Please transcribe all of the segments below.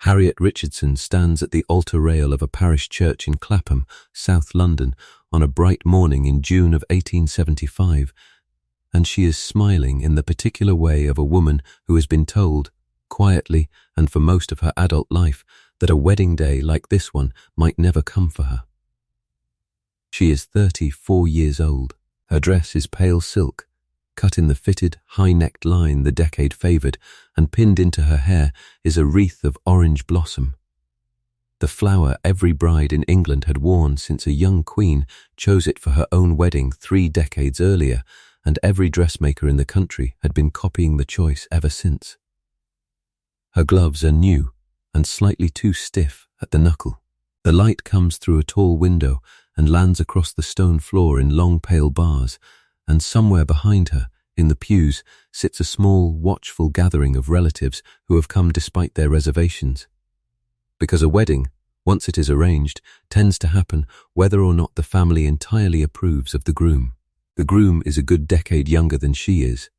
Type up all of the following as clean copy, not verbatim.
Harriet Richardson stands at the altar rail of a parish church in Clapham, South London, on a bright morning in June of 1875, and she is smiling in the particular way of a woman who has been told, quietly and for most of her adult life, that a wedding day like this one might never come for her. She is 34 years old. Her dress is pale silk, cut in the fitted, high-necked line the decade favoured, and pinned into her hair is a wreath of orange blossom. The flower every bride in England had worn since a young queen chose it for her own wedding 3 decades earlier, and every dressmaker in the country had been copying the choice ever since. Her gloves are new and slightly too stiff at the knuckle. The light comes through a tall window and lands across the stone floor in long pale bars, and somewhere behind her, in the pews, sits a small, watchful gathering of relatives who have come despite their reservations. Because a wedding, once it is arranged, tends to happen whether or not the family entirely approves of the groom. The groom is a good decade younger than she is,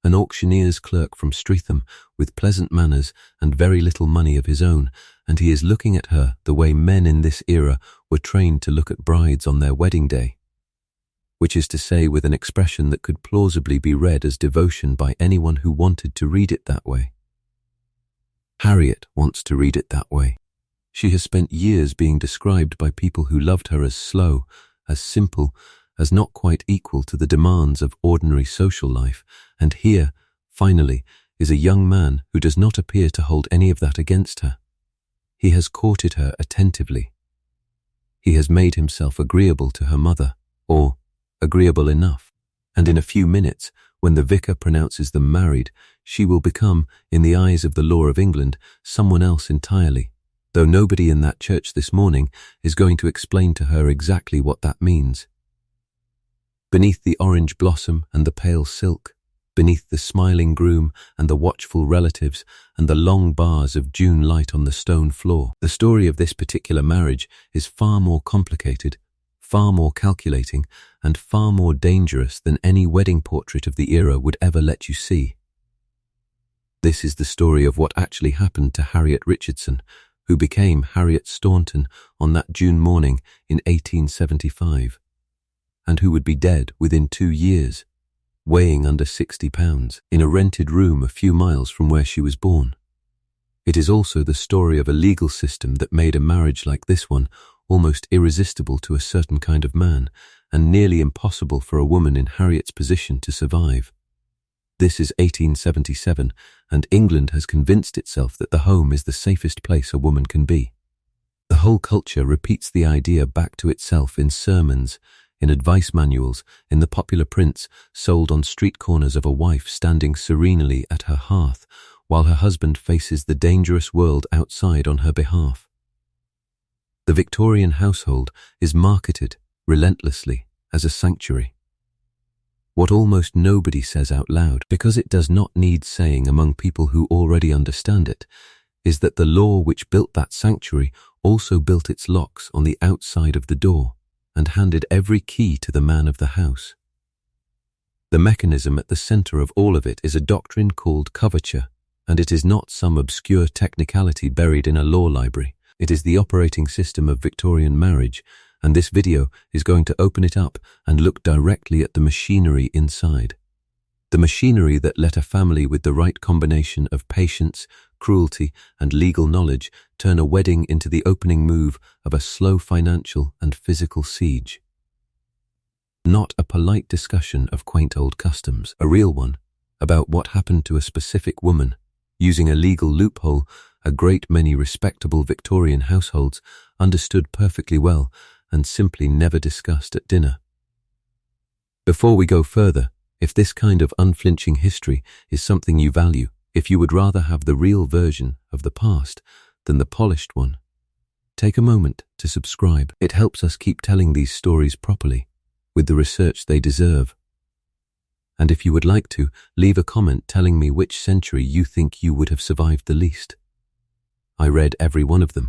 an auctioneer's clerk from Streatham with pleasant manners and very little money of his own, and he is looking at her the way men in this era were trained to look at brides on their wedding day, which is to say with an expression that could plausibly be read as devotion by anyone who wanted to read it that way. Harriet wants to read it that way. She has spent years being described by people who loved her as slow, as simple, as not quite equal to the demands of ordinary social life, and here, finally, is a young man who does not appear to hold any of that against her. He has courted her attentively. He has made himself agreeable to her mother, or agreeable enough, and in a few minutes, when the vicar pronounces them married, she will become, in the eyes of the law of England, someone else entirely, though nobody in that church this morning is going to explain to her exactly what that means. Beneath the orange blossom and the pale silk, beneath the smiling groom and the watchful relatives and the long bars of June light on the stone floor, the story of this particular marriage is far more complicated, far more calculating, and far more dangerous than any wedding portrait of the era would ever let you see. This is the story of what actually happened to Harriet Richardson, who became Harriet Staunton on that June morning in 1875, and who would be dead within 2 years, weighing under 60 pounds, in a rented room a few miles from where she was born. It is also the story of a legal system that made a marriage like this one almost irresistible to a certain kind of man, and nearly impossible for a woman in Harriet's position to survive. This is 1877, and England has convinced itself that the home is the safest place a woman can be. The whole culture repeats the idea back to itself in sermons, in advice manuals, in the popular prints sold on street corners of a wife standing serenely at her hearth, while her husband faces the dangerous world outside on her behalf. The Victorian household is marketed relentlessly as a sanctuary. What almost nobody says out loud, because it does not need saying among people who already understand it, is that the law which built that sanctuary also built its locks on the outside of the door and handed every key to the man of the house. The mechanism at the centre of all of it is a doctrine called coverture, and it is not some obscure technicality buried in a law library. It is the operating system of Victorian marriage, and this video is going to open it up and look directly at the machinery inside. The machinery that let a family with the right combination of patience, cruelty, and legal knowledge turn a wedding into the opening move of a slow financial and physical siege. Not a polite discussion of quaint old customs, a real one, about what happened to a specific woman, using a legal loophole a great many respectable Victorian households understood perfectly well and simply never discussed at dinner. Before we go further, if this kind of unflinching history is something you value, if you would rather have the real version of the past than the polished one, take a moment to subscribe. It helps us keep telling these stories properly, with the research they deserve. And if you would like to, leave a comment telling me which century you think you would have survived the least. I read every one of them.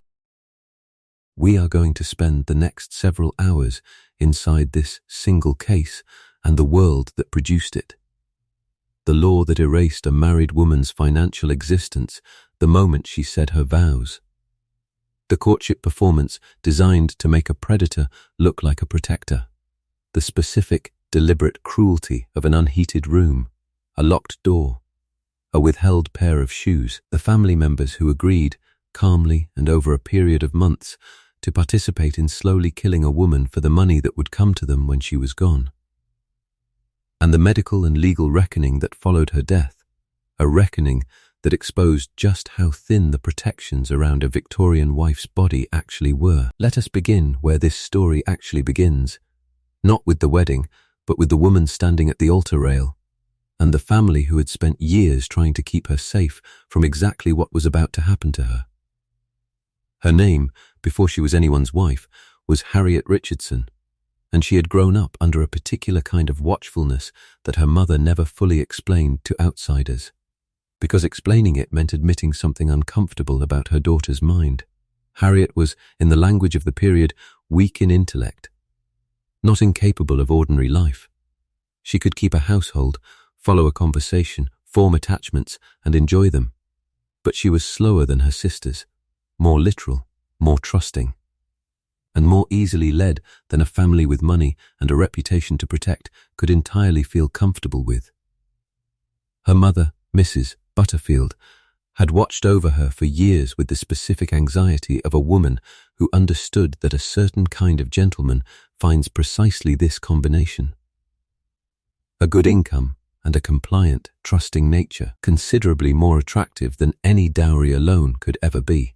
We are going to spend the next several hours inside this single case and the world that produced it. The law that erased a married woman's financial existence the moment she said her vows. The courtship performance designed to make a predator look like a protector. The specific, deliberate cruelty of an unheated room, a locked door, a withheld pair of shoes. The family members who agreed, calmly and over a period of months, to participate in slowly killing a woman for the money that would come to them when she was gone. And the medical and legal reckoning that followed her death, a reckoning that exposed just how thin the protections around a Victorian wife's body actually were. Let us begin where this story actually begins, not with the wedding, but with the woman standing at the altar rail, and the family who had spent years trying to keep her safe from exactly what was about to happen to her. Her name, before she was anyone's wife, was Harriet Richardson, and she had grown up under a particular kind of watchfulness that her mother never fully explained to outsiders, because explaining it meant admitting something uncomfortable about her daughter's mind. Harriet was, in the language of the period, weak in intellect, not incapable of ordinary life. She could keep a household, follow a conversation, form attachments, and enjoy them. But she was slower than her sisters, more literal, more trusting, and more easily led than a family with money and a reputation to protect could entirely feel comfortable with. Her mother, Mrs. Butterfield, had watched over her for years with the specific anxiety of a woman who understood that a certain kind of gentleman finds precisely this combination: a good income and a compliant, trusting nature, considerably more attractive than any dowry alone could ever be.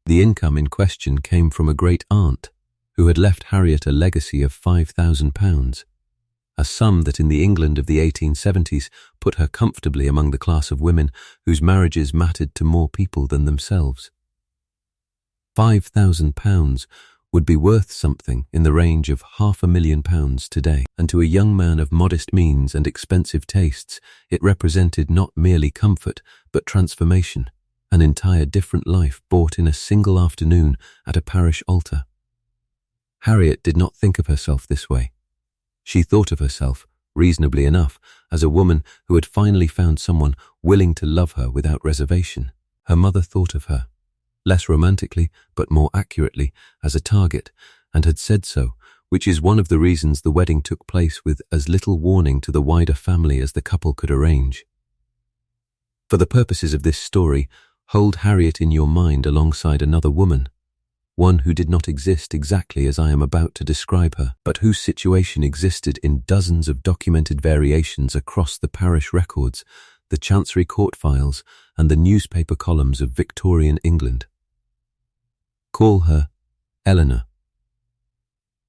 The income in question came from a great-aunt who had left Harriet a legacy of £5,000, a sum that in the England of the 1870s put her comfortably among the class of women whose marriages mattered to more people than themselves. £5,000 would be worth something in the range of £500,000 today, and to a young man of modest means and expensive tastes, it represented not merely comfort, but transformation, an entire different life bought in a single afternoon at a parish altar. Harriet did not think of herself this way. She thought of herself, reasonably enough, as a woman who had finally found someone willing to love her without reservation. Her mother thought of her, less romantically but more accurately, as a target, and had said so, which is one of the reasons the wedding took place with as little warning to the wider family as the couple could arrange. For the purposes of this story, hold Harriet in your mind alongside another woman, one who did not exist exactly as I am about to describe her, but whose situation existed in dozens of documented variations across the parish records, the Chancery Court files, and the newspaper columns of Victorian England. Call her Eleanor.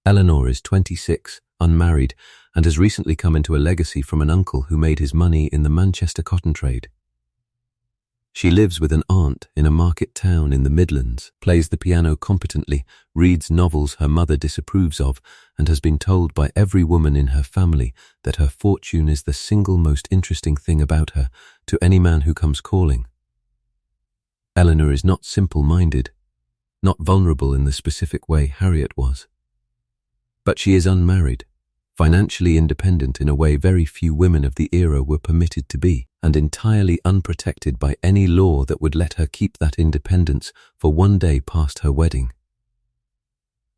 Eleanor is 26, unmarried, and has recently come into a legacy from an uncle who made his money in the Manchester cotton trade. She lives with an aunt in a market town in the Midlands, plays the piano competently, reads novels her mother disapproves of, and has been told by every woman in her family that her fortune is the single most interesting thing about her to any man who comes calling. Eleanor is not simple-minded, not vulnerable in the specific way Harriet was. But she is unmarried, financially independent in a way very few women of the era were permitted to be, and entirely unprotected by any law that would let her keep that independence for one day past her wedding.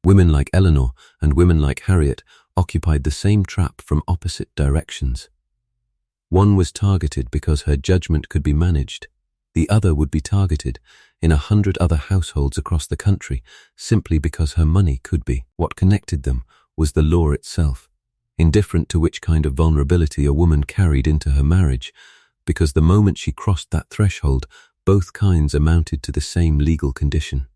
Women like Eleanor and women like Harriet occupied the same trap from opposite directions. One was targeted because her judgment could be managed. The other would be targeted in 100 other households across the country simply because her money could be. What connected them was the law itself, indifferent to which kind of vulnerability a woman carried into her marriage, because the moment she crossed that threshold, both kinds amounted to the same legal condition.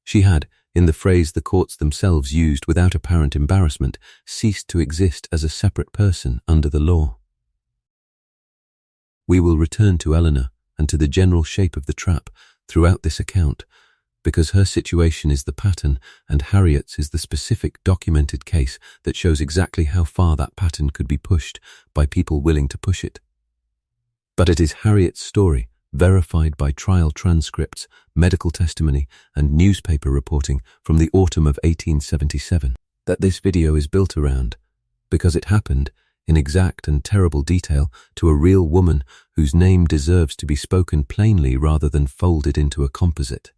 She had, in the phrase the courts themselves used without apparent embarrassment, ceased to exist as a separate person under the law. We will return to Eleanor and to the general shape of the trap throughout this account, because her situation is the pattern and Harriet's is the specific documented case that shows exactly how far that pattern could be pushed by people willing to push it. But it is Harriet's story, verified by trial transcripts, medical testimony, and newspaper reporting from the autumn of 1877, that this video is built around, because it happened, in exact and terrible detail, to a real woman whose name deserves to be spoken plainly rather than folded into a composite.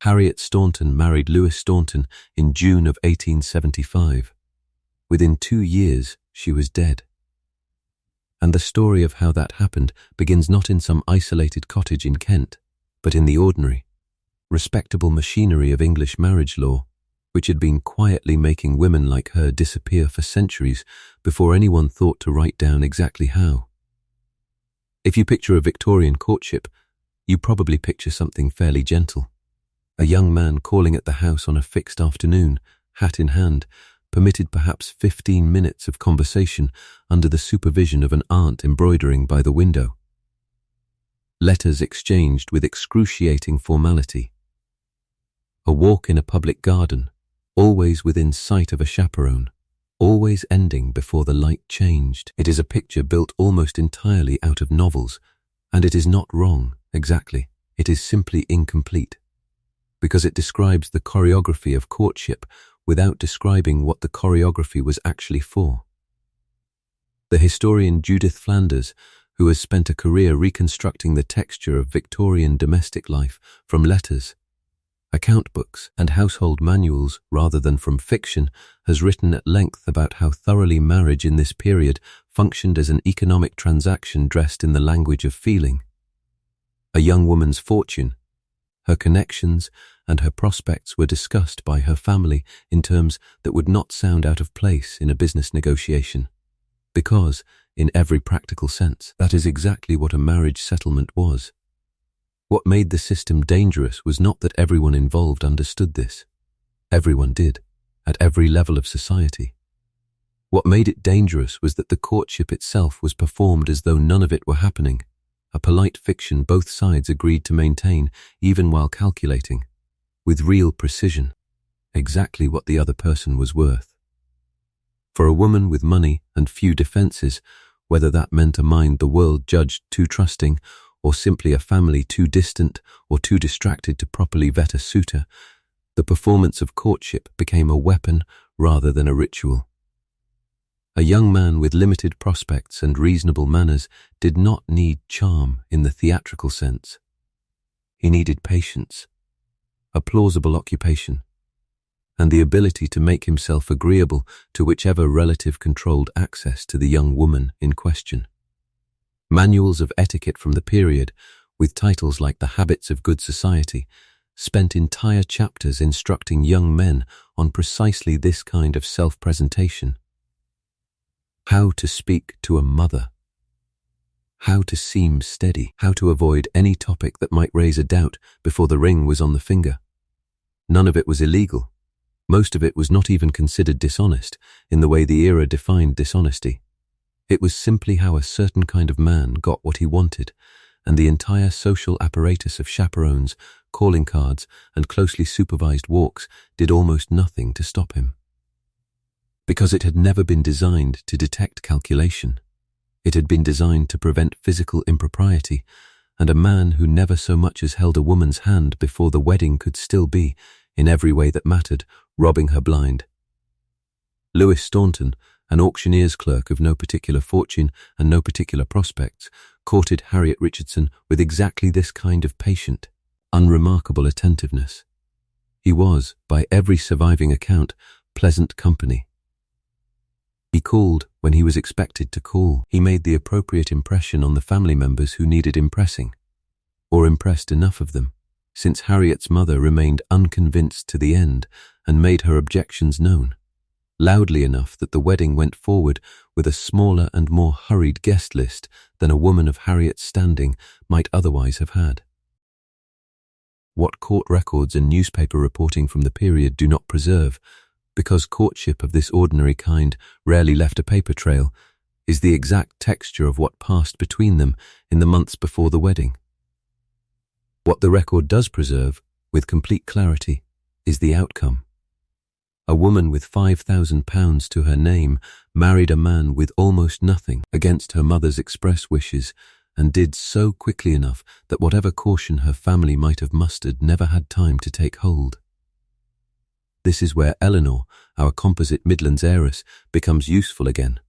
Harriet Staunton married Louis Staunton in June of 1875. Within 2 years, she was dead. And the story of how that happened begins not in some isolated cottage in Kent, but in the ordinary, respectable machinery of English marriage law, which had been quietly making women like her disappear for centuries before anyone thought to write down exactly how. If you picture a Victorian courtship, you probably picture something fairly gentle. A young man calling at the house on a fixed afternoon, hat in hand, permitted perhaps 15 minutes of conversation under the supervision of an aunt embroidering by the window. Letters exchanged with excruciating formality. A walk in a public garden, always within sight of a chaperone, always ending before the light changed. It is a picture built almost entirely out of novels, and it is not wrong, exactly. It is simply incomplete, because it describes the choreography of courtship without describing what the choreography was actually for. The historian Judith Flanders, who has spent a career reconstructing the texture of Victorian domestic life from letters, account books, and household manuals rather than from fiction, has written at length about how thoroughly marriage in this period functioned as an economic transaction dressed in the language of feeling. A young woman's fortune, her connections, and her prospects were discussed by her family in terms that would not sound out of place in a business negotiation, because, in every practical sense, that is exactly what a marriage settlement was. What made the system dangerous was not that everyone involved understood this. Everyone did, at every level of society. What made it dangerous was that the courtship itself was performed as though none of it were happening, a polite fiction both sides agreed to maintain even while calculating, with real precision, exactly what the other person was worth. For a woman with money and few defenses, whether that meant a mind the world judged too trusting, or simply a family too distant or too distracted to properly vet a suitor, the performance of courtship became a weapon rather than a ritual. A young man with limited prospects and reasonable manners did not need charm in the theatrical sense. He needed patience, a plausible occupation, and the ability to make himself agreeable to whichever relative controlled access to the young woman in question. Manuals of etiquette from the period, with titles like The Habits of Good Society, spent entire chapters instructing young men on precisely this kind of self-presentation. How to speak to a mother. How to seem steady. How to avoid any topic that might raise a doubt before the ring was on the finger. None of it was illegal. Most of it was not even considered dishonest in the way the era defined dishonesty. It was simply how a certain kind of man got what he wanted, and the entire social apparatus of chaperones, calling cards, and closely supervised walks did almost nothing to stop him. Because it had never been designed to detect calculation. It had been designed to prevent physical impropriety, and a man who never so much as held a woman's hand before the wedding could still be, in every way that mattered, robbing her blind. Louis Staunton, an auctioneer's clerk of no particular fortune and no particular prospects, courted Harriet Richardson with exactly this kind of patient, unremarkable attentiveness. He was, by every surviving account, pleasant company. He called when he was expected to call. He made the appropriate impression on the family members who needed impressing, or impressed enough of them, since Harriet's mother remained unconvinced to the end and made her objections known, loudly enough that the wedding went forward with a smaller and more hurried guest list than a woman of Harriet's standing might otherwise have had. What court records and newspaper reporting from the period do not preserve, because courtship of this ordinary kind rarely left a paper trail, is the exact texture of what passed between them in the months before the wedding. What the record does preserve, with complete clarity, is the outcome. A woman with £5,000 to her name married a man with almost nothing against her mother's express wishes, and did so quickly enough that whatever caution her family might have mustered never had time to take hold. This is where Eleanor, our composite Midlands heiress, becomes useful again,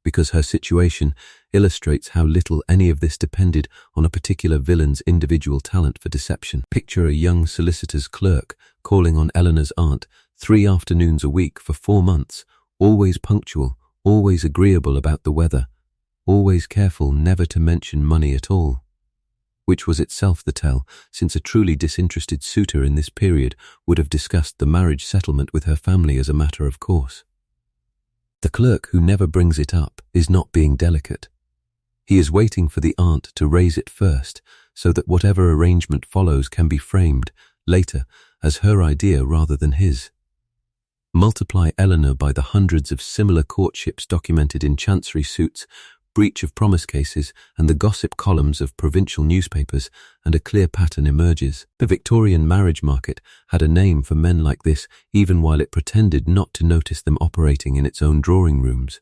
because her situation illustrates how little any of this depended on a particular villain's individual talent for deception. Picture a young solicitor's clerk calling on Eleanor's aunt 3 afternoons a week for 4 months, always punctual, always agreeable about the weather, always careful never to mention money at all. Which was itself the tell, since a truly disinterested suitor in this period would have discussed the marriage settlement with her family as a matter of course. The clerk who never brings it up is not being delicate. He is waiting for the aunt to raise it first, so that whatever arrangement follows can be framed, later, as her idea rather than his. Multiply Eleanor by the hundreds of similar courtships documented in chancery suits, breach of promise cases, and the gossip columns of provincial newspapers, and a clear pattern emerges. The Victorian marriage market had a name for men like this, even while it pretended not to notice them operating in its own drawing rooms.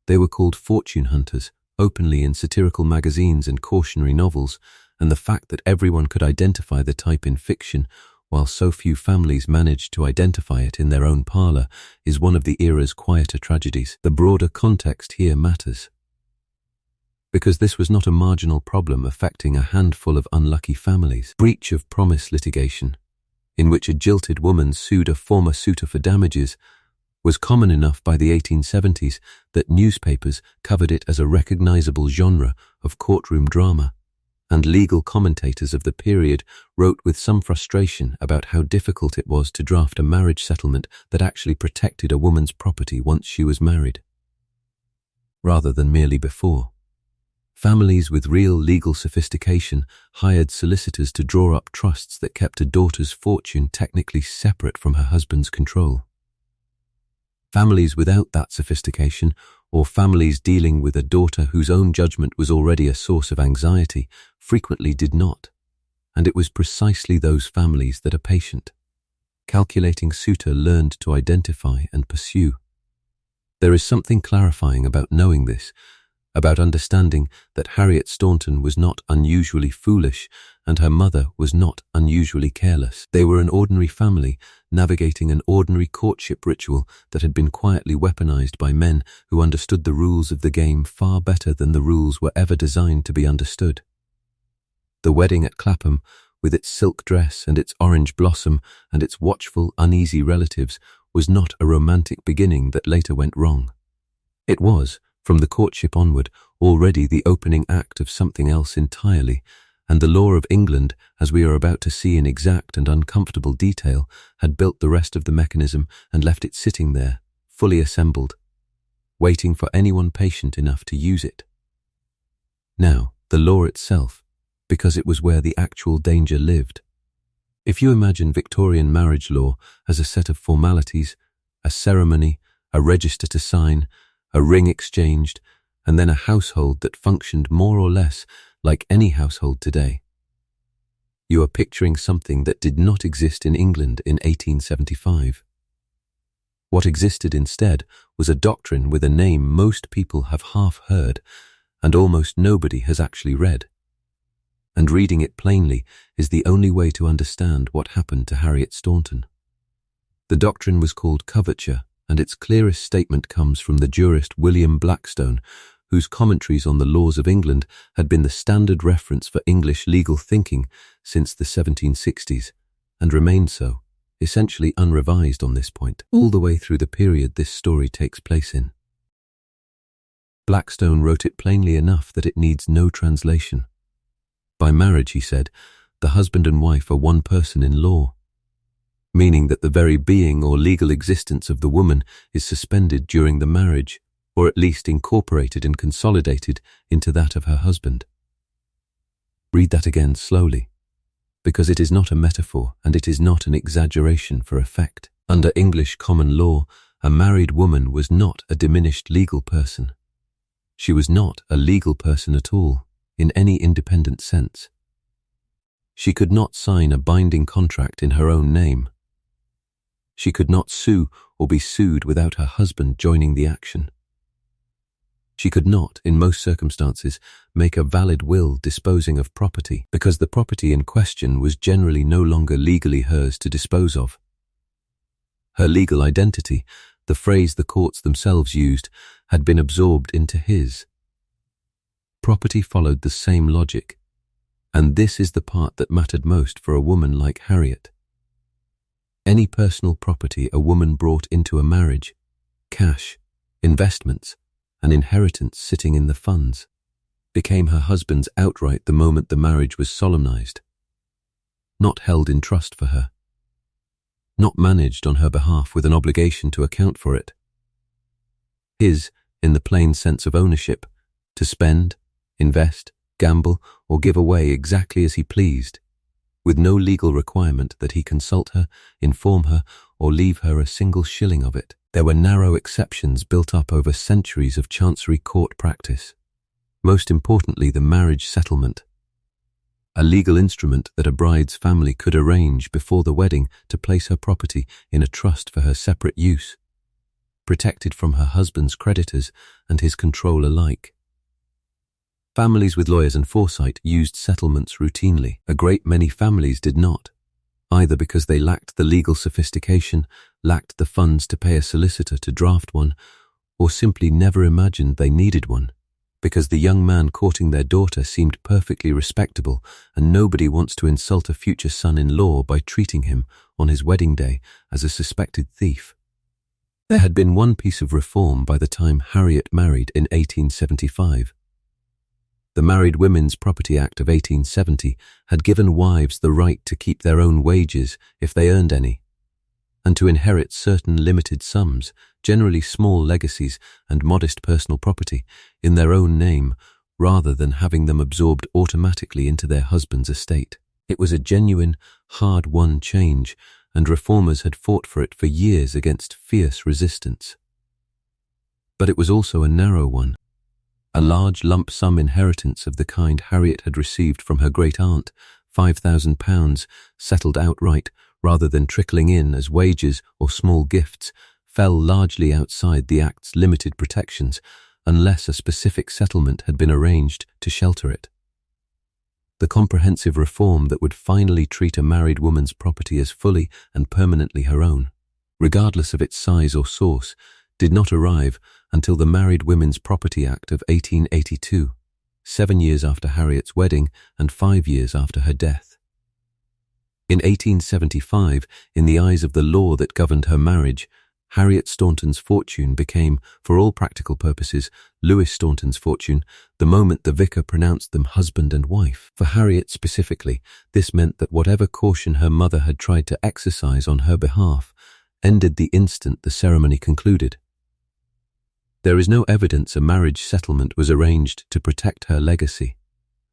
They were called fortune hunters, openly in satirical magazines and cautionary novels, and the fact that everyone could identify the type in fiction, while so few families managed to identify it in their own parlour, is one of the era's quieter tragedies. The broader context here matters, because this was not a marginal problem affecting a handful of unlucky families. Breach of promise litigation, in which a jilted woman sued a former suitor for damages, was common enough by the 1870s that newspapers covered it as a recognizable genre of courtroom drama, and legal commentators of the period wrote with some frustration about how difficult it was to draft a marriage settlement that actually protected a woman's property once she was married, rather than merely before. Families with real legal sophistication hired solicitors to draw up trusts that kept a daughter's fortune technically separate from her husband's control. Families without that sophistication, or families dealing with a daughter whose own judgment was already a source of anxiety, frequently did not. And it was precisely those families that a patient, calculating suitor learned to identify and pursue. There is something clarifying about knowing this, about understanding that Harriet Staunton was not unusually foolish and her mother was not unusually careless. They were an ordinary family navigating an ordinary courtship ritual that had been quietly weaponized by men who understood the rules of the game far better than the rules were ever designed to be understood. The wedding at Clapham, with its silk dress and its orange blossom and its watchful, uneasy relatives, was not a romantic beginning that later went wrong. It was, from the courtship onward, already the opening act of something else entirely, and the law of England, as we are about to see in exact and uncomfortable detail, had built the rest of the mechanism and left it sitting there, fully assembled, waiting for anyone patient enough to use it. Now, the law itself, because it was where the actual danger lived. If you imagine Victorian marriage law as a set of formalities, a ceremony, a register to sign, a ring exchanged, and then a household that functioned more or less like any household today, you are picturing something that did not exist in England in 1875. What existed instead was a doctrine with a name most people have half heard and almost nobody has actually read. And reading it plainly is the only way to understand what happened to Harriet Staunton. The doctrine was called coverture, and its clearest statement comes from the jurist William Blackstone, whose commentaries on the laws of England had been the standard reference for English legal thinking since the 1760s, and remained so, essentially unrevised on this point, all the way through the period this story takes place in. Blackstone wrote it plainly enough that it needs no translation. By marriage, he said, the husband and wife are one person in law, meaning that the very being or legal existence of the woman is suspended during the marriage, or at least incorporated and consolidated into that of her husband. Read that again slowly, because it is not a metaphor and it is not an exaggeration for effect. Under English common law, a married woman was not a diminished legal person. She was not a legal person at all, in any independent sense. She could not sign a binding contract in her own name. She could not sue or be sued without her husband joining the action. She could not, in most circumstances, make a valid will disposing of property, because the property in question was generally no longer legally hers to dispose of. Her legal identity, the phrase the courts themselves used, had been absorbed into his. Property followed the same logic, and this is the part that mattered most for a woman like Harriet. Any personal property a woman brought into a marriage, cash, investments, an inheritance sitting in the funds, became her husband's outright the moment the marriage was solemnized, not held in trust for her, not managed on her behalf with an obligation to account for it. His, in the plain sense of ownership, to spend, invest, gamble, or give away exactly as he pleased, with no legal requirement that he consult her, inform her, or leave her a single shilling of it. There were narrow exceptions built up over centuries of chancery court practice. Most importantly, the marriage settlement, a legal instrument that a bride's family could arrange before the wedding to place her property in a trust for her separate use, protected from her husband's creditors and his control alike. Families with lawyers and foresight used settlements routinely. A great many families did not, either because they lacked the legal sophistication, lacked the funds to pay a solicitor to draft one, or simply never imagined they needed one, because the young man courting their daughter seemed perfectly respectable, and nobody wants to insult a future son-in-law by treating him, on his wedding day, as a suspected thief. There had been one piece of reform by the time Harriet married in 1875. The Married Women's Property Act of 1870 had given wives the right to keep their own wages if they earned any, and to inherit certain limited sums, generally small legacies and modest personal property, in their own name, rather than having them absorbed automatically into their husband's estate. It was a genuine, hard-won change, and reformers had fought for it for years against fierce resistance. But it was also a narrow one. A large lump sum inheritance of the kind Harriet had received from her great-aunt, £5,000, settled outright rather than trickling in as wages or small gifts, fell largely outside the Act's limited protections unless a specific settlement had been arranged to shelter it. The comprehensive reform that would finally treat a married woman's property as fully and permanently her own, regardless of its size or source, did not arrive until the Married Women's Property Act of 1882, 7 years after Harriet's wedding and 5 years after her death. In 1875, in the eyes of the law that governed her marriage, Harriet Staunton's fortune became, for all practical purposes, Louis Staunton's fortune the moment the vicar pronounced them husband and wife. For Harriet specifically, this meant that whatever caution her mother had tried to exercise on her behalf ended the instant the ceremony concluded. There is no evidence a marriage settlement was arranged to protect her legacy,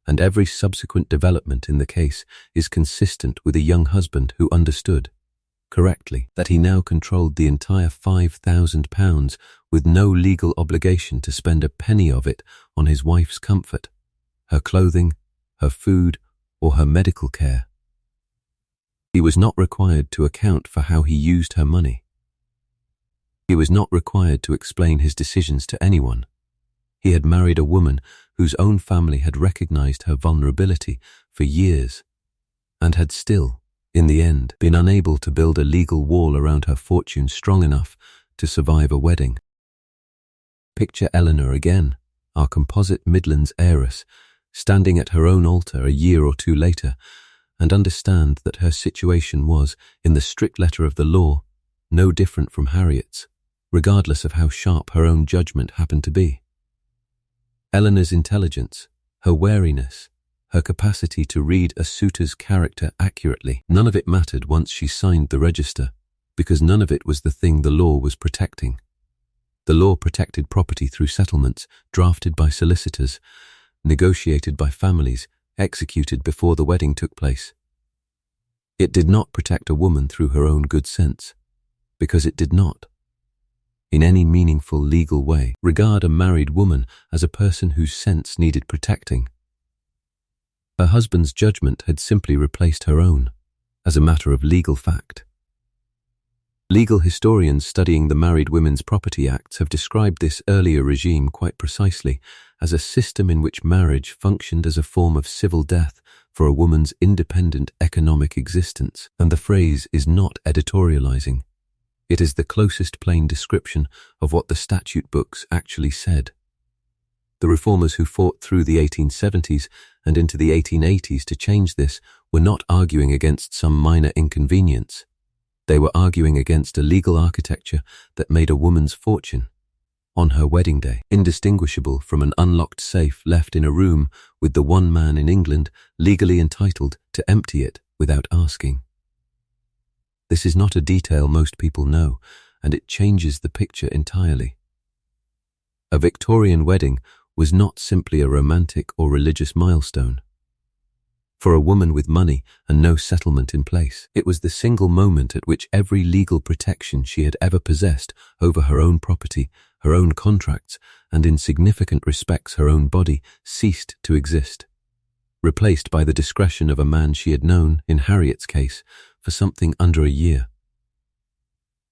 and every subsequent development in the case is consistent with a young husband who understood, correctly, that he now controlled the entire £5,000 with no legal obligation to spend a penny of it on his wife's comfort, her clothing, her food, or her medical care. He was not required to account for how he used her money. He was not required to explain his decisions to anyone. He had married a woman whose own family had recognized her vulnerability for years and had still, in the end, been unable to build a legal wall around her fortune strong enough to survive a wedding. Picture Eleanor again, our composite Midlands heiress, standing at her own altar a year or two later, and understand that her situation was, in the strict letter of the law, no different from Harriet's, regardless of how sharp her own judgment happened to be. Eleanor's intelligence, her wariness, her capacity to read a suitor's character accurately, none of it mattered once she signed the register, because none of it was the thing the law was protecting. The law protected property through settlements drafted by solicitors, negotiated by families, executed before the wedding took place. It did not protect a woman through her own good sense, because it did not, in any meaningful legal way, regard a married woman as a person whose sense needed protecting. Her husband's judgment had simply replaced her own, as a matter of legal fact. Legal historians studying the Married Women's Property Acts have described this earlier regime quite precisely as a system in which marriage functioned as a form of civil death for a woman's independent economic existence, and the phrase is not editorializing. It is the closest plain description of what the statute books actually said. The reformers who fought through the 1870s and into the 1880s to change this were not arguing against some minor inconvenience. They were arguing against a legal architecture that made a woman's fortune on her wedding day indistinguishable from an unlocked safe left in a room with the one man in England legally entitled to empty it without asking. This is not a detail most people know, and it changes the picture entirely. A Victorian wedding was not simply a romantic or religious milestone. For a woman with money and no settlement in place, it was the single moment at which every legal protection she had ever possessed over her own property, her own contracts, and in significant respects her own body ceased to exist, replaced by the discretion of a man she had known, in Harriet's case, for something under a year.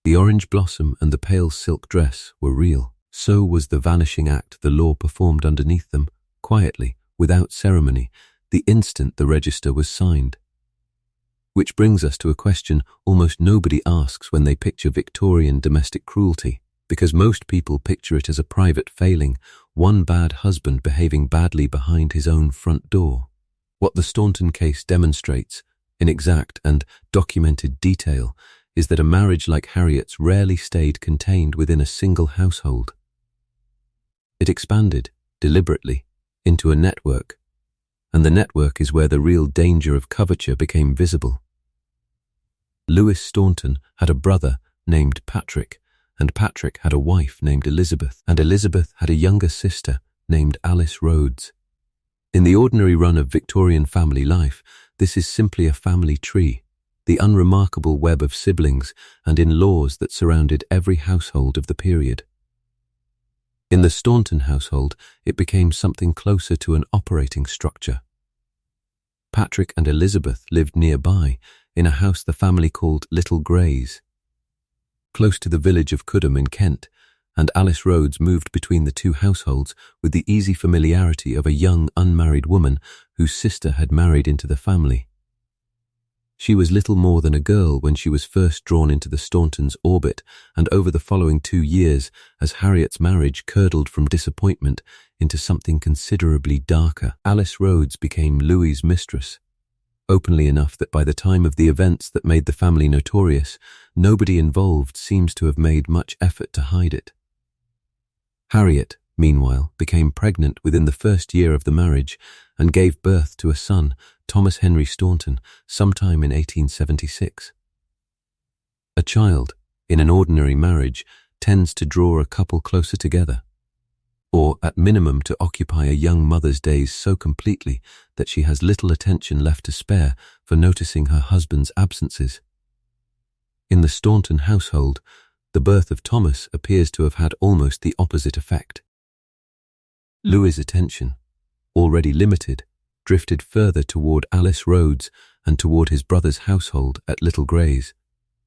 The orange blossom and the pale silk dress were real. So was the vanishing act the law performed underneath them, quietly, without ceremony, the instant the register was signed. Which brings us to a question almost nobody asks when they picture Victorian domestic cruelty, because most people picture it as a private failing, one bad husband behaving badly behind his own front door. What the Staunton case demonstrates, in exact and documented detail, is that a marriage like Harriet's rarely stayed contained within a single household. It expanded, deliberately, into a network, and the network is where the real danger of coverture became visible. Lewis Staunton had a brother named Patrick, and Patrick had a wife named Elizabeth, and Elizabeth had a younger sister named Alice Rhodes. In the ordinary run of Victorian family life, this is simply a family tree, the unremarkable web of siblings and in-laws that surrounded every household of the period. In the Staunton household, it became something closer to an operating structure. Patrick and Elizabeth lived nearby, in a house the family called Little Grays, close to the village of Courtship in Kent, and Alice Rhodes moved between the two households with the easy familiarity of a young unmarried woman whose sister had married into the family. She was little more than a girl when she was first drawn into the Stauntons' orbit, and over the following 2 years, as Harriet's marriage curdled from disappointment into something considerably darker, Alice Rhodes became Louis's mistress, openly enough that by the time of the events that made the family notorious, nobody involved seems to have made much effort to hide it. Harriet, meanwhile, became pregnant within the first year of the marriage and gave birth to a son, Thomas Henry Staunton, sometime in 1876. A child, in an ordinary marriage, tends to draw a couple closer together, or at minimum to occupy a young mother's days so completely that she has little attention left to spare for noticing her husband's absences. In the Staunton household, the birth of Thomas appears to have had almost the opposite effect. Louis's attention, already limited, drifted further toward Alice Rhodes and toward his brother's household at Little Grays,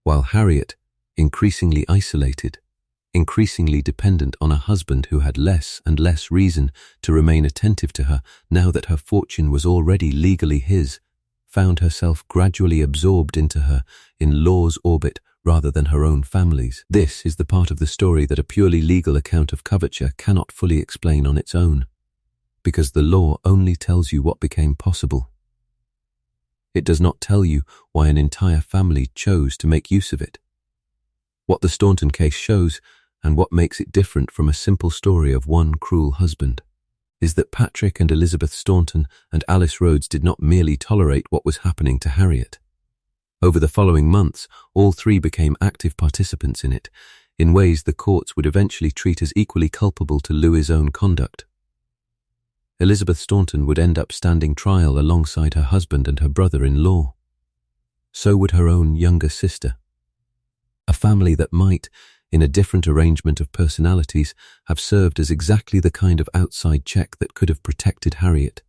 while Harriet, increasingly isolated, increasingly dependent on a husband who had less and less reason to remain attentive to her now that her fortune was already legally his, found herself gradually absorbed into her in law's orbit rather than her own family's. This is the part of the story that a purely legal account of coverture cannot fully explain on its own, because the law only tells you what became possible. It does not tell you why an entire family chose to make use of it. What the Staunton case shows, and what makes it different from a simple story of one cruel husband, is that Patrick and Elizabeth Staunton and Alice Rhodes did not merely tolerate what was happening to Harriet. Over the following months, all three became active participants in it, in ways the courts would eventually treat as equally culpable to Louis's own conduct. Elizabeth Staunton would end up standing trial alongside her husband and her brother-in-law. So would her own younger sister. A family that might, in a different arrangement of personalities, have served as exactly the kind of outside check that could have protected Harriet.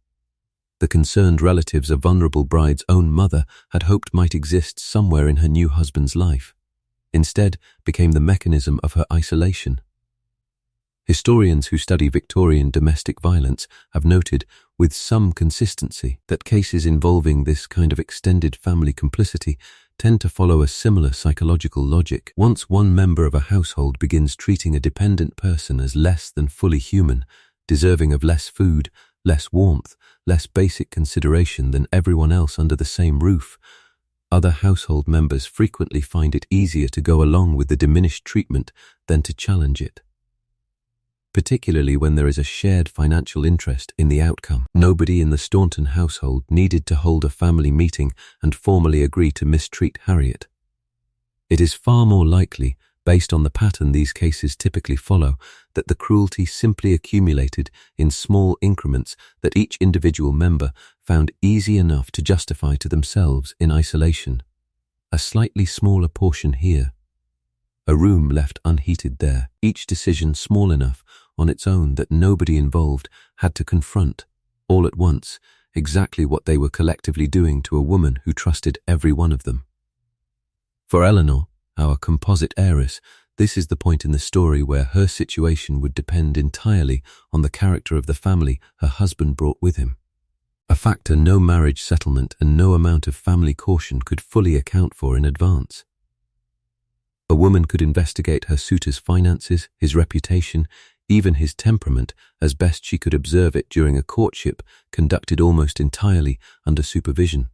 The concerned relatives a vulnerable bride's own mother had hoped might exist somewhere in her new husband's life, instead became the mechanism of her isolation. Historians who study Victorian domestic violence have noted, with some consistency, that cases involving this kind of extended family complicity tend to follow a similar psychological logic. Once one member of a household begins treating a dependent person as less than fully human, deserving of less food, less warmth, less basic consideration than everyone else under the same roof, other household members frequently find it easier to go along with the diminished treatment than to challenge it, particularly when there is a shared financial interest in the outcome. Nobody in the Staunton household needed to hold a family meeting and formally agree to mistreat Harriet. It is far more likely, based on the pattern these cases typically follow, that the cruelty simply accumulated in small increments that each individual member found easy enough to justify to themselves in isolation. A slightly smaller portion here, a room left unheated there, each decision small enough on its own that nobody involved had to confront, all at once, exactly what they were collectively doing to a woman who trusted every one of them. For Eleanor, our composite heiress, this is the point in the story where her situation would depend entirely on the character of the family her husband brought with him, a factor no marriage settlement and no amount of family caution could fully account for in advance. A woman could investigate her suitor's finances, his reputation, even his temperament, as best she could observe it during a courtship conducted almost entirely under supervision.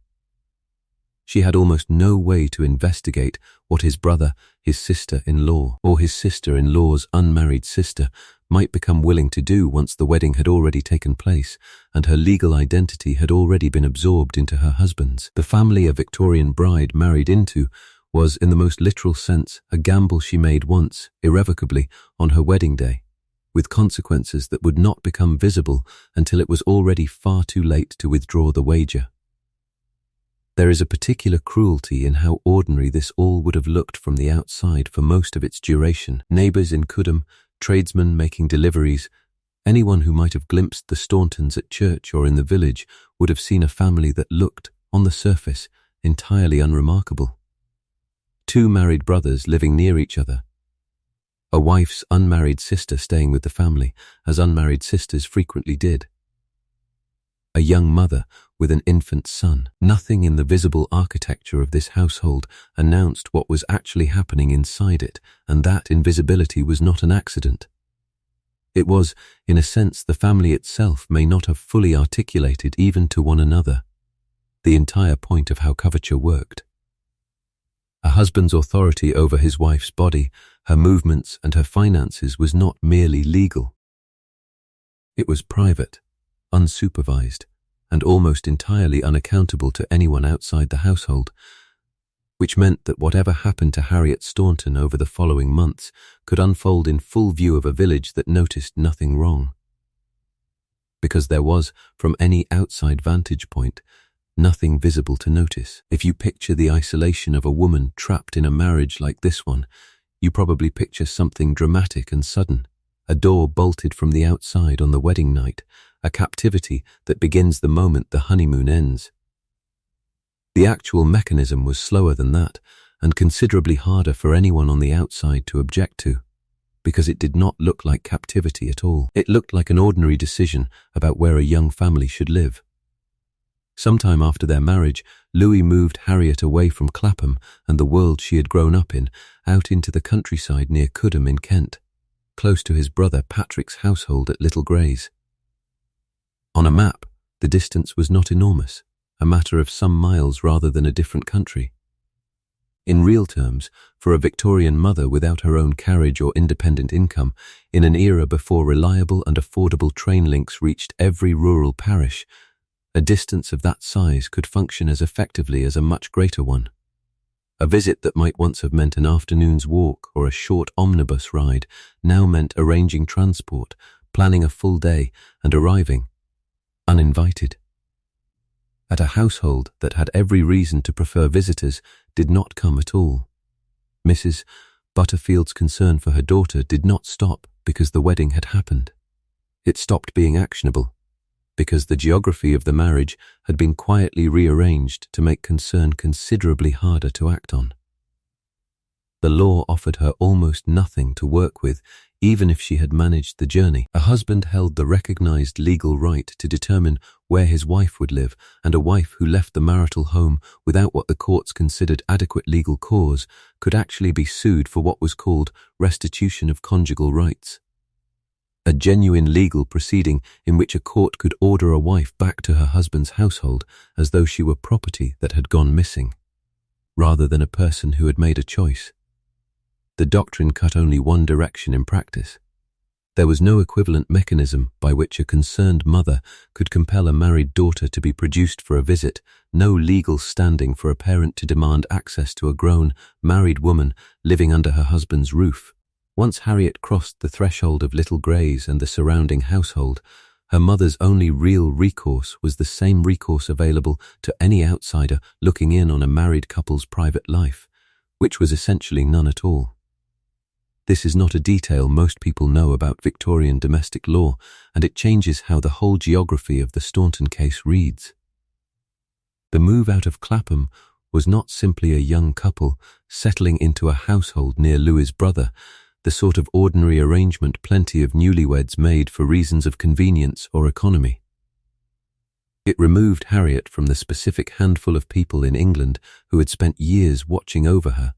She had almost no way to investigate what his brother, his sister-in-law, or his sister-in-law's unmarried sister might become willing to do once the wedding had already taken place and her legal identity had already been absorbed into her husband's. The family a Victorian bride married into was, in the most literal sense, a gamble she made once, irrevocably, on her wedding day, with consequences that would not become visible until it was already far too late to withdraw the wager. There is a particular cruelty in how ordinary this all would have looked from the outside for most of its duration. Neighbours in Clapham, tradesmen making deliveries, anyone who might have glimpsed the Stauntons at church or in the village would have seen a family that looked, on the surface, entirely unremarkable. Two married brothers living near each other, a wife's unmarried sister staying with the family, as unmarried sisters frequently did, a young mother with an infant son. Nothing in the visible architecture of this household announced what was actually happening inside it, and that invisibility was not an accident. It was, in a sense, the family itself may not have fully articulated even to one another the entire point of how coverture worked. A husband's authority over his wife's body, her movements and her finances was not merely legal. It was private, unsupervised, and almost entirely unaccountable to anyone outside the household, which meant that whatever happened to Harriet Staunton over the following months could unfold in full view of a village that noticed nothing wrong. Because there was, from any outside vantage point, nothing visible to notice. If you picture the isolation of a woman trapped in a marriage like this one, you probably picture something dramatic and sudden, a door bolted from the outside on the wedding night, a captivity that begins the moment the honeymoon ends. The actual mechanism was slower than that, and considerably harder for anyone on the outside to object to, because it did not look like captivity at all. It looked like an ordinary decision about where a young family should live. Sometime after their marriage, Louis moved Harriet away from Clapham and the world she had grown up in, out into the countryside near Coodham in Kent, close to his brother Patrick's household at Little Grays. On a map, the distance was not enormous, a matter of some miles rather than a different country. In real terms, for a Victorian mother without her own carriage or independent income, in an era before reliable and affordable train links reached every rural parish, a distance of that size could function as effectively as a much greater one. A visit that might once have meant an afternoon's walk or a short omnibus ride now meant arranging transport, planning a full day, and arriving uninvited at a household that had every reason to prefer visitors did not come at all. Mrs. Butterfield's concern for her daughter did not stop because the wedding had happened. It stopped being actionable because the geography of the marriage had been quietly rearranged to make concern considerably harder to act on. The law offered her almost nothing to work with, even if she had managed the journey. A husband held the recognized legal right to determine where his wife would live, and a wife who left the marital home without what the courts considered adequate legal cause could actually be sued for what was called restitution of conjugal rights. A genuine legal proceeding in which a court could order a wife back to her husband's household as though she were property that had gone missing, rather than a person who had made a choice. The doctrine cut only one direction in practice. There was no equivalent mechanism by which a concerned mother could compel a married daughter to be produced for a visit, no legal standing for a parent to demand access to a grown, married woman living under her husband's roof. Once Harriet crossed the threshold of Little Gray's and the surrounding household, her mother's only real recourse was the same recourse available to any outsider looking in on a married couple's private life, which was essentially none at all. This is not a detail most people know about Victorian domestic law, and it changes how the whole geography of the Staunton case reads. The move out of Clapham was not simply a young couple settling into a household near Louis's brother, the sort of ordinary arrangement plenty of newlyweds made for reasons of convenience or economy. It removed Harriet from the specific handful of people in England who had spent years watching over her,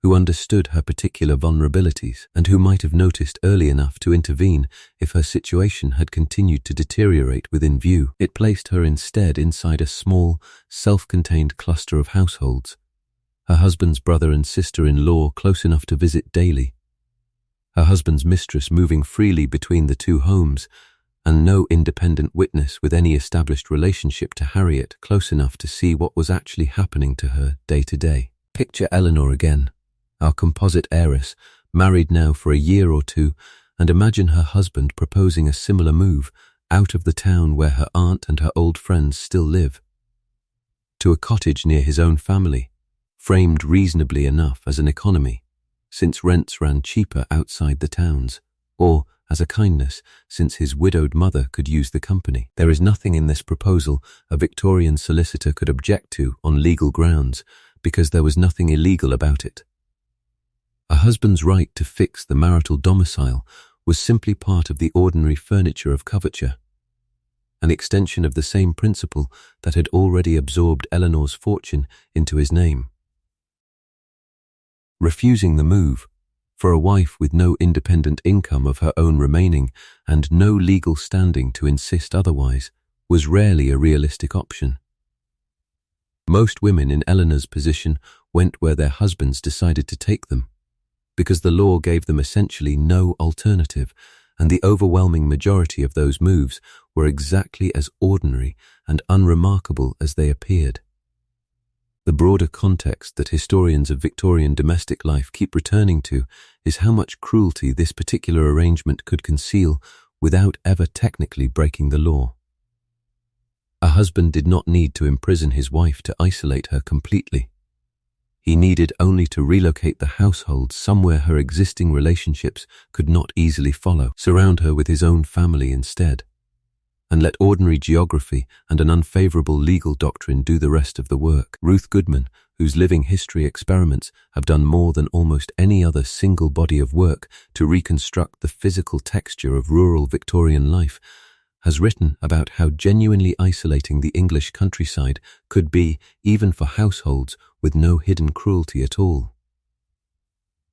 who understood her particular vulnerabilities, and who might have noticed early enough to intervene if her situation had continued to deteriorate within view. It placed her instead inside a small, self-contained cluster of households, her husband's brother and sister-in-law close enough to visit daily, her husband's mistress moving freely between the two homes, and no independent witness with any established relationship to Harriet close enough to see what was actually happening to her day to day. Picture Eleanor again, our composite heiress, married now for a year or two, and imagine her husband proposing a similar move out of the town where her aunt and her old friends still live, to a cottage near his own family, framed reasonably enough as an economy, since rents ran cheaper outside the towns, or as a kindness, since his widowed mother could use the company. There is nothing in this proposal a Victorian solicitor could object to on legal grounds, because there was nothing illegal about it. A husband's right to fix the marital domicile was simply part of the ordinary furniture of coverture, an extension of the same principle that had already absorbed Eleanor's fortune into his name. Refusing the move, for a wife with no independent income of her own remaining and no legal standing to insist otherwise, was rarely a realistic option. Most women in Eleanor's position went where their husbands decided to take them, because the law gave them essentially no alternative, and the overwhelming majority of those moves were exactly as ordinary and unremarkable as they appeared. The broader context that historians of Victorian domestic life keep returning to is how much cruelty this particular arrangement could conceal without ever technically breaking the law. A husband did not need to imprison his wife to isolate her completely. He needed only to relocate the household somewhere her existing relationships could not easily follow, surround her with his own family instead, and let ordinary geography and an unfavorable legal doctrine do the rest of the work. Ruth Goodman, whose living history experiments have done more than almost any other single body of work to reconstruct the physical texture of rural Victorian life, has written about how genuinely isolating the English countryside could be even for households with no hidden cruelty at all.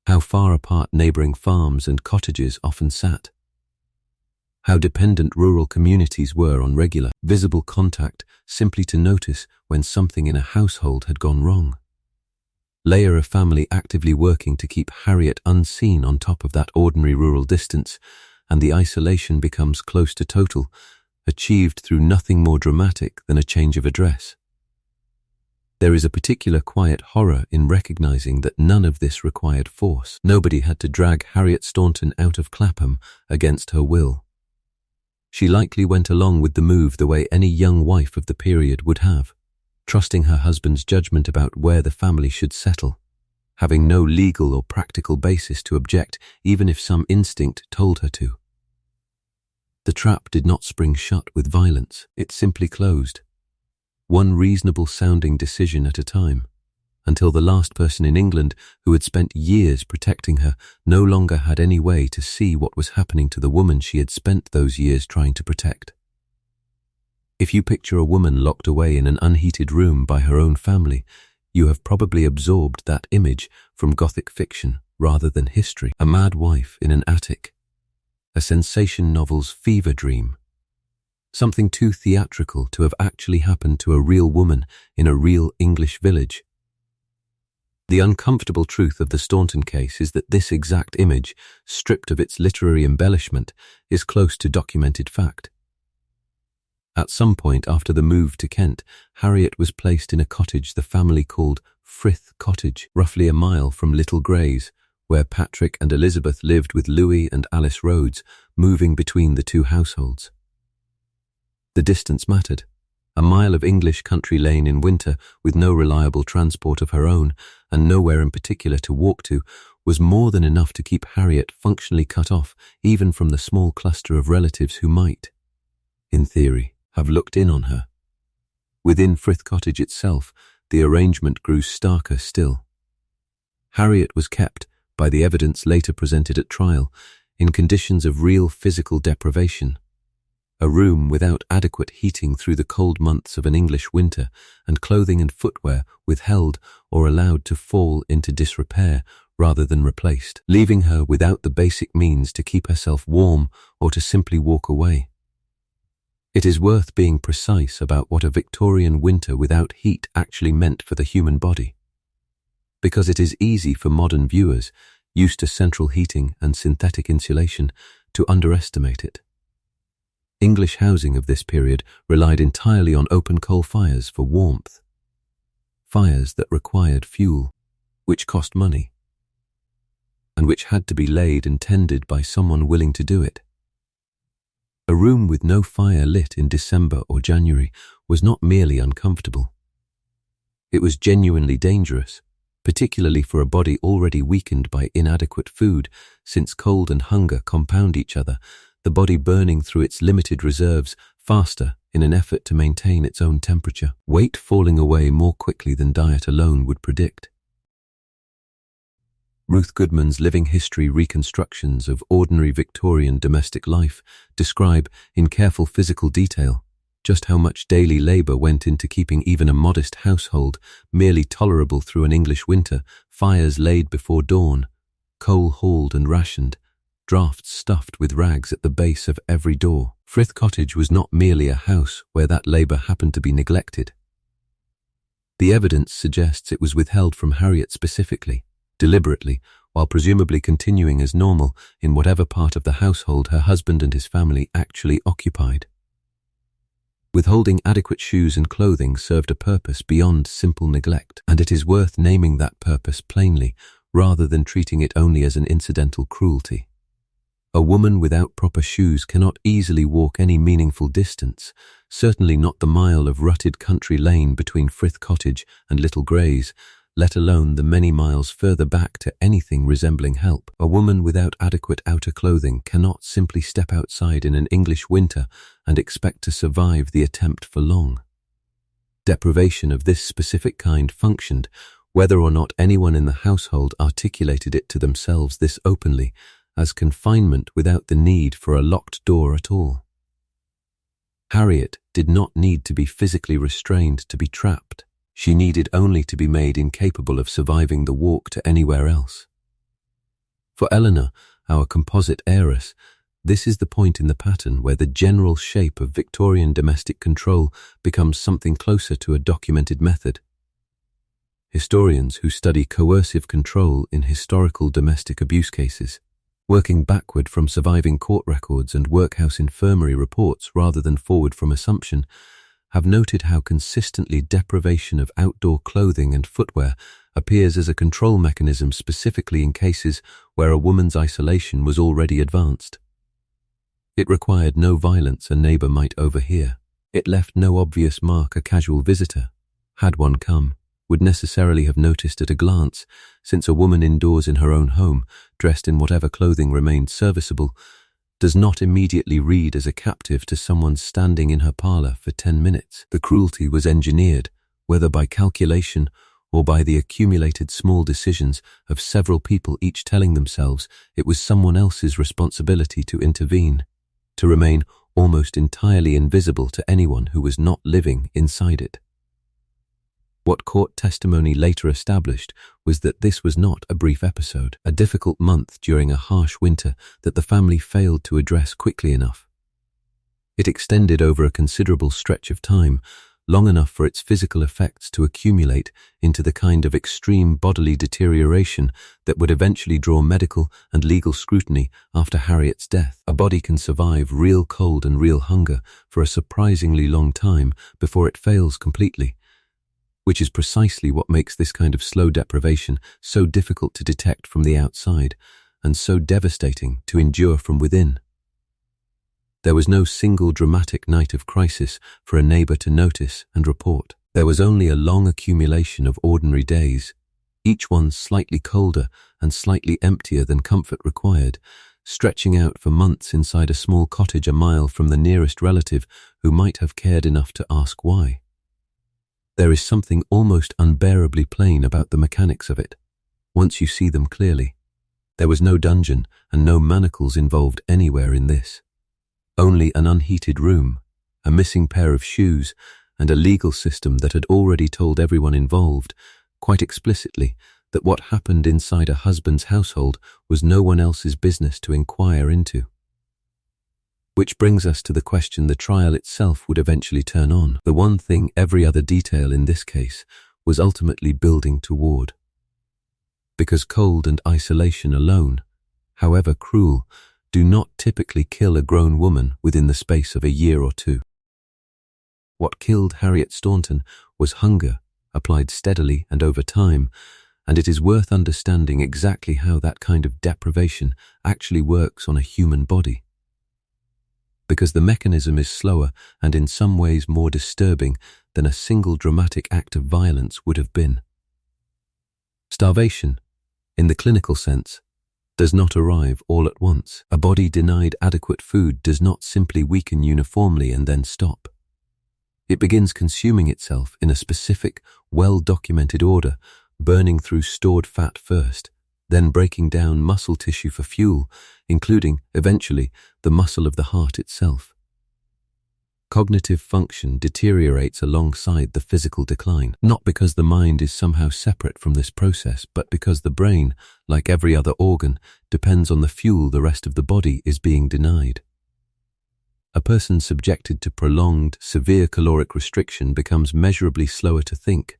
How far apart neighbouring farms and cottages often sat. How dependent rural communities were on regular, visible contact simply to notice when something in a household had gone wrong. Layer a family actively working to keep Harriet unseen on top of that ordinary rural distance, and the isolation becomes close to total, achieved through nothing more dramatic than a change of address. There is a particular quiet horror in recognizing that none of this required force. Nobody had to drag Harriet Staunton out of Clapham against her will. She likely went along with the move the way any young wife of the period would have, trusting her husband's judgment about where the family should settle, having no legal or practical basis to object even if some instinct told her to. The trap did not spring shut with violence, it simply closed, one reasonable-sounding decision at a time. until the last person in England who had spent years protecting her no longer had any way to see what was happening to the woman she had spent those years trying to protect. If you picture a woman locked away in an unheated room by her own family, you have probably absorbed that image from Gothic fiction rather than history. A mad wife in an attic, a sensation novel's fever dream, something too theatrical to have actually happened to a real woman in a real English village. The uncomfortable truth of the Staunton case is that this exact image, stripped of its literary embellishment, is close to documented fact. At some point after the move to Kent, Harriet was placed in a cottage the family called Frith Cottage, roughly a mile from Little Grays, where Patrick and Elizabeth lived with Louis and Alice Rhodes, moving between the two households. The distance mattered. A mile of English country lane in winter, with no reliable transport of her own, and nowhere in particular to walk to, was more than enough to keep Harriet functionally cut off even from the small cluster of relatives who might, in theory, have looked in on her. Within Frith Cottage itself, the arrangement grew starker still. Harriet was kept, by the evidence later presented at trial, in conditions of real physical deprivation. A room without adequate heating through the cold months of an English winter, and clothing and footwear withheld or allowed to fall into disrepair rather than replaced, leaving her without the basic means to keep herself warm or to simply walk away. It is worth being precise about what a Victorian winter without heat actually meant for the human body, because it is easy for modern viewers, used to central heating and synthetic insulation, to underestimate it. English housing of this period relied entirely on open coal fires for warmth, fires that required fuel, which cost money, and which had to be laid and tended by someone willing to do it. A room with no fire lit in December or January was not merely uncomfortable. It was genuinely dangerous, particularly for a body already weakened by inadequate food, since cold and hunger compound each other, the body burning through its limited reserves faster in an effort to maintain its own temperature, weight falling away more quickly than diet alone would predict. Ruth Goodman's living history reconstructions of ordinary Victorian domestic life describe, in careful physical detail, just how much daily labour went into keeping even a modest household merely tolerable through an English winter, fires laid before dawn, coal hauled and rationed, drafts stuffed with rags at the base of every door. Frith Cottage was not merely a house where that labour happened to be neglected. The evidence suggests it was withheld from Harriet specifically, deliberately, while presumably continuing as normal in whatever part of the household her husband and his family actually occupied. Withholding adequate shoes and clothing served a purpose beyond simple neglect, and it is worth naming that purpose plainly, rather than treating it only as an incidental cruelty. A woman without proper shoes cannot easily walk any meaningful distance, certainly not the mile of rutted country lane between Frith Cottage and Little Grays, let alone the many miles further back to anything resembling help. A woman without adequate outer clothing cannot simply step outside in an English winter and expect to survive the attempt for long. Deprivation of this specific kind functioned, whether or not anyone in the household articulated it to themselves this openly, as confinement without the need for a locked door at all. Harriet did not need to be physically restrained to be trapped. She needed only to be made incapable of surviving the walk to anywhere else. For Eleanor, our composite heiress, this is the point in the pattern where the general shape of Victorian domestic control becomes something closer to a documented method. Historians who study coercive control in historical domestic abuse cases, working backward from surviving court records and workhouse infirmary reports rather than forward from assumption, have noted how consistently deprivation of outdoor clothing and footwear appears as a control mechanism specifically in cases where a woman's isolation was already advanced. It required no violence a neighbour might overhear. It left no obvious mark a casual visitor, had one come, would necessarily have noticed at a glance, since a woman indoors in her own home, dressed in whatever clothing remained serviceable, does not immediately read as a captive to someone standing in her parlour for 10 minutes. The cruelty was engineered, whether by calculation or by the accumulated small decisions of several people each telling themselves it was someone else's responsibility to intervene, to remain almost entirely invisible to anyone who was not living inside it. What court testimony later established was that this was not a brief episode, a difficult month during a harsh winter that the family failed to address quickly enough. It extended over a considerable stretch of time, long enough for its physical effects to accumulate into the kind of extreme bodily deterioration that would eventually draw medical and legal scrutiny after Harriet's death. A body can survive real cold and real hunger for a surprisingly long time before it fails completely, which is precisely what makes this kind of slow deprivation so difficult to detect from the outside and so devastating to endure from within. There was no single dramatic night of crisis for a neighbor to notice and report. There was only a long accumulation of ordinary days, each one slightly colder and slightly emptier than comfort required, stretching out for months inside a small cottage a mile from the nearest relative who might have cared enough to ask why. There is something almost unbearably plain about the mechanics of it, once you see them clearly. There was no dungeon and no manacles involved anywhere in this. Only an unheated room, a missing pair of shoes, and a legal system that had already told everyone involved, quite explicitly, that what happened inside a husband's household was no one else's business to inquire into. Which brings us to the question the trial itself would eventually turn on, the one thing every other detail in this case was ultimately building toward. Because cold and isolation alone, however cruel, do not typically kill a grown woman within the space of a year or two. What killed Harriet Staunton was hunger, applied steadily and over time, and it is worth understanding exactly how that kind of deprivation actually works on a human body. Because the mechanism is slower and in some ways more disturbing than a single dramatic act of violence would have been. Starvation, in the clinical sense, does not arrive all at once. A body denied adequate food does not simply weaken uniformly and then stop. It begins consuming itself in a specific, well-documented order, burning through stored fat first, then breaking down muscle tissue for fuel, including, eventually, the muscle of the heart itself. Cognitive function deteriorates alongside the physical decline, not because the mind is somehow separate from this process, but because the brain, like every other organ, depends on the fuel the rest of the body is being denied. A person subjected to prolonged, severe caloric restriction becomes measurably slower to think,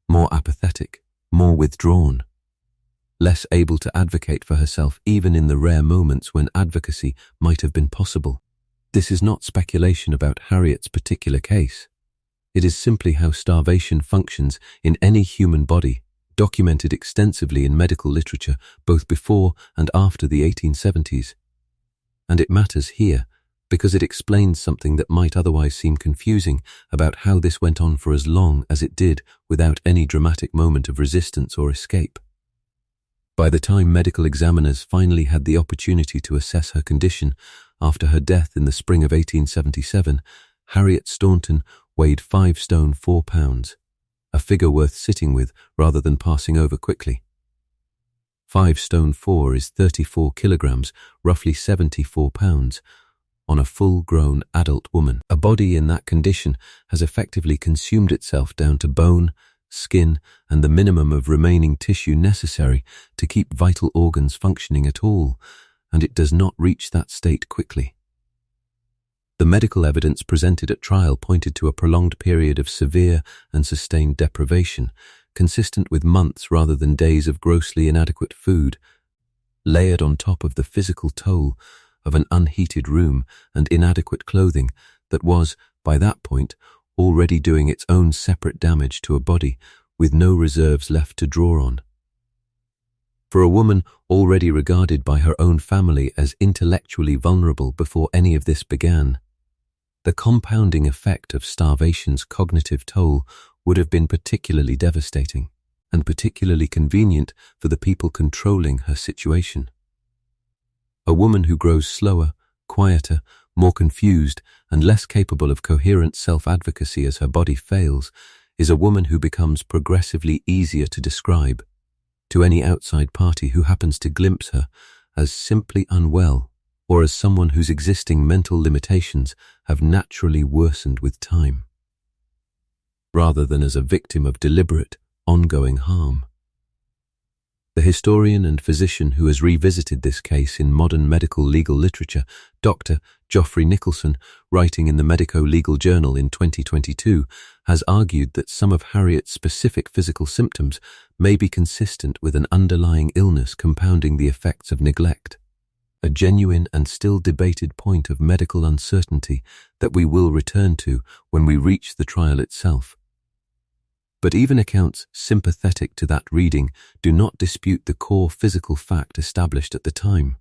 more apathetic, more withdrawn, less able to advocate for herself even in the rare moments when advocacy might have been possible. This is not speculation about Harriet's particular case. It is simply how starvation functions in any human body, documented extensively in medical literature both before and after the 1870s. And it matters here because it explains something that might otherwise seem confusing about how this went on for as long as it did without any dramatic moment of resistance or escape. By the time medical examiners finally had the opportunity to assess her condition after her death in the spring of 1877, Harriet Staunton weighed 5 stone 4 pounds, a figure worth sitting with rather than passing over quickly. 5 stone 4 is 34 kilograms, roughly 74 pounds, on a full-grown adult woman. A body in that condition has effectively consumed itself down to bone, skin, and the minimum of remaining tissue necessary to keep vital organs functioning at all, and it does not reach that state quickly. The medical evidence presented at trial pointed to a prolonged period of severe and sustained deprivation, consistent with months rather than days of grossly inadequate food, layered on top of the physical toll of an unheated room and inadequate clothing that was, by that point, already doing its own separate damage to a body with no reserves left to draw on. For a woman already regarded by her own family as intellectually vulnerable before any of this began, the compounding effect of starvation's cognitive toll would have been particularly devastating and particularly convenient for the people controlling her situation. A woman who grows slower, quieter, more confused, and less capable of coherent self-advocacy as her body fails is a woman who becomes progressively easier to describe to any outside party who happens to glimpse her as simply unwell or as someone whose existing mental limitations have naturally worsened with time, rather than as a victim of deliberate, ongoing harm. The historian and physician who has revisited this case in modern medical legal literature, Dr. Geoffrey Nicholson, writing in the Medico-Legal Journal in 2022, has argued that some of Harriet's specific physical symptoms may be consistent with an underlying illness compounding the effects of neglect, a genuine and still debated point of medical uncertainty that we will return to when we reach the trial itself. But even accounts sympathetic to that reading do not dispute the core physical fact established at the time.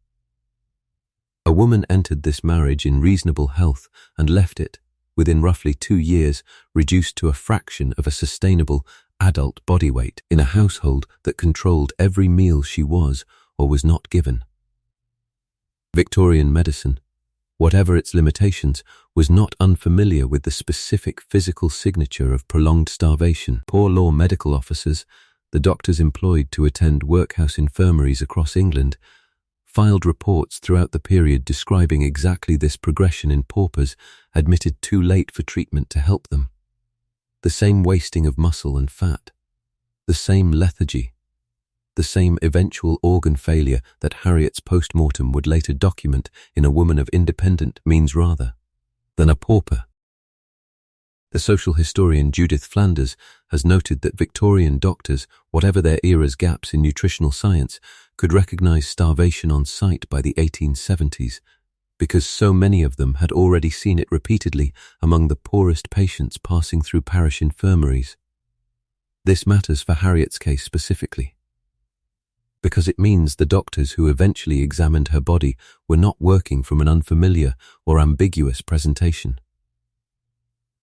A woman entered this marriage in reasonable health and left it, within roughly 2 years, reduced to a fraction of a sustainable adult body weight in a household that controlled every meal she was or was not given. Victorian medicine, whatever its limitations, was not unfamiliar with the specific physical signature of prolonged starvation. Poor law medical officers, the doctors employed to attend workhouse infirmaries across England, filed reports throughout the period describing exactly this progression in paupers admitted too late for treatment to help them. The same wasting of muscle and fat, the same lethargy, the same eventual organ failure that Harriet's post-mortem would later document in a woman of independent means rather than a pauper. The social historian Judith Flanders has noted that Victorian doctors, whatever their era's gaps in nutritional science, could recognize starvation on sight by the 1870s, because so many of them had already seen it repeatedly among the poorest patients passing through parish infirmaries. This matters for Harriet's case specifically, because it means the doctors who eventually examined her body were not working from an unfamiliar or ambiguous presentation.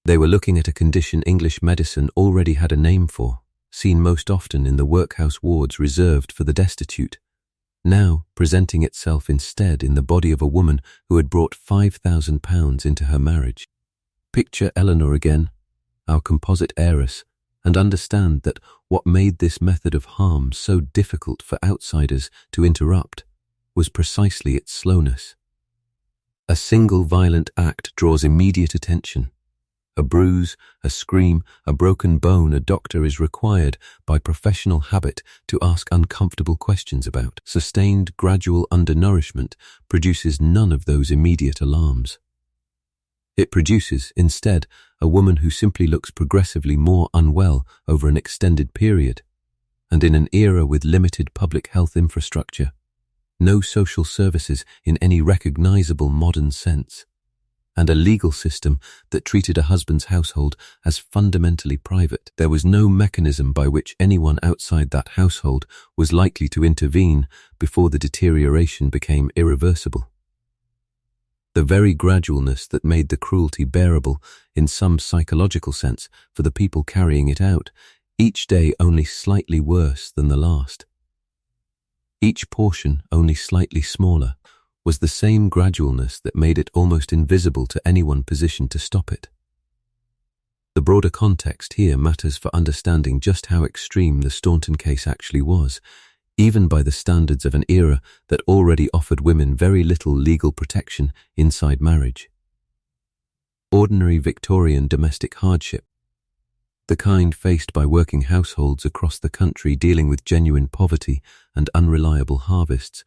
They were looking at a condition English medicine already had a name for, seen most often in the workhouse wards reserved for the destitute, now presenting itself instead in the body of a woman who had brought £5,000 into her marriage. Picture Eleanor again, our composite heiress, and understand that what made this method of harm so difficult for outsiders to interrupt was precisely its slowness. A single violent act draws immediate attention. A bruise, a scream, a broken bone a doctor is required by professional habit to ask uncomfortable questions about. Sustained, gradual undernourishment produces none of those immediate alarms. It produces, instead, a woman who simply looks progressively more unwell over an extended period, and in an era with limited public health infrastructure, no social services in any recognizable modern sense, and a legal system that treated a husband's household as fundamentally private. There was no mechanism by which anyone outside that household was likely to intervene before the deterioration became irreversible. The very gradualness that made the cruelty bearable in some psychological sense for the people carrying it out, each day only slightly worse than the last, each portion only slightly smaller, was the same gradualness that made it almost invisible to anyone positioned to stop it. The broader context here matters for understanding just how extreme the Staunton case actually was, even by the standards of an era that already offered women very little legal protection inside marriage. Ordinary Victorian domestic hardship, the kind faced by working households across the country dealing with genuine poverty and unreliable harvests,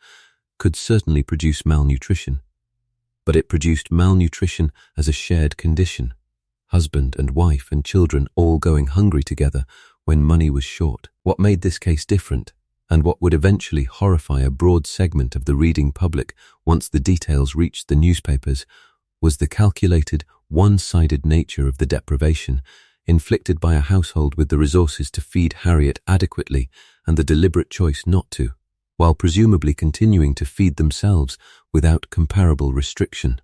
could certainly produce malnutrition, but it produced malnutrition as a shared condition, husband and wife and children all going hungry together when money was short. What made this case different, and what would eventually horrify a broad segment of the reading public once the details reached the newspapers, was the calculated, one-sided nature of the deprivation inflicted by a household with the resources to feed Harriet adequately and the deliberate choice not to, while presumably continuing to feed themselves without comparable restriction.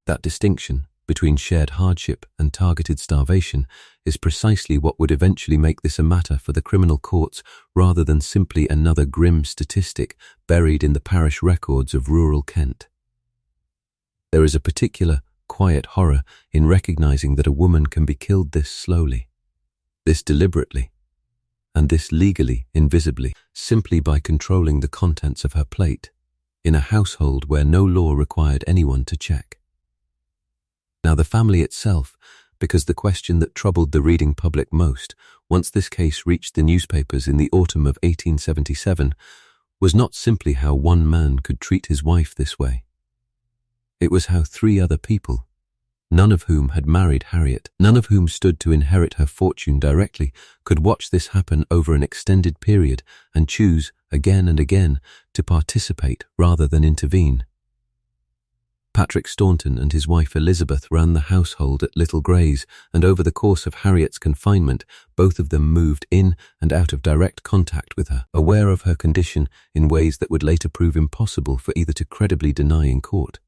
That distinction between shared hardship and targeted starvation is precisely what would eventually make this a matter for the criminal courts rather than simply another grim statistic buried in the parish records of rural Kent. There is a particular, quiet horror in recognizing that a woman can be killed this slowly, This deliberately, and this legally, invisibly, simply by controlling the contents of her plate, in a household where no law required anyone to check. Now the family itself, because the question that troubled the reading public most, once this case reached the newspapers in the autumn of 1877, was not simply how one man could treat his wife this way. It was how three other people, none of whom had married Harriet, none of whom stood to inherit her fortune directly, could watch this happen over an extended period and choose, again and again, to participate rather than intervene. Patrick Staunton and his wife Elizabeth ran the household at Little Grays, and over the course of Harriet's confinement, both of them moved in and out of direct contact with her, aware of her condition in ways that would later prove impossible for either to credibly deny in court.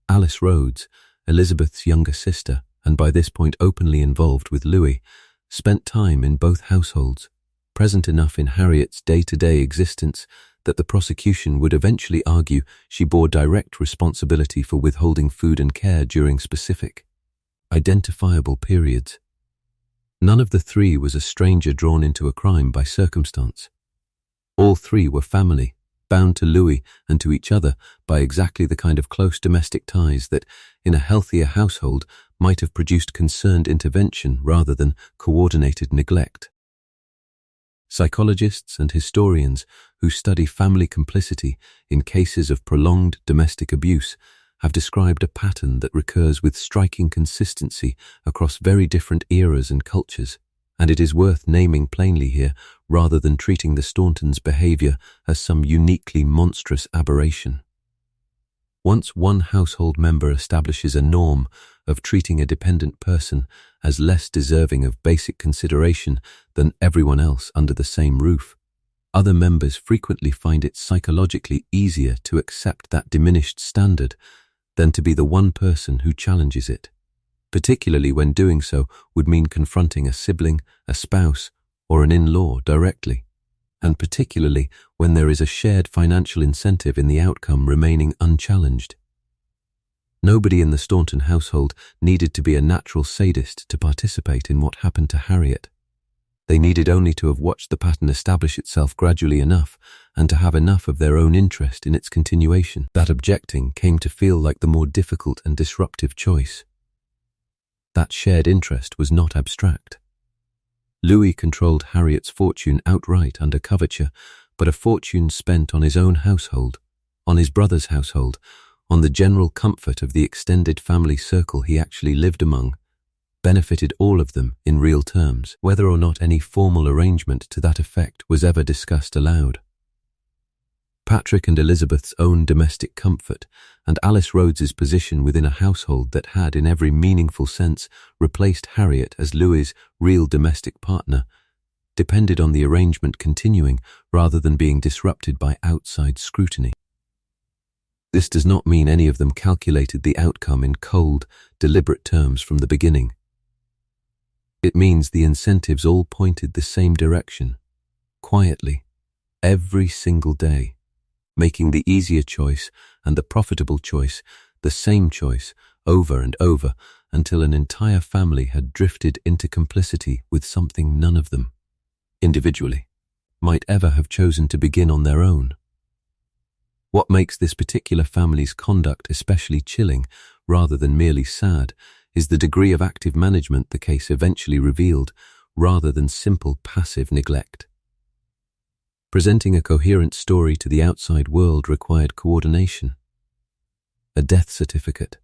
Alice Rhodes, Elizabeth's younger sister, and by this point openly involved with Louis, spent time in both households, present enough in Harriet's day-to-day existence that the prosecution would eventually argue she bore direct responsibility for withholding food and care during specific, identifiable periods. None of the three was a stranger drawn into a crime by circumstance. All three were family, bound to Louis and to each other by exactly the kind of close domestic ties that, in a healthier household, might have produced concerned intervention rather than coordinated neglect. Psychologists and historians who study family complicity in cases of prolonged domestic abuse have described a pattern that recurs with striking consistency across very different eras and cultures, and it is worth naming plainly here rather than treating the Stauntons' behavior as some uniquely monstrous aberration. Once one household member establishes a norm of treating a dependent person as less deserving of basic consideration than everyone else under the same roof, other members frequently find it psychologically easier to accept that diminished standard than to be the one person who challenges it, particularly when doing so would mean confronting a sibling, a spouse, or an in-law directly, and particularly when there is a shared financial incentive in the outcome remaining unchallenged. Nobody in the Staunton household needed to be a natural sadist to participate in what happened to Harriet. They needed only to have watched the pattern establish itself gradually enough and to have enough of their own interest in its continuation that objecting came to feel like the more difficult and disruptive choice. That shared interest was not abstract. Louis controlled Harriet's fortune outright under coverture, but a fortune spent on his own household, on his brother's household, on the general comfort of the extended family circle he actually lived among, benefited all of them in real terms, whether or not any formal arrangement to that effect was ever discussed aloud. Patrick and Elizabeth's own domestic comfort and Alice Rhodes's position within a household that had, in every meaningful sense, replaced Harriet as Louis's real domestic partner, depended on the arrangement continuing rather than being disrupted by outside scrutiny. This does not mean any of them calculated the outcome in cold, deliberate terms from the beginning. It means the incentives all pointed the same direction, quietly, every single day, making the easier choice and the profitable choice the same choice over and over until an entire family had drifted into complicity with something none of them, individually, might ever have chosen to begin on their own. What makes this particular family's conduct especially chilling, rather than merely sad, is the degree of active management the case eventually revealed, rather than simple passive neglect. Presenting a coherent story to the outside world required coordination. A death certificate,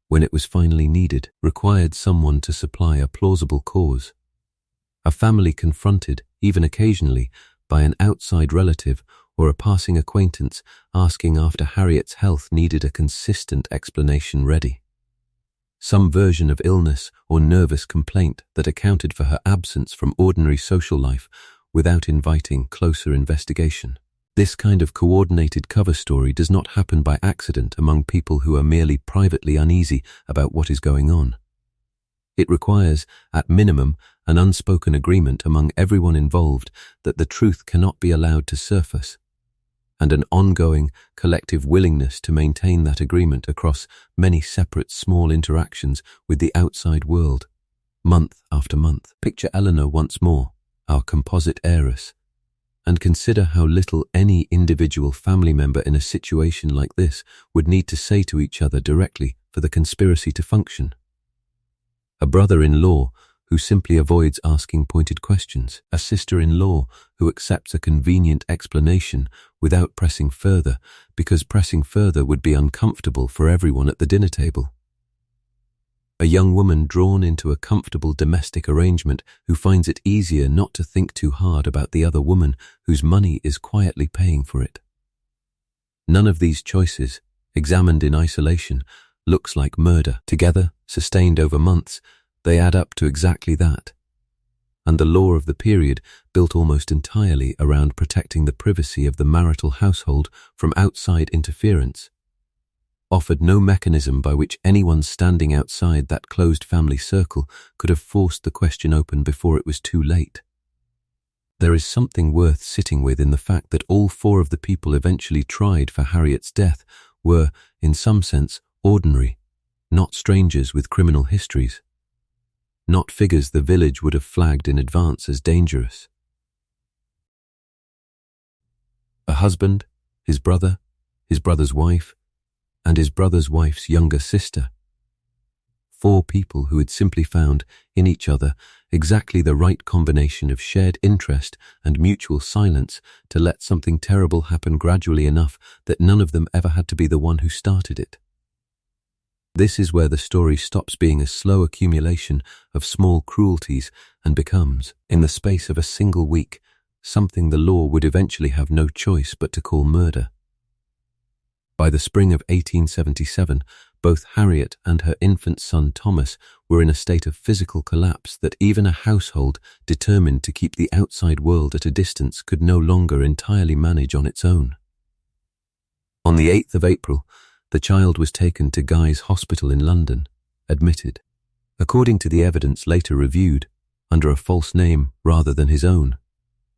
when it was finally needed, required someone to supply a plausible cause. A family confronted, even occasionally, by an outside relative or a passing acquaintance asking after Harriet's health needed a consistent explanation ready. Some version of illness or nervous complaint that accounted for her absence from ordinary social life without inviting closer investigation. This kind of coordinated cover story does not happen by accident among people who are merely privately uneasy about what is going on. It requires, at minimum, an unspoken agreement among everyone involved that the truth cannot be allowed to surface, and an ongoing, collective willingness to maintain that agreement across many separate small interactions with the outside world, month after month. Picture Eleanor once more, our composite heiress, and consider how little any individual family member in a situation like this would need to say to each other directly for the conspiracy to function. A brother-in-law who simply avoids asking pointed questions, a sister-in-law who accepts a convenient explanation without pressing further, because pressing further would be uncomfortable for everyone at the dinner table. A young woman drawn into a comfortable domestic arrangement who finds it easier not to think too hard about the other woman whose money is quietly paying for it. None of these choices, examined in isolation, looks like murder. Together, sustained over months, they add up to exactly that. And the law of the period, built almost entirely around protecting the privacy of the marital household from outside interference, offered no mechanism by which anyone standing outside that closed family circle could have forced the question open before it was too late. There is something worth sitting with in the fact that all four of the people eventually tried for Harriet's death were, in some sense, ordinary, not strangers with criminal histories, not figures the village would have flagged in advance as dangerous. A husband, his brother's wife, and his brother's wife's younger sister. Four people who had simply found in each other exactly the right combination of shared interest and mutual silence to let something terrible happen gradually enough that none of them ever had to be the one who started it. This is where the story stops being a slow accumulation of small cruelties and becomes, in the space of a single week, something the law would eventually have no choice but to call murder. By the spring of 1877, both Harriet and her infant son Thomas were in a state of physical collapse that even a household determined to keep the outside world at a distance could no longer entirely manage on its own. On the 8th of April, the child was taken to Guy's Hospital in London, admitted, according to the evidence later reviewed, under a false name rather than his own.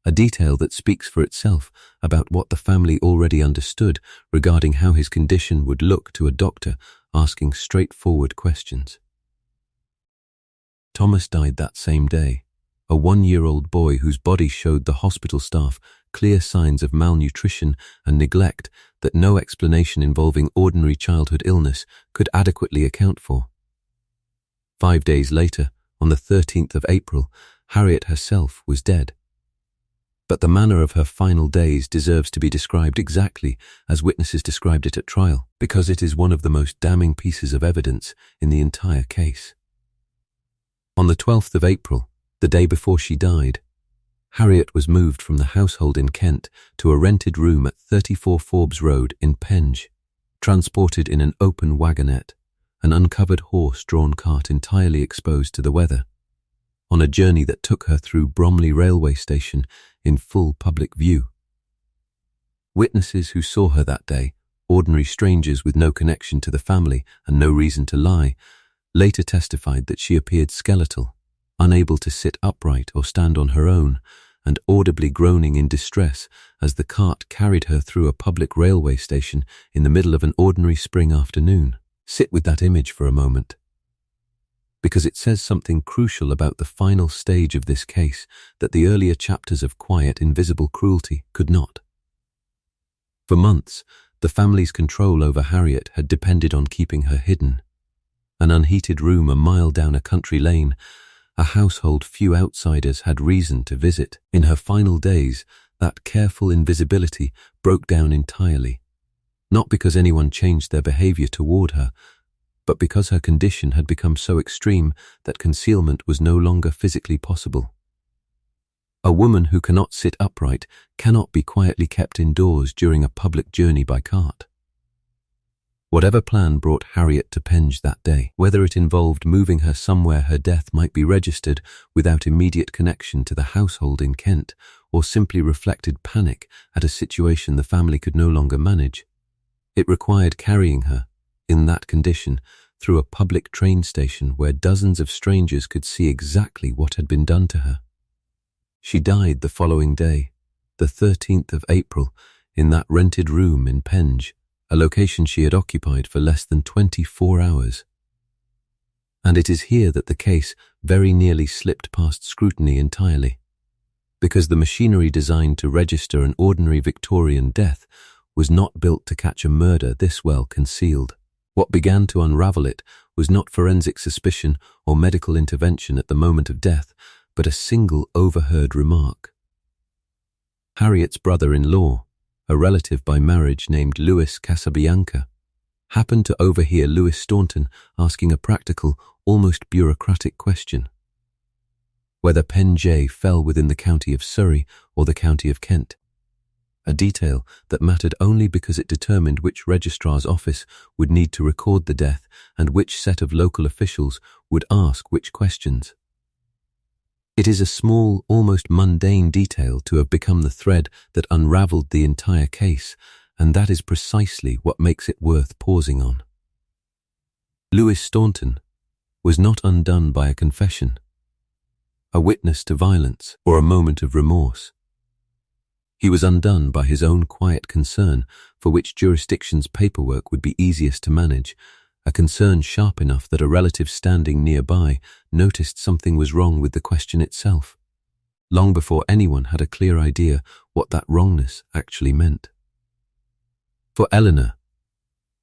A detail that speaks for itself about what the family already understood regarding how his condition would look to a doctor asking straightforward questions. Thomas died that same day, a 1-year-old boy whose body showed the hospital staff clear signs of malnutrition and neglect that no explanation involving ordinary childhood illness could adequately account for. 5 days later, on the 13th of April, Harriet herself was dead. But the manner of her final days deserves to be described exactly as witnesses described it at trial, because it is one of the most damning pieces of evidence in the entire case. On the 12th of April, the day before she died, Harriet was moved from the household in Kent to a rented room at 34 Forbes Road in Penge, transported in an open wagonette, an uncovered horse-drawn cart entirely exposed to the weather, on a journey that took her through Bromley railway station in full public view. Witnesses who saw her that day, ordinary strangers with no connection to the family and no reason to lie, later testified that she appeared skeletal, unable to sit upright or stand on her own, and audibly groaning in distress as the cart carried her through a public railway station in the middle of an ordinary spring afternoon. Sit with that image for a moment, because it says something crucial about the final stage of this case that the earlier chapters of quiet, invisible cruelty could not. For months, the family's control over Harriet had depended on keeping her hidden. An unheated room a mile down a country lane, a household few outsiders had reason to visit. In her final days, that careful invisibility broke down entirely, not because anyone changed their behavior toward her, but because her condition had become so extreme that concealment was no longer physically possible. A woman who cannot sit upright cannot be quietly kept indoors during a public journey by cart. Whatever plan brought Harriet to Penge that day, whether it involved moving her somewhere her death might be registered without immediate connection to the household in Kent, or simply reflected panic at a situation the family could no longer manage, it required carrying her, in that condition, through a public train station where dozens of strangers could see exactly what had been done to her. She died the following day, the 13th of April, in that rented room in Penge, a location she had occupied for less than 24 hours. And it is here that the case very nearly slipped past scrutiny entirely, because the machinery designed to register an ordinary Victorian death was not built to catch a murder this well concealed. What began to unravel it was not forensic suspicion or medical intervention at the moment of death, but a single overheard remark. Harriet's brother-in-law, a relative by marriage named Louis Casabianca, happened to overhear Louis Staunton asking a practical, almost bureaucratic question: whether Pen J fell within the county of Surrey or the county of Kent, a detail that mattered only because it determined which registrar's office would need to record the death and which set of local officials would ask which questions. It is a small, almost mundane detail to have become the thread that unraveled the entire case, and that is precisely what makes it worth pausing on. Louis Staunton was not undone by a confession, a witness to violence, or a moment of remorse. He was undone by his own quiet concern for which jurisdiction's paperwork would be easiest to manage, a concern sharp enough that a relative standing nearby noticed something was wrong with the question itself, long before anyone had a clear idea what that wrongness actually meant. For Eleanor,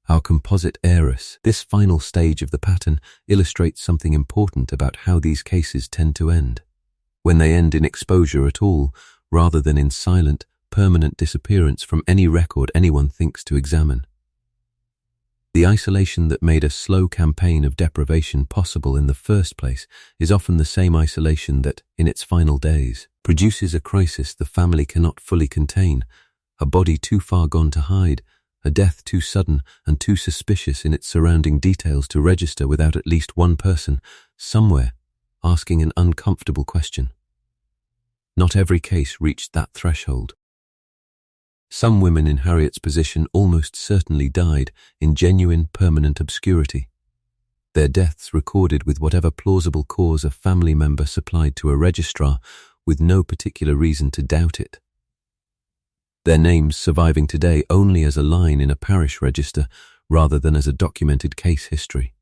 our composite heiress, this final stage of the pattern illustrates something important about how these cases tend to end, when they end in exposure at all, rather than in silent, permanent disappearance from any record anyone thinks to examine. The isolation that made a slow campaign of deprivation possible in the first place is often the same isolation that, in its final days, produces a crisis the family cannot fully contain, a body too far gone to hide, a death too sudden and too suspicious in its surrounding details to register without at least one person, somewhere, asking an uncomfortable question. Not every case reached that threshold. Some women in Harriet's position almost certainly died in genuine permanent obscurity, their deaths recorded with whatever plausible cause a family member supplied to a registrar with no particular reason to doubt it. Their names surviving today only as a line in a parish register rather than as a documented case history.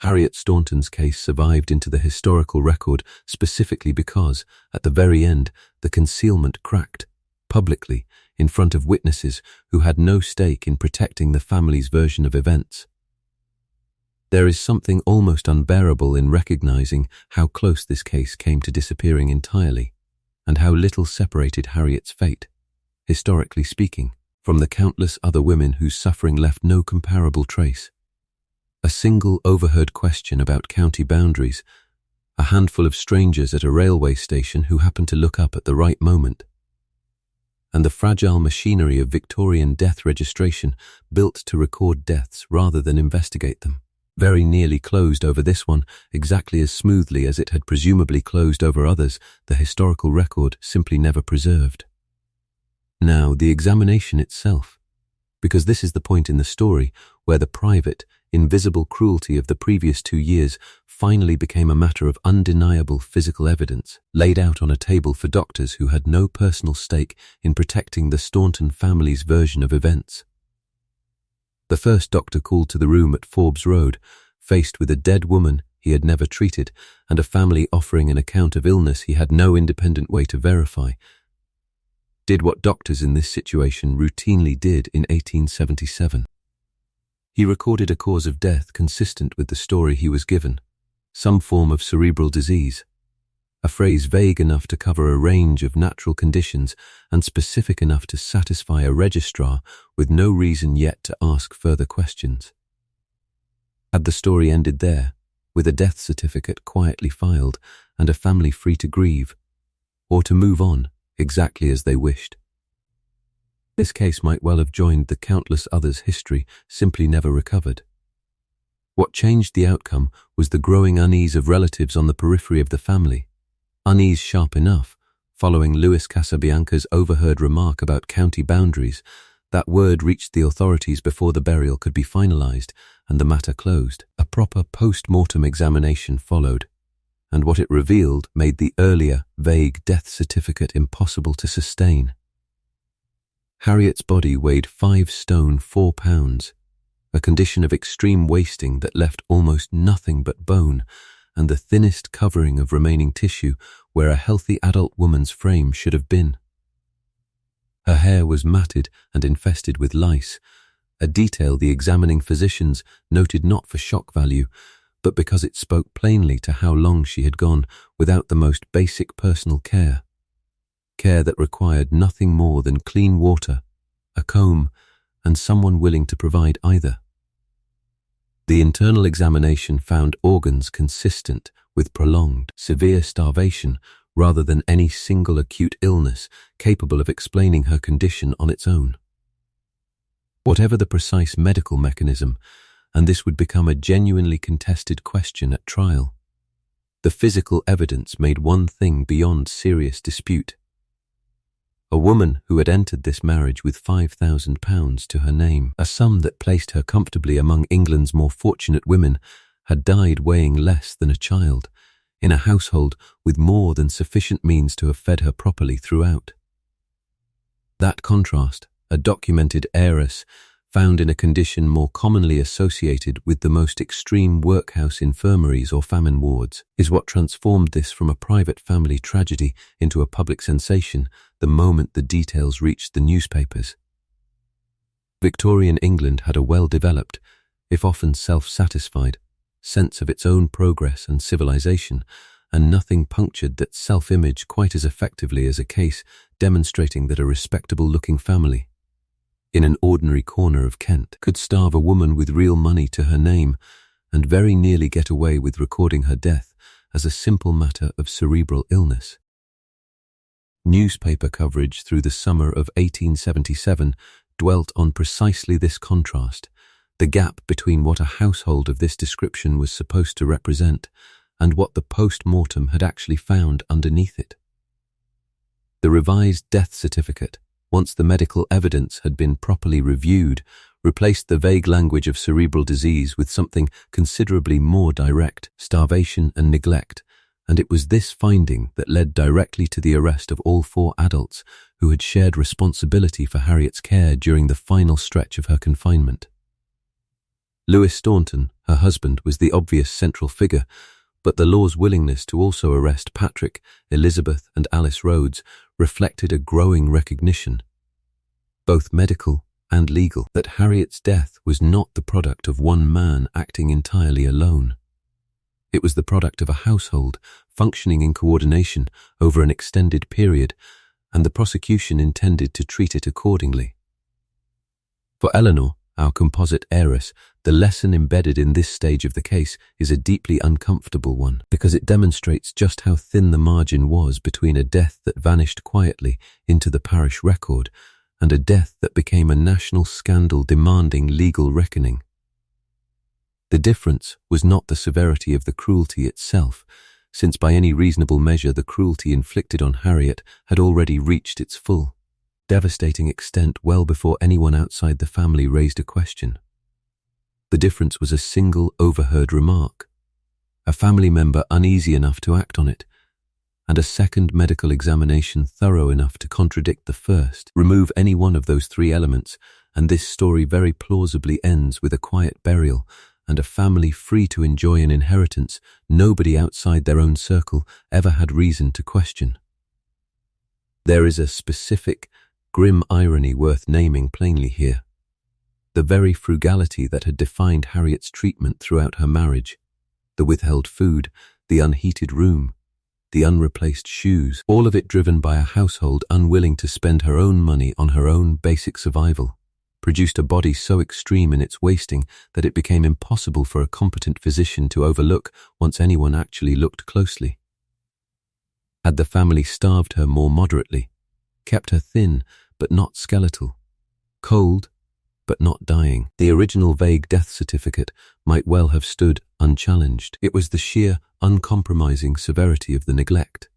Harriet Staunton's case survived into the historical record specifically because, at the very end, the concealment cracked, publicly, in front of witnesses who had no stake in protecting the family's version of events. There is something almost unbearable in recognizing how close this case came to disappearing entirely, and how little separated Harriet's fate, historically speaking, from the countless other women whose suffering left no comparable trace. A single overheard question about county boundaries, a handful of strangers at a railway station who happened to look up at the right moment, and the fragile machinery of Victorian death registration built to record deaths rather than investigate them, very nearly closed over this one exactly as smoothly as it had presumably closed over others the historical record simply never preserved. Now, the examination itself, because this is the point in the story where the private, invisible cruelty of the previous 2 years finally became a matter of undeniable physical evidence, laid out on a table for doctors who had no personal stake in protecting the Staunton family's version of events. The first doctor called to the room at Forbes Road, faced with a dead woman he had never treated and a family offering an account of illness he had no independent way to verify, did what doctors in this situation routinely did in 1877. He recorded a cause of death consistent with the story he was given, some form of cerebral disease, a phrase vague enough to cover a range of natural conditions and specific enough to satisfy a registrar with no reason yet to ask further questions. Had the story ended there, with a death certificate quietly filed and a family free to grieve, or to move on exactly as they wished? This case might well have joined the countless others history simply never recovered. What changed the outcome was the growing unease of relatives on the periphery of the family, unease sharp enough, following Louis Casabianca's overheard remark about county boundaries. That word reached the authorities before the burial could be finalized and the matter closed. A proper post-mortem examination followed, and what it revealed made the earlier, vague death certificate impossible to sustain. Harriet's body weighed 5 stone 4 pounds, a condition of extreme wasting that left almost nothing but bone and the thinnest covering of remaining tissue where a healthy adult woman's frame should have been. Her hair was matted and infested with lice, a detail the examining physicians noted not for shock value, but because it spoke plainly to how long she had gone without the most basic personal care that required nothing more than clean water, a comb, and someone willing to provide either. The internal examination found organs consistent with prolonged, severe starvation rather than any single acute illness capable of explaining her condition on its own. Whatever the precise medical mechanism, and this would become a genuinely contested question at trial, the physical evidence made one thing beyond serious dispute. A woman who had entered this marriage with £5,000 to her name, a sum that placed her comfortably among England's more fortunate women, had died weighing less than a child, in a household with more than sufficient means to have fed her properly throughout. That contrast, a documented heiress found in a condition more commonly associated with the most extreme workhouse infirmaries or famine wards, is what transformed this from a private family tragedy into a public sensation the moment the details reached the newspapers. Victorian England had a well-developed, if often self-satisfied, sense of its own progress and civilization, and nothing punctured that self-image quite as effectively as a case demonstrating that a respectable-looking family in an ordinary corner of Kent could starve a woman with real money to her name and very nearly get away with recording her death as a simple matter of cerebral illness. Newspaper coverage through the summer of 1877 dwelt on precisely this contrast, the gap between what a household of this description was supposed to represent and what the post-mortem had actually found underneath it. The revised death certificate, once the medical evidence had been properly reviewed, replaced the vague language of cerebral disease with something considerably more direct, starvation and neglect, and it was this finding that led directly to the arrest of all 4 adults who had shared responsibility for Harriet's care during the final stretch of her confinement. Lewis Staunton, her husband, was the obvious central figure, but the law's willingness to also arrest Patrick, Elizabeth and Alice Rhodes reflected a growing recognition, both medical and legal, that Harriet's death was not the product of one man acting entirely alone. It was the product of a household functioning in coordination over an extended period, and the prosecution intended to treat it accordingly. For Eleanor, our composite heiress, the lesson embedded in this stage of the case is a deeply uncomfortable one, because it demonstrates just how thin the margin was between a death that vanished quietly into the parish record and a death that became a national scandal demanding legal reckoning. The difference was not the severity of the cruelty itself, since by any reasonable measure the cruelty inflicted on Harriet had already reached its full, devastating extent well before anyone outside the family raised a question. The difference was a single overheard remark, a family member uneasy enough to act on it, and a second medical examination thorough enough to contradict the first. Remove any one of those 3 elements, and this story very plausibly ends with a quiet burial and a family free to enjoy an inheritance nobody outside their own circle ever had reason to question. There is a specific, grim irony worth naming plainly here. The very frugality that had defined Harriet's treatment throughout her marriage, the withheld food, the unheated room, the unreplaced shoes, all of it driven by a household unwilling to spend her own money on her own basic survival, produced a body so extreme in its wasting that it became impossible for a competent physician to overlook once anyone actually looked closely. Had the family starved her more moderately, kept her thin but not skeletal, cold but not dying, the original vague death certificate might well have stood unchallenged. It was the sheer, uncompromising severity of the neglect,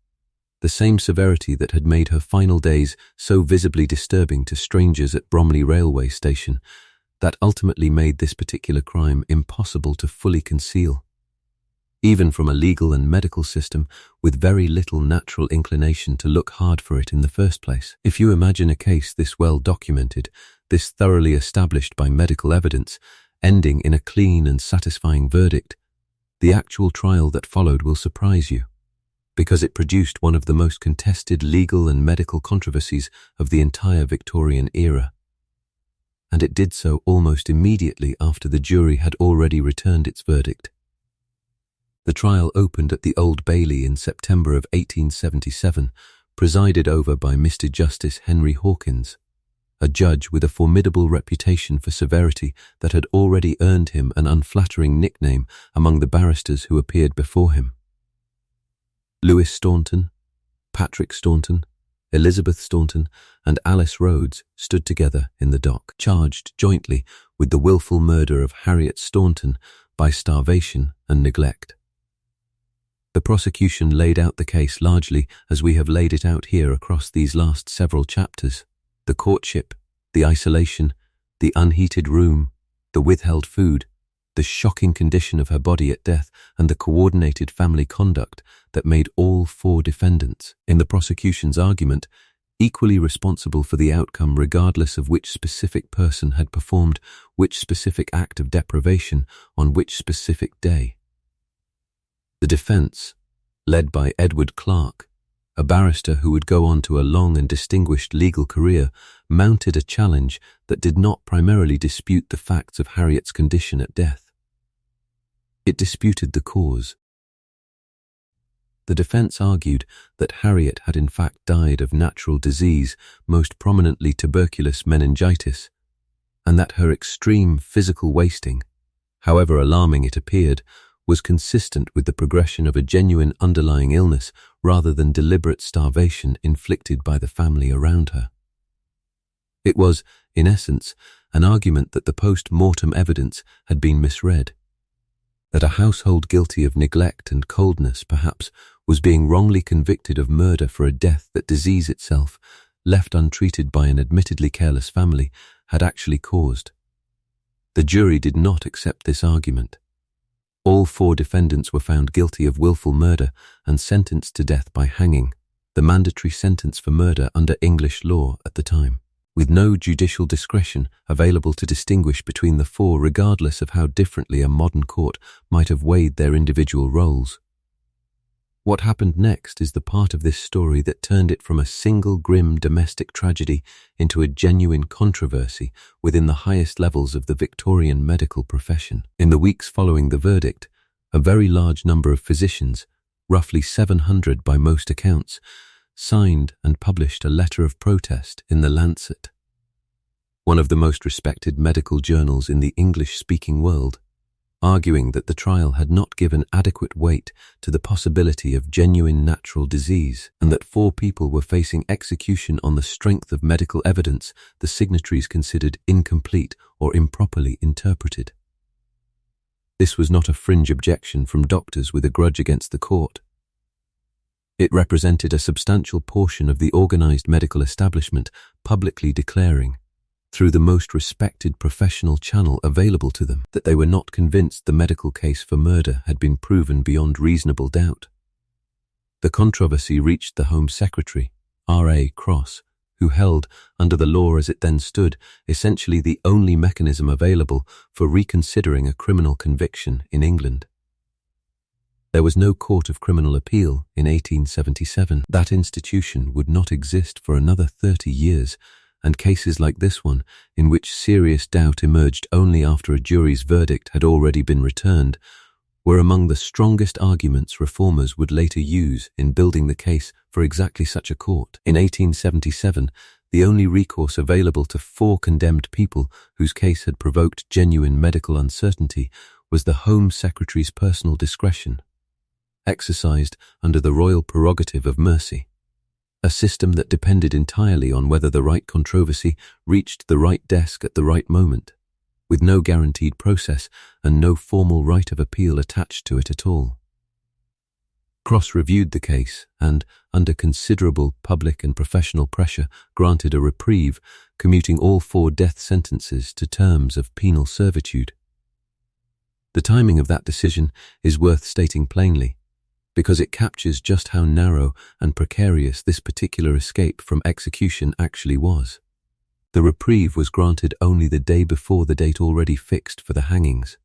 the same severity that had made her final days so visibly disturbing to strangers at Bromley railway station, that ultimately made this particular crime impossible to fully conceal, even from a legal and medical system with very little natural inclination to look hard for it in the first place. If you imagine a case this well documented, this thoroughly established by medical evidence, ending in a clean and satisfying verdict, the actual trial that followed will surprise you, because it produced one of the most contested legal and medical controversies of the entire Victorian era. And it did so almost immediately after the jury had already returned its verdict. The trial opened at the Old Bailey in September of 1877, presided over by Mr. Justice Henry Hawkins, a judge with a formidable reputation for severity that had already earned him an unflattering nickname among the barristers who appeared before him. Lewis Staunton, Patrick Staunton, Elizabeth Staunton, and Alice Rhodes stood together in the dock, charged jointly with the willful murder of Harriet Staunton by starvation and neglect. The prosecution laid out the case largely as we have laid it out here across these last several chapters. The courtship, the isolation, the unheated room, the withheld food, the shocking condition of her body at death, and the coordinated family conduct that made all four defendants, in the prosecution's argument, equally responsible for the outcome regardless of which specific person had performed which specific act of deprivation on which specific day. The defense, led by Edward Clarke, a barrister who would go on to a long and distinguished legal career, mounted a challenge that did not primarily dispute the facts of Harriet's condition at death. It disputed the cause. The defense argued that Harriet had in fact died of natural disease, most prominently tuberculous meningitis, and that her extreme physical wasting, however alarming it appeared, was consistent with the progression of a genuine underlying illness rather than deliberate starvation inflicted by the family around her. It was, in essence, an argument that the post-mortem evidence had been misread, that a household guilty of neglect and coldness, perhaps, was being wrongly convicted of murder for a death that disease itself, left untreated by an admittedly careless family, had actually caused. The jury did not accept this argument. All four defendants were found guilty of willful murder and sentenced to death by hanging, the mandatory sentence for murder under English law at the time, with no judicial discretion available to distinguish between the four regardless of how differently a modern court might have weighed their individual roles. What happened next is the part of this story that turned it from a single grim domestic tragedy into a genuine controversy within the highest levels of the Victorian medical profession. In the weeks following the verdict, a very large number of physicians, roughly 700 by most accounts, signed and published a letter of protest in the Lancet, one of the most respected medical journals in the English-speaking world, arguing that the trial had not given adequate weight to the possibility of genuine natural disease and that four people were facing execution on the strength of medical evidence the signatories considered incomplete or improperly interpreted. This was not a fringe objection from doctors with a grudge against the court. It represented a substantial portion of the organized medical establishment publicly declaring, through the most respected professional channel available to them, that they were not convinced the medical case for murder had been proven beyond reasonable doubt. The controversy reached the Home Secretary, R.A. Cross, who held, under the law as it then stood, essentially the only mechanism available for reconsidering a criminal conviction in England. There was no Court of Criminal Appeal in 1877. That institution would not exist for another 30 years, and cases like this one, in which serious doubt emerged only after a jury's verdict had already been returned, were among the strongest arguments reformers would later use in building the case for exactly such a court. In 1877, the only recourse available to four condemned people whose case had provoked genuine medical uncertainty was the Home Secretary's personal discretion, exercised under the royal prerogative of mercy, a system that depended entirely on whether the right controversy reached the right desk at the right moment, with no guaranteed process and no formal right of appeal attached to it at all. Cross reviewed the case and, under considerable public and professional pressure, granted a reprieve, commuting all four death sentences to terms of penal servitude. The timing of that decision is worth stating plainly, because it captures just how narrow and precarious this particular escape from execution actually was. The reprieve was granted only the day before the date already fixed for the hangings.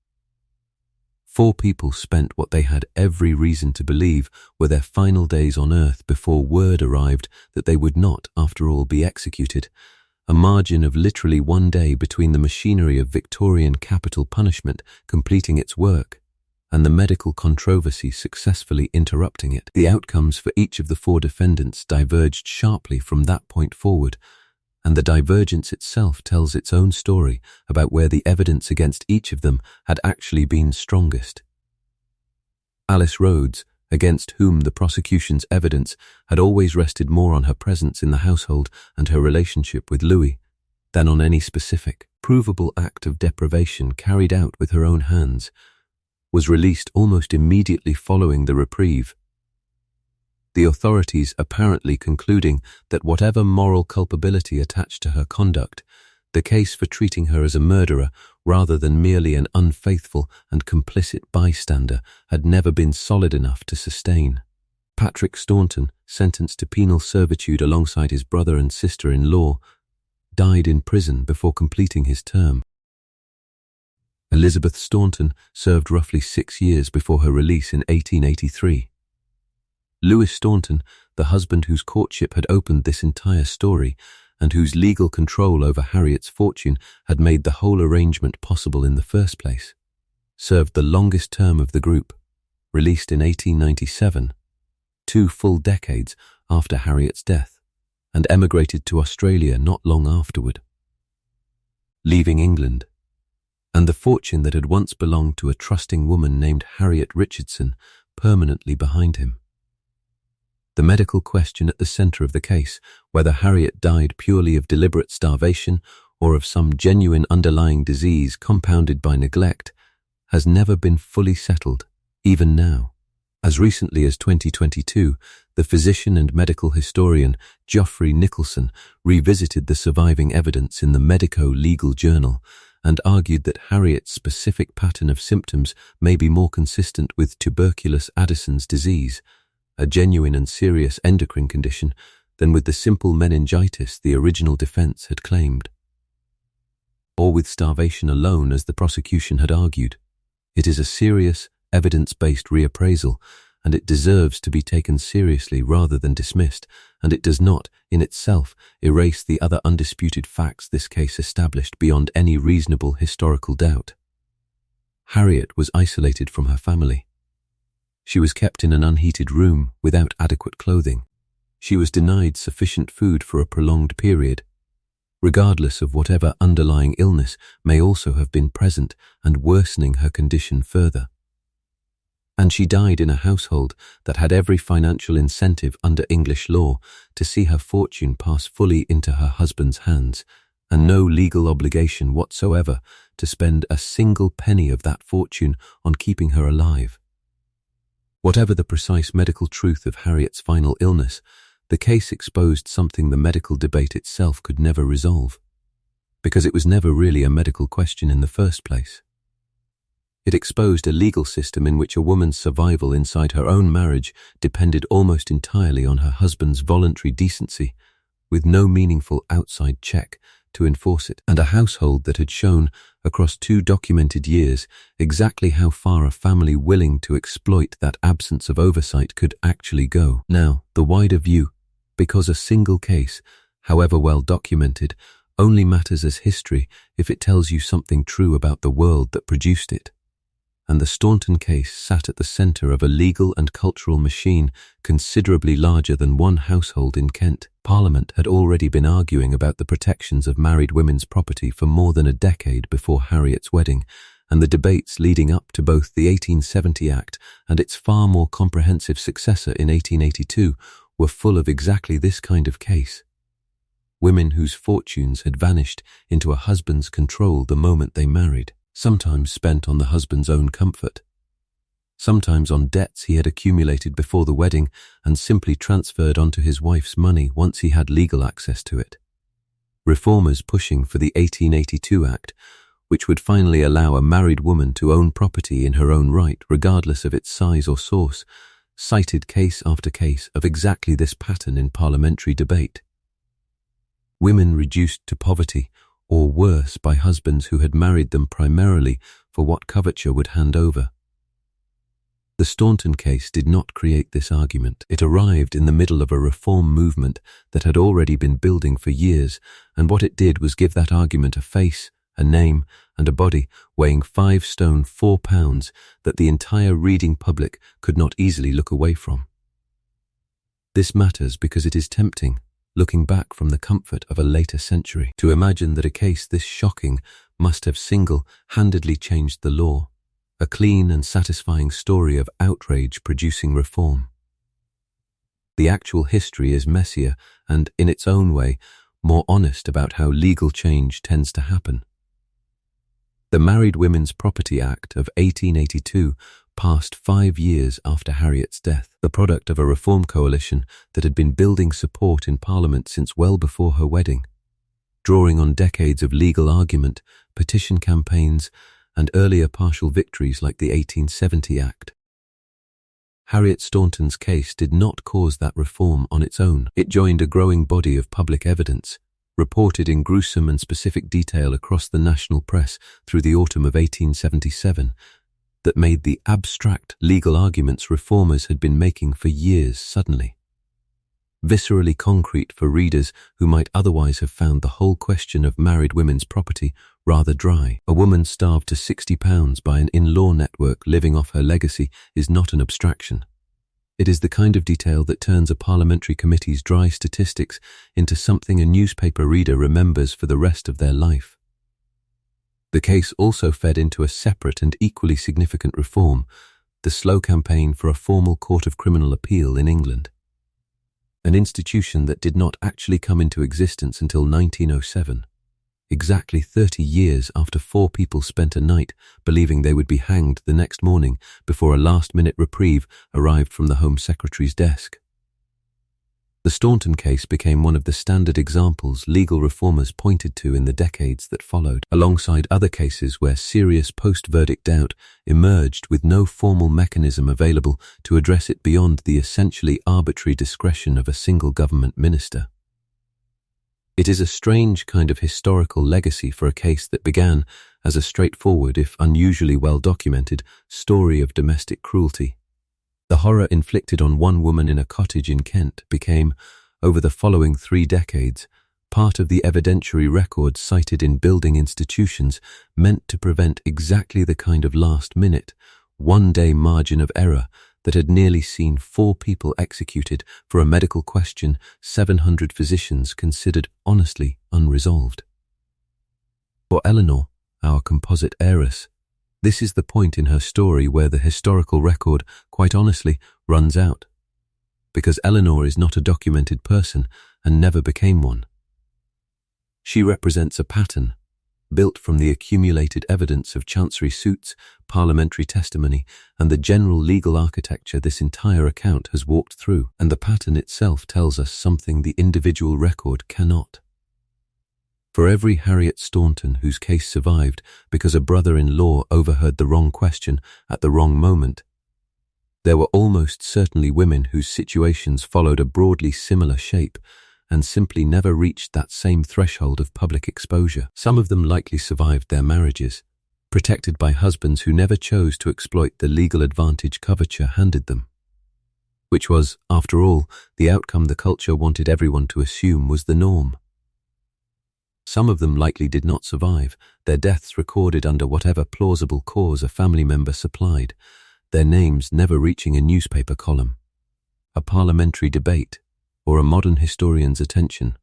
4 people spent what they had every reason to believe were their final days on earth before word arrived that they would not, after all, be executed, a margin of literally 1 day between the machinery of Victorian capital punishment completing its work and the medical controversy successfully interrupting it. The outcomes for each of the 4 defendants diverged sharply from that point forward, and the divergence itself tells its own story about where the evidence against each of them had actually been strongest. Alice Rhodes, against whom the prosecution's evidence had always rested more on her presence in the household and her relationship with Louis than on any specific, provable act of deprivation carried out with her own hands, was released almost immediately following the reprieve, the authorities apparently concluding that whatever moral culpability attached to her conduct, the case for treating her as a murderer rather than merely an unfaithful and complicit bystander had never been solid enough to sustain. Patrick Staunton, sentenced to penal servitude alongside his brother and sister-in-law, died in prison before completing his term. Elizabeth Staunton served roughly 6 years before her release in 1883. Louis Staunton, the husband whose courtship had opened this entire story and whose legal control over Harriet's fortune had made the whole arrangement possible in the first place, served the longest term of the group, released in 1897, 2 full decades after Harriet's death, and emigrated to Australia not long afterward, leaving England, and the fortune that had once belonged to a trusting woman named Harriet Richardson permanently behind him. The medical question at the center of the case, whether Harriet died purely of deliberate starvation or of some genuine underlying disease compounded by neglect, has never been fully settled, even now. As recently as 2022, the physician and medical historian Geoffrey Nicholson revisited the surviving evidence in the Medico-Legal Journal and argued that Harriet's specific pattern of symptoms may be more consistent with tuberculous Addison's disease, a genuine and serious endocrine condition, than with the simple meningitis the original defense had claimed. Or with starvation alone, as the prosecution had argued. It is a serious, evidence-based reappraisal, and it deserves to be taken seriously rather than dismissed, and it does not, in itself, erase the other undisputed facts this case established beyond any reasonable historical doubt. Harriet was isolated from her family. She was kept in an unheated room without adequate clothing. She was denied sufficient food for a prolonged period, regardless of whatever underlying illness may also have been present and worsening her condition further. And she died in a household that had every financial incentive under English law to see her fortune pass fully into her husband's hands, and no legal obligation whatsoever to spend a single penny of that fortune on keeping her alive. Whatever the precise medical truth of Harriet's final illness, the case exposed something the medical debate itself could never resolve, because it was never really a medical question in the first place. It exposed a legal system in which a woman's survival inside her own marriage depended almost entirely on her husband's voluntary decency, with no meaningful outside check to enforce it, and a household that had shown, across 2 documented years, exactly how far a family willing to exploit that absence of oversight could actually go. Now, the wider view, because a single case, however well documented, only matters as history if it tells you something true about the world that produced it. And the Staunton case sat at the center of a legal and cultural machine considerably larger than one household in Kent. Parliament had already been arguing about the protections of married women's property for more than a decade before Harriet's wedding, and the debates leading up to both the 1870 Act and its far more comprehensive successor in 1882 were full of exactly this kind of case. Women whose fortunes had vanished into a husband's control the moment they married, sometimes spent on the husband's own comfort, sometimes on debts he had accumulated before the wedding and simply transferred onto his wife's money once he had legal access to it. Reformers pushing for the 1882 Act, which would finally allow a married woman to own property in her own right regardless of its size or source, cited case after case of exactly this pattern in parliamentary debate. women reduced to poverty, or worse, by husbands who had married them primarily for what coverture would hand over. The Staunton case did not create this argument. It arrived in the middle of a reform movement that had already been building for years, and what it did was give that argument a face, a name, and a body weighing 5 stone 4 pounds that the entire reading public could not easily look away from. This matters because it is tempting, looking back from the comfort of a later century, to imagine that a case this shocking must have single-handedly changed the law, a clean and satisfying story of outrage producing reform. The actual history is messier and, in its own way, more honest about how legal change tends to happen. The Married Women's Property Act of 1882 passed 5 years after Harriet's death, the product of a reform coalition that had been building support in Parliament since well before her wedding, drawing on decades of legal argument, petition campaigns, and earlier partial victories like the 1870 Act. Harriet Staunton's case did not cause that reform on its own. It joined a growing body of public evidence, reported in gruesome and specific detail across the national press through the autumn of 1877, that made the abstract legal arguments reformers had been making for years suddenly viscerally concrete for readers who might otherwise have found the whole question of married women's property rather dry. A woman starved to £60 by an in-law network living off her legacy is not an abstraction. It is the kind of detail that turns a parliamentary committee's dry statistics into something a newspaper reader remembers for the rest of their life. The case also fed into a separate and equally significant reform, the slow campaign for a formal Court of Criminal Appeal in England, an institution that did not actually come into existence until 1907, exactly 30 years after 4 people spent a night believing they would be hanged the next morning before a last-minute reprieve arrived from the Home Secretary's desk. The Staunton case became one of the standard examples legal reformers pointed to in the decades that followed, alongside other cases where serious post-verdict doubt emerged with no formal mechanism available to address it beyond the essentially arbitrary discretion of a single government minister. It is a strange kind of historical legacy for a case that began as a straightforward, if unusually well-documented, story of domestic cruelty. The horror inflicted on one woman in a cottage in Kent became, over the following 3 decades, part of the evidentiary record cited in building institutions meant to prevent exactly the kind of last-minute, one-day margin of error that had nearly seen 4 people executed for a medical question 700 physicians considered honestly unresolved. For Eleanor, our composite heiress, this is the point in her story where the historical record, quite honestly, runs out. Because Eleanor is not a documented person and never became one. She represents a pattern, built from the accumulated evidence of chancery suits, parliamentary testimony, and the general legal architecture this entire account has walked through, and the pattern itself tells us something the individual record cannot. For every Harriet Staunton whose case survived because a brother-in-law overheard the wrong question at the wrong moment, there were almost certainly women whose situations followed a broadly similar shape and simply never reached that same threshold of public exposure. Some of them likely survived their marriages, protected by husbands who never chose to exploit the legal advantage coverture handed them, which was, after all, the outcome the culture wanted everyone to assume was the norm. Some of them likely did not survive, their deaths recorded under whatever plausible cause a family member supplied, their names never reaching a newspaper column, a parliamentary debate, or a modern historian's attention.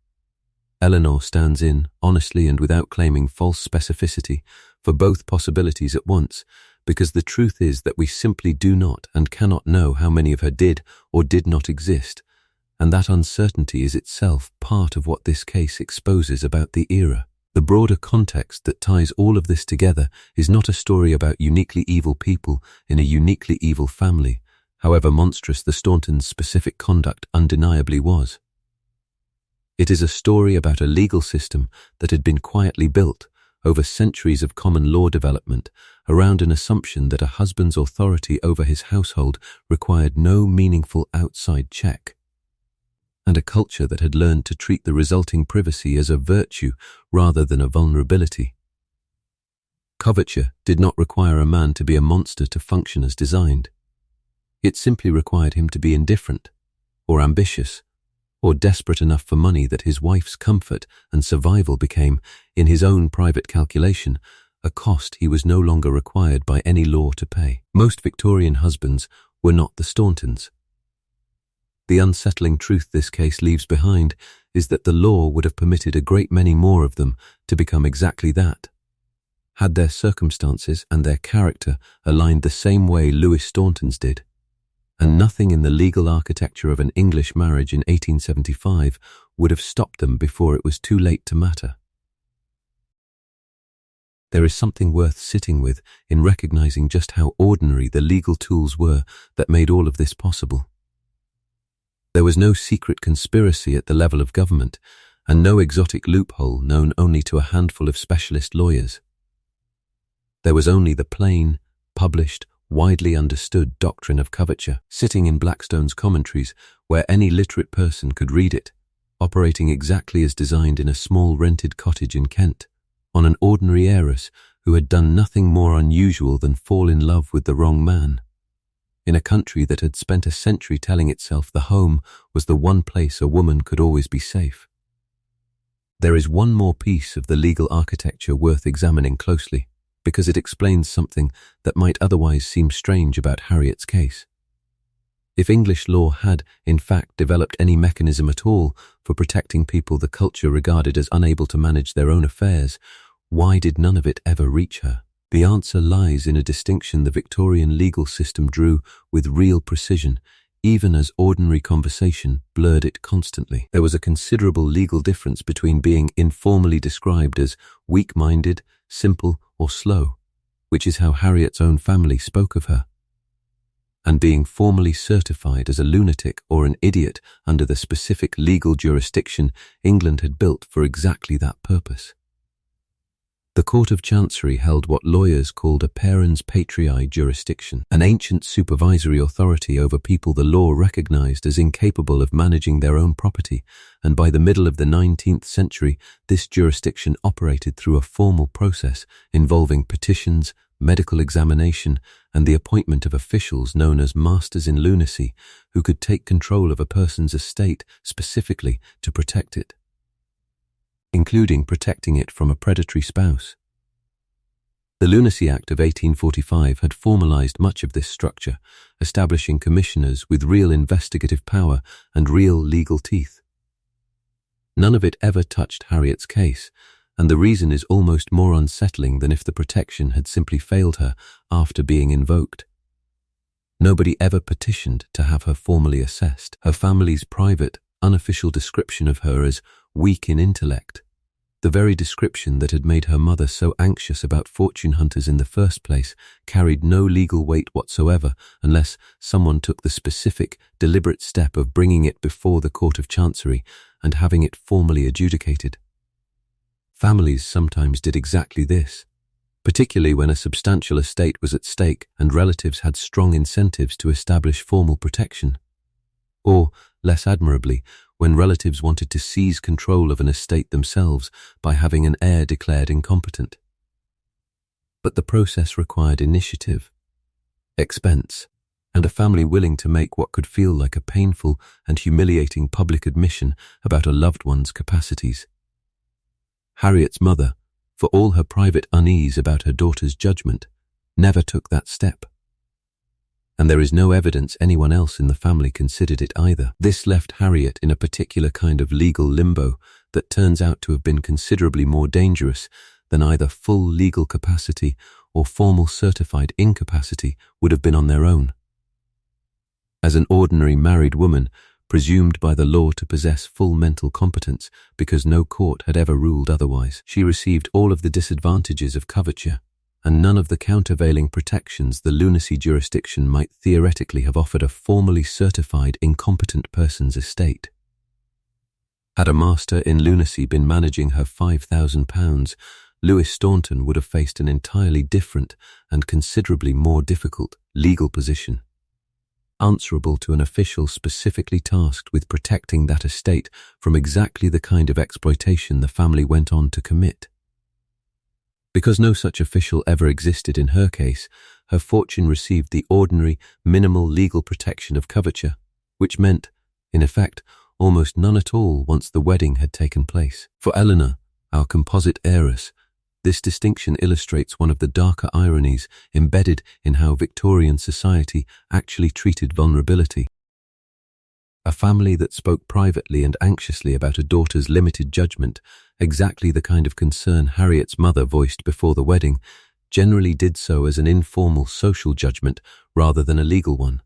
Eleanor stands in, honestly and without claiming false specificity, for both possibilities at once, because the truth is that we simply do not and cannot know how many of her did or did not exist, and that uncertainty is itself part of what this case exposes about the era. The broader context that ties all of this together is not a story about uniquely evil people in a uniquely evil family, however monstrous the Stauntons' specific conduct undeniably was. It is a story about a legal system that had been quietly built over centuries of common law development around an assumption that a husband's authority over his household required no meaningful outside check. and a culture that had learned to treat the resulting privacy as a virtue rather than a vulnerability. Coverture did not require a man to be a monster to function as designed. It simply required him to be indifferent, or ambitious, or desperate enough for money that his wife's comfort and survival became, in his own private calculation, a cost he was no longer required by any law to pay. Most Victorian husbands were not the Stauntons. The unsettling truth this case leaves behind is that the law would have permitted a great many more of them to become exactly that, had their circumstances and their character aligned the same way Louis Staunton's did, and nothing in the legal architecture of an English marriage in 1875 would have stopped them before it was too late to matter. There is something worth sitting with in recognizing just how ordinary the legal tools were that made all of this possible. There was no secret conspiracy at the level of government, and no exotic loophole known only to a handful of specialist lawyers. There was only the plain, published, widely understood doctrine of coverture, sitting in Blackstone's commentaries where any literate person could read it, operating exactly as designed in a small rented cottage in Kent, on an ordinary heiress who had done nothing more unusual than fall in love with the wrong man, in a country that had spent a century telling itself the home was the one place a woman could always be safe. There is one more piece of the legal architecture worth examining closely, because it explains something that might otherwise seem strange about Harriet's case. If English law had, in fact, developed any mechanism at all for protecting people the culture regarded as unable to manage their own affairs, why did none of it ever reach her? The answer lies in a distinction the Victorian legal system drew with real precision, even as ordinary conversation blurred it constantly. There was a considerable legal difference between being informally described as weak-minded, simple, or slow, which is how Harriet's own family spoke of her, and being formally certified as a lunatic or an idiot under the specific legal jurisdiction England had built for exactly that purpose. The Court of Chancery held what lawyers called a parens patriae jurisdiction, an ancient supervisory authority over people the law recognized as incapable of managing their own property, and by the middle of the 19th century, this jurisdiction operated through a formal process involving petitions, medical examination, and the appointment of officials known as masters in lunacy, who could take control of a person's estate specifically to protect it, including protecting it from a predatory spouse. The Lunacy Act of 1845 had formalized much of this structure, establishing commissioners with real investigative power and real legal teeth. None of it ever touched Harriet's case, and the reason is almost more unsettling than if the protection had simply failed her after being invoked. Nobody ever petitioned to have her formally assessed. Her family's private, unofficial description of her as weak in intellect, the very description that had made her mother so anxious about fortune hunters in the first place, carried no legal weight whatsoever unless someone took the specific, deliberate step of bringing it before the Court of Chancery and having it formally adjudicated. Families sometimes did exactly this, particularly when a substantial estate was at stake and relatives had strong incentives to establish formal protection. Or, less admirably, when relatives wanted to seize control of an estate themselves by having an heir declared incompetent. But the process required initiative, expense, and a family willing to make what could feel like a painful and humiliating public admission about a loved one's capacities. Harriet's mother, for all her private unease about her daughter's judgment, never took that step. And there is no evidence anyone else in the family considered it either. This left Harriet in a particular kind of legal limbo that turns out to have been considerably more dangerous than either full legal capacity or formal certified incapacity would have been on their own. As an ordinary married woman, presumed by the law to possess full mental competence because no court had ever ruled otherwise, she received all of the disadvantages of coverture and none of the countervailing protections the lunacy jurisdiction might theoretically have offered a formally certified incompetent person's estate. Had a master in lunacy been managing her £5,000, Louis Staunton would have faced an entirely different and considerably more difficult legal position. answerable to an official specifically tasked with protecting that estate from exactly the kind of exploitation the family went on to commit. Because no such official ever existed in her case, her fortune received the ordinary, minimal legal protection of coverture, which meant, in effect, almost none at all once the wedding had taken place. For Eleanor, our composite heiress, this distinction illustrates one of the darker ironies embedded in how Victorian society actually treated vulnerability. A family that spoke privately and anxiously about a daughter's limited judgment, exactly the kind of concern Harriet's mother voiced before the wedding, generally did so as an informal social judgment rather than a legal one,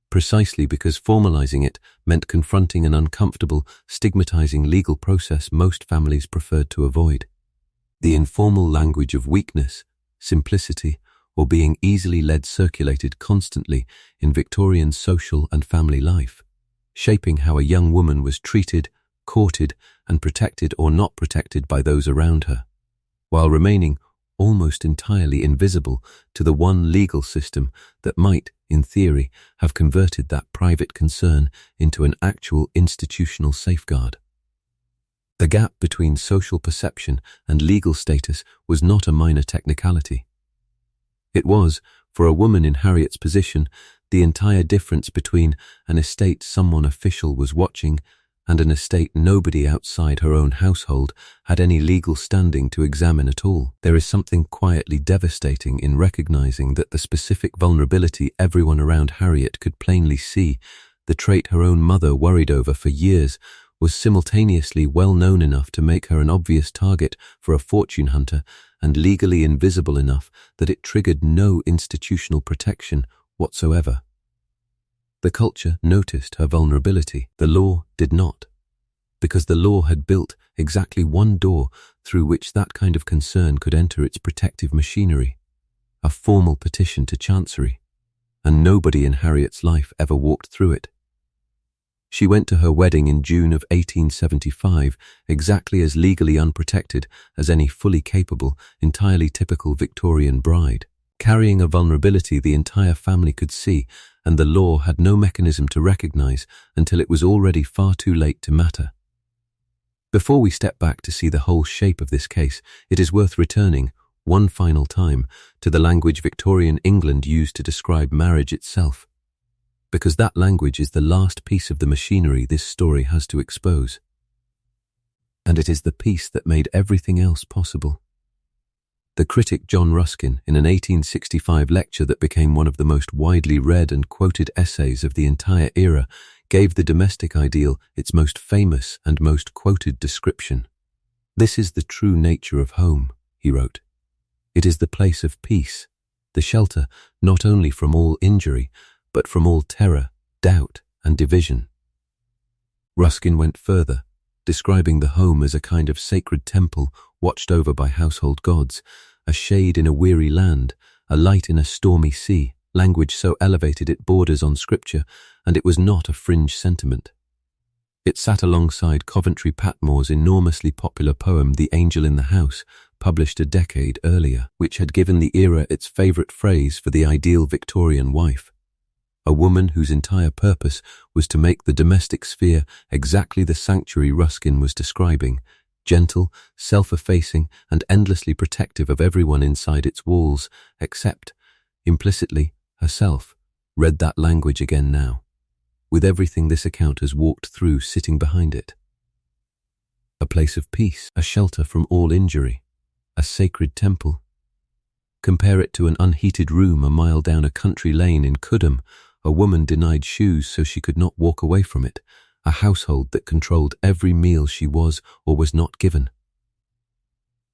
precisely because formalizing it meant confronting an uncomfortable, stigmatizing legal process most families preferred to avoid. The informal language of weakness, simplicity, or being easily led circulated constantly in Victorian social and family life, shaping how a young woman was treated, courted, and protected or not protected by those around her, while remaining almost entirely invisible to the one legal system that might, in theory, have converted that private concern into an actual institutional safeguard. The gap between social perception and legal status was not a minor technicality. It was, for a woman in Harriet's position, the entire difference between an estate someone official was watching and an estate nobody outside her own household had any legal standing to examine at all. There is something quietly devastating in recognizing that the specific vulnerability everyone around Harriet could plainly see, the trait her own mother worried over for years, was simultaneously well known enough to make her an obvious target for a fortune hunter and legally invisible enough that it triggered no institutional protection whatsoever. The culture noticed her vulnerability. The law did not, because the law had built exactly one door through which that kind of concern could enter its protective machinery, a formal petition to Chancery, and nobody in Harriet's life ever walked through it. She went to her wedding in June of 1875 exactly as legally unprotected as any fully capable, entirely typical Victorian bride, carrying a vulnerability the entire family could see and the law had no mechanism to recognize until it was already far too late to matter. Before we step back to see the whole shape of this case, it is worth returning, one final time, to the language Victorian England used to describe marriage itself, because that language is the last piece of the machinery this story has to expose. And it is the piece that made everything else possible. The critic John Ruskin, in an 1865 lecture that became one of the most widely read and quoted essays of the entire era, gave the domestic ideal its most famous and most quoted description. "This is the true nature of home," he wrote. "It is the place of peace, the shelter not only from all injury, but from all terror, doubt, and division." Ruskin went further, describing the home as a kind of sacred temple watched over by household gods, a shade in a weary land, a light in a stormy sea, language so elevated it borders on scripture, and it was not a fringe sentiment. It sat alongside Coventry Patmore's enormously popular poem The Angel in the House, published a decade earlier, which had given the era its favourite phrase for the ideal Victorian wife. A woman whose entire purpose was to make the domestic sphere exactly the sanctuary Ruskin was describing, gentle, self-effacing, and endlessly protective of everyone inside its walls, except, implicitly, herself, read that language again now, with everything this account has walked through sitting behind it. A place of peace, a shelter from all injury, a sacred temple. Compare it to an unheated room a mile down a country lane in Coodham, a woman denied shoes so she could not walk away from it, a household that controlled every meal she was or was not given.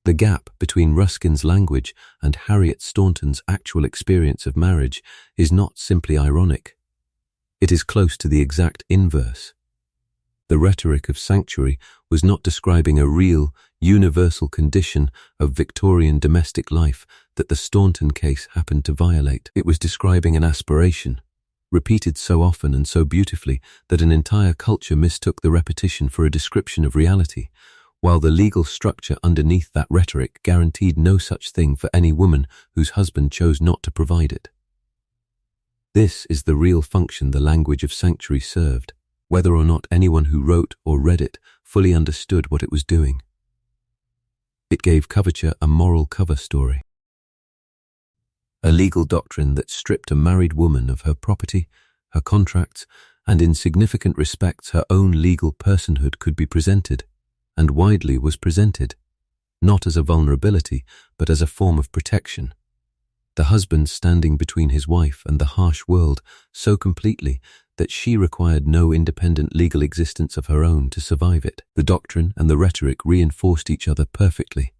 The gap between Ruskin's language and Harriet Staunton's actual experience of marriage is not simply ironic. It is close to the exact inverse. The rhetoric of sanctuary was not describing a real, universal condition of Victorian domestic life that the Staunton case happened to violate. It was describing an aspiration, repeated so often and so beautifully that an entire culture mistook the repetition for a description of reality, while the legal structure underneath that rhetoric guaranteed no such thing for any woman whose husband chose not to provide it. This is the real function the language of sanctuary served, whether or not anyone who wrote or read it fully understood what it was doing. It gave coverture a moral cover story. A legal doctrine that stripped a married woman of her property, her contracts, and in significant respects her own legal personhood could be presented, and widely was presented, not as a vulnerability, but as a form of protection. The husband standing between his wife and the harsh world so completely that she required no independent legal existence of her own to survive it. The doctrine and the rhetoric reinforced each other perfectly.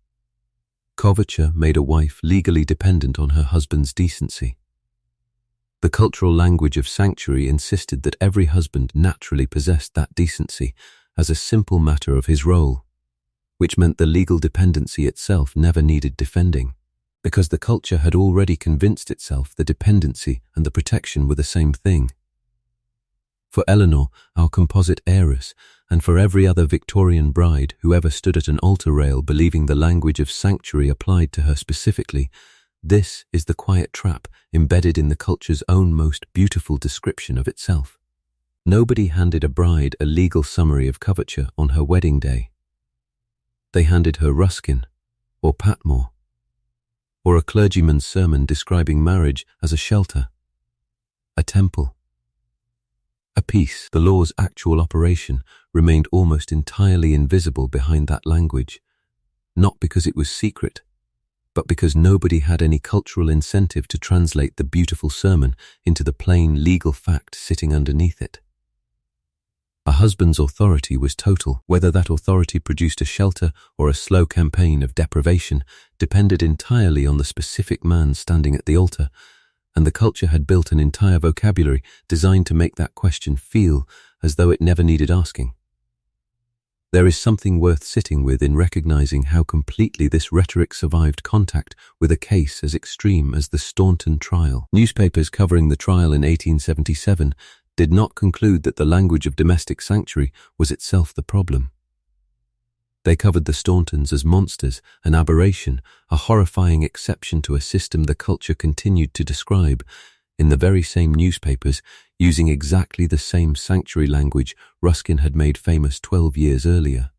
Coverture made a wife legally dependent on her husband's decency. The cultural language of sanctuary insisted that every husband naturally possessed that decency as a simple matter of his role, which meant the legal dependency itself never needed defending, because the culture had already convinced itself the dependency and the protection were the same thing. For Eleanor, our composite heiress, and for every other Victorian bride who ever stood at an altar rail believing the language of sanctuary applied to her specifically, this is the quiet trap embedded in the culture's own most beautiful description of itself. Nobody handed a bride a legal summary of coverture on her wedding day. They handed her Ruskin, or Patmore, or a clergyman's sermon describing marriage as a shelter, a temple, a peace. The law's actual operation remained almost entirely invisible behind that language, not because it was secret, but because nobody had any cultural incentive to translate the beautiful sermon into the plain legal fact sitting underneath it. A husband's authority was total. Whether that authority produced a shelter or a slow campaign of deprivation depended entirely on the specific man standing at the altar, and the culture had built an entire vocabulary designed to make that question feel as though it never needed asking. There is something worth sitting with in recognizing how completely this rhetoric survived contact with a case as extreme as the Staunton trial. Newspapers covering the trial in 1877 did not conclude that the language of domestic sanctuary was itself the problem. They covered the Stauntons as monsters, an aberration, a horrifying exception to a system the culture continued to describe, in the very same newspapers, using exactly the same sanctuary language Ruskin had made famous 12 years earlier.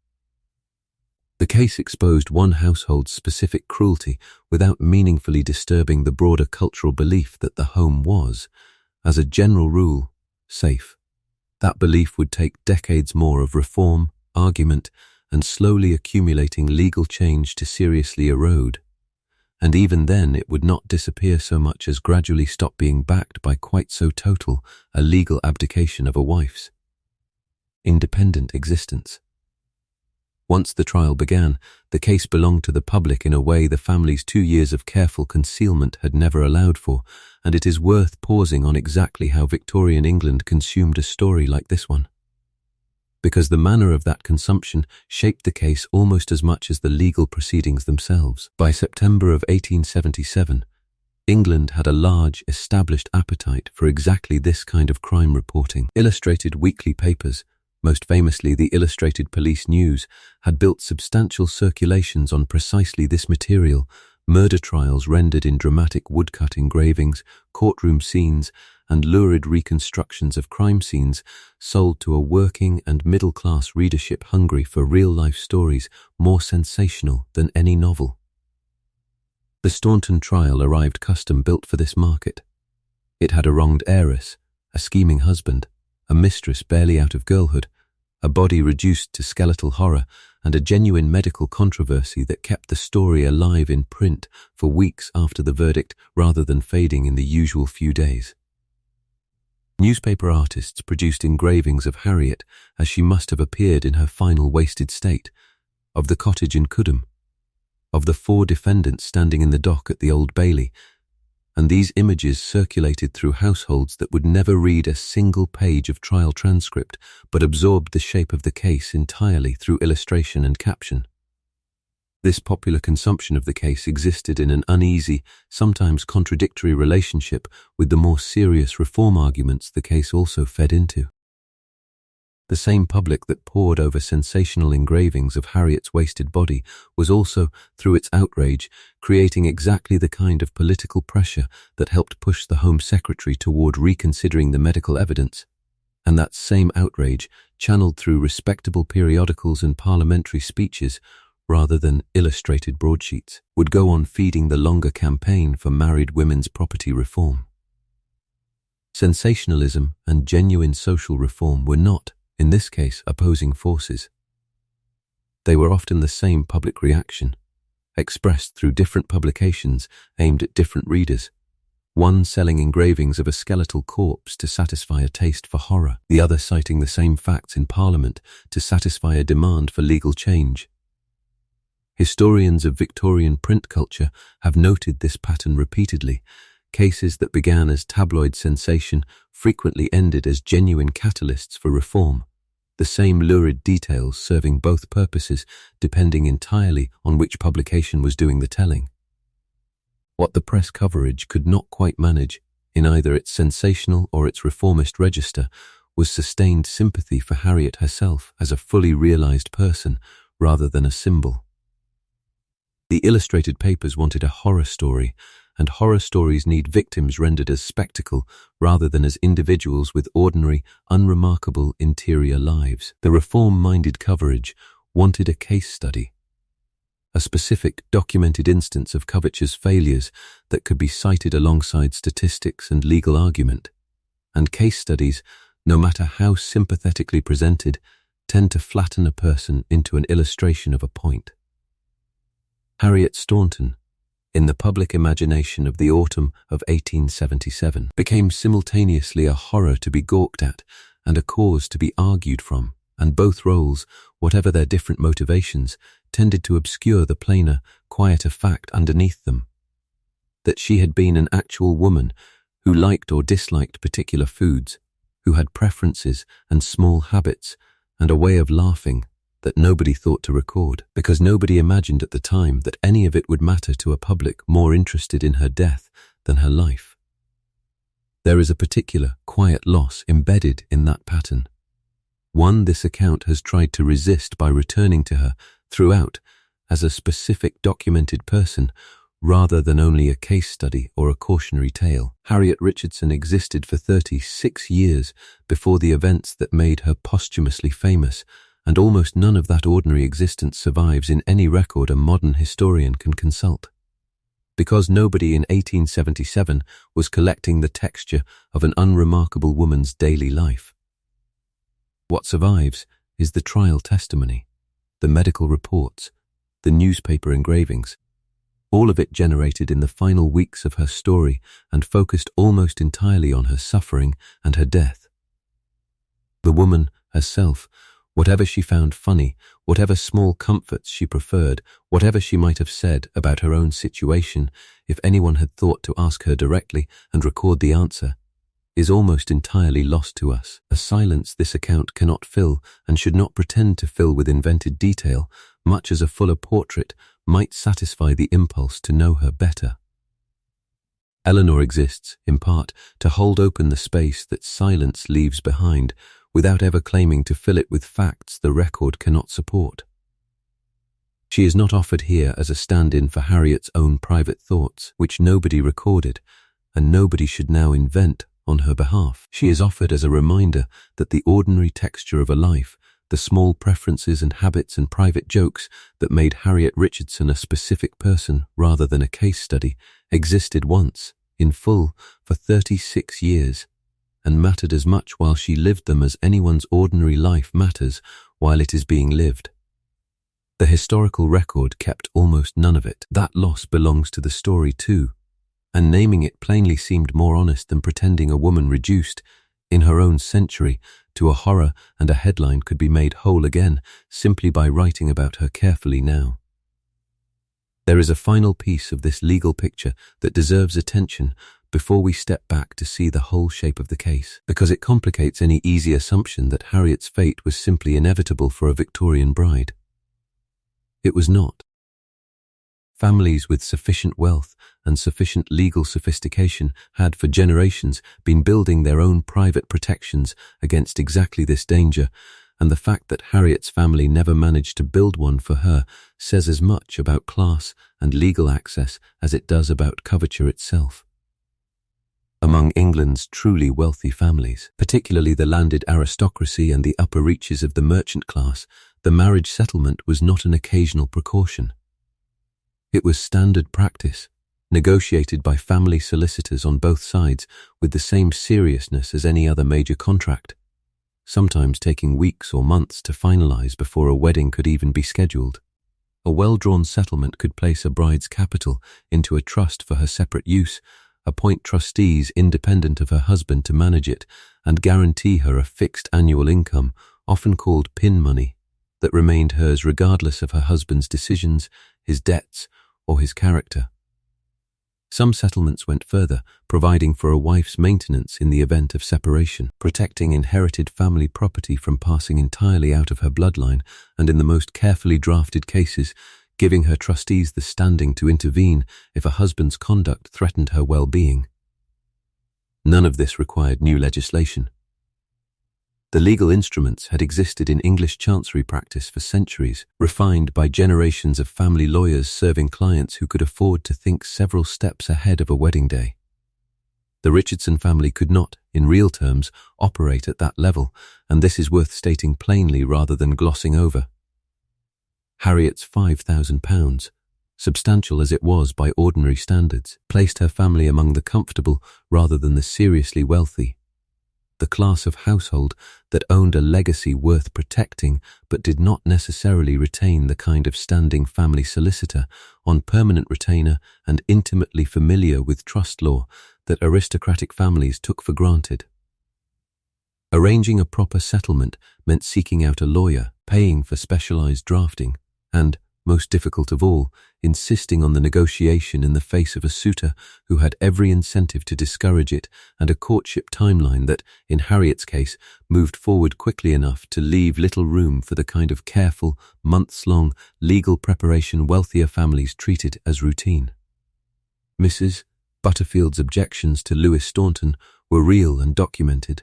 The case exposed one household's specific cruelty without meaningfully disturbing the broader cultural belief that the home was, as a general rule, safe. That belief would take decades more of reform, argument, and slowly accumulating legal change to seriously erode. And even then it would not disappear so much as gradually stop being backed by quite so total a legal abdication of a wife's independent existence. Once the trial began, the case belonged to the public in a way the family's 2 years of careful concealment had never allowed for, and it is worth pausing on exactly how Victorian England consumed a story like this one. Because the manner of that consumption shaped the case almost as much as the legal proceedings themselves. By September of 1877, England had a large, established appetite for exactly this kind of crime reporting. Illustrated weekly papers, most famously the Illustrated Police News, had built substantial circulations on precisely this material: murder trials rendered in dramatic woodcut engravings, courtroom scenes, and lurid reconstructions of crime scenes sold to a working and middle-class readership hungry for real-life stories more sensational than any novel. The Staunton trial arrived custom-built for this market. It had a wronged heiress, a scheming husband, a mistress barely out of girlhood, a body reduced to skeletal horror, and a genuine medical controversy that kept the story alive in print for weeks after the verdict rather than fading in the usual few days. Newspaper artists produced engravings of Harriet as she must have appeared in her final wasted state, of the cottage in Coodham, of the 4 defendants standing in the dock at the Old Bailey, and these images circulated through households that would never read a single page of trial transcript but absorbed the shape of the case entirely through illustration and caption. This popular consumption of the case existed in an uneasy, sometimes contradictory relationship with the more serious reform arguments the case also fed into. The same public that pored over sensational engravings of Harriet's wasted body was also, through its outrage, creating exactly the kind of political pressure that helped push the Home Secretary toward reconsidering the medical evidence. And that same outrage, channeled through respectable periodicals and parliamentary speeches, rather than illustrated broadsheets, would go on feeding the longer campaign for married women's property reform. Sensationalism and genuine social reform were not, in this case, opposing forces. They were often the same public reaction, expressed through different publications aimed at different readers, one selling engravings of a skeletal corpse to satisfy a taste for horror, the other citing the same facts in Parliament to satisfy a demand for legal change. Historians of Victorian print culture have noted this pattern repeatedly. Cases that began as tabloid sensation frequently ended as genuine catalysts for reform, the same lurid details serving both purposes depending entirely on which publication was doing the telling. What the press coverage could not quite manage, in either its sensational or its reformist register, was sustained sympathy for Harriet herself as a fully realized person rather than a symbol. The illustrated papers wanted a horror story, and horror stories need victims rendered as spectacle rather than as individuals with ordinary, unremarkable interior lives. The reform-minded coverage wanted a case study, a specific, documented instance of coverture's failures that could be cited alongside statistics and legal argument. And case studies, no matter how sympathetically presented, tend to flatten a person into an illustration of a point. Harriet Staunton, in the public imagination of the autumn of 1877, became simultaneously a horror to be gawked at and a cause to be argued from, and both roles, whatever their different motivations, tended to obscure the plainer, quieter fact underneath them. That she had been an actual woman who liked or disliked particular foods, who had preferences and small habits and a way of laughing that nobody thought to record, because nobody imagined at the time that any of it would matter to a public more interested in her death than her life. There is a particular, quiet loss embedded in that pattern, one this account has tried to resist by returning to her throughout as a specific documented person rather than only a case study or a cautionary tale. Harriet Richardson existed for 36 years before the events that made her posthumously famous, and almost none of that ordinary existence survives in any record a modern historian can consult. Because nobody in 1877 was collecting the texture of an unremarkable woman's daily life. What survives is the trial testimony, the medical reports, the newspaper engravings, all of it generated in the final weeks of her story and focused almost entirely on her suffering and her death. The woman herself, whatever she found funny, whatever small comforts she preferred, whatever she might have said about her own situation, if anyone had thought to ask her directly and record the answer, is almost entirely lost to us, a silence this account cannot fill and should not pretend to fill with invented detail, much as a fuller portrait might satisfy the impulse to know her better. Eleanor exists, in part, to hold open the space that silence leaves behind, without ever claiming to fill it with facts the record cannot support. She is not offered here as a stand-in for Harriet's own private thoughts, which nobody recorded, and nobody should now invent on her behalf. She is offered as a reminder that the ordinary texture of a life, the small preferences and habits and private jokes that made Harriet Richardson a specific person rather than a case study, existed once, in full, for 36 years, and mattered as much while she lived them as anyone's ordinary life matters while it is being lived. The historical record kept almost none of it. That loss belongs to the story too, and naming it plainly seemed more honest than pretending a woman reduced, in her own century, to a horror and a headline could be made whole again simply by writing about her carefully now. There is a final piece of this legal picture that deserves attention before we step back to see the whole shape of the case, because it complicates any easy assumption that Harriet's fate was simply inevitable for a Victorian bride. It was not. Families with sufficient wealth and sufficient legal sophistication had for generations been building their own private protections against exactly this danger, and the fact that Harriet's family never managed to build one for her says as much about class and legal access as it does about coverture itself. Among England's truly wealthy families, particularly the landed aristocracy and the upper reaches of the merchant class, the marriage settlement was not an occasional precaution. It was standard practice, negotiated by family solicitors on both sides with the same seriousness as any other major contract, sometimes taking weeks or months to finalize before a wedding could even be scheduled. A well-drawn settlement could place a bride's capital into a trust for her separate use, appoint trustees independent of her husband to manage it, and guarantee her a fixed annual income, often called pin money, that remained hers regardless of her husband's decisions, his debts, or his character. Some settlements went further, providing for a wife's maintenance in the event of separation, protecting inherited family property from passing entirely out of her bloodline, and in the most carefully drafted cases, giving her trustees the standing to intervene if a husband's conduct threatened her well-being. None of this required new legislation. The legal instruments had existed in English chancery practice for centuries, refined by generations of family lawyers serving clients who could afford to think several steps ahead of a wedding day. The Richardson family could not, in real terms, operate at that level, and this is worth stating plainly rather than glossing over. Harriet's £5,000, substantial as it was by ordinary standards, placed her family among the comfortable rather than the seriously wealthy, the class of household that owned a legacy worth protecting but did not necessarily retain the kind of standing family solicitor on permanent retainer and intimately familiar with trust law that aristocratic families took for granted. Arranging a proper settlement meant seeking out a lawyer, paying for specialized drafting, and, most difficult of all, insisting on the negotiation in the face of a suitor who had every incentive to discourage it and a courtship timeline that, in Harriet's case, moved forward quickly enough to leave little room for the kind of careful, months-long legal preparation wealthier families treated as routine. Mrs. Butterfield's objections to Lewis Staunton were real and documented.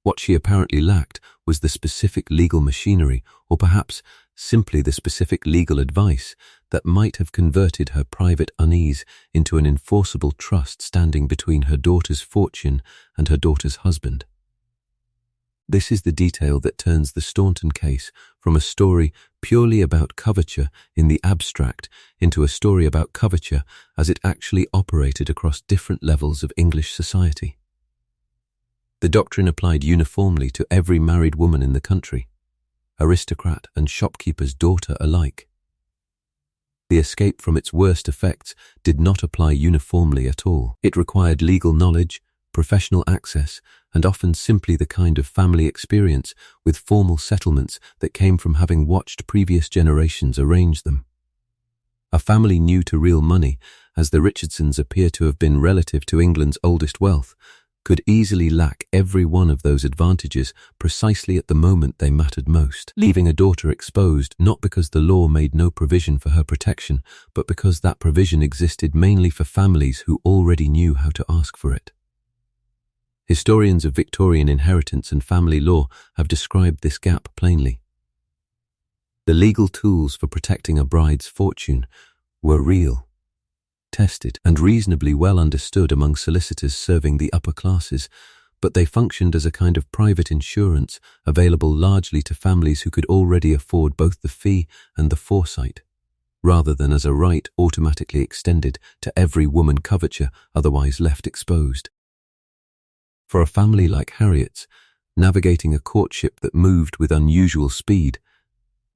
What she apparently lacked was the specific legal machinery, or perhaps simply the specific legal advice that might have converted her private unease into an enforceable trust standing between her daughter's fortune and her daughter's husband. This is the detail that turns the Staunton case from a story purely about coverture in the abstract into a story about coverture as it actually operated across different levels of English society. The doctrine applied uniformly to every married woman in the country, aristocrat and shopkeeper's daughter alike. The escape from its worst effects did not apply uniformly at all. It required legal knowledge, professional access, and often simply the kind of family experience with formal settlements that came from having watched previous generations arrange them. A family new to real money, as the Richardsons appear to have been relative to England's oldest wealth, could easily lack every one of those advantages precisely at the moment they mattered most, leaving a daughter exposed not because the law made no provision for her protection, but because that provision existed mainly for families who already knew how to ask for it. Historians of Victorian inheritance and family law have described this gap plainly. The legal tools for protecting a bride's fortune were real, tested, and reasonably well understood among solicitors serving the upper classes, but they functioned as a kind of private insurance available largely to families who could already afford both the fee and the foresight, rather than as a right automatically extended to every woman coverture otherwise left exposed. For a family like Harriet's, navigating a courtship that moved with unusual speed,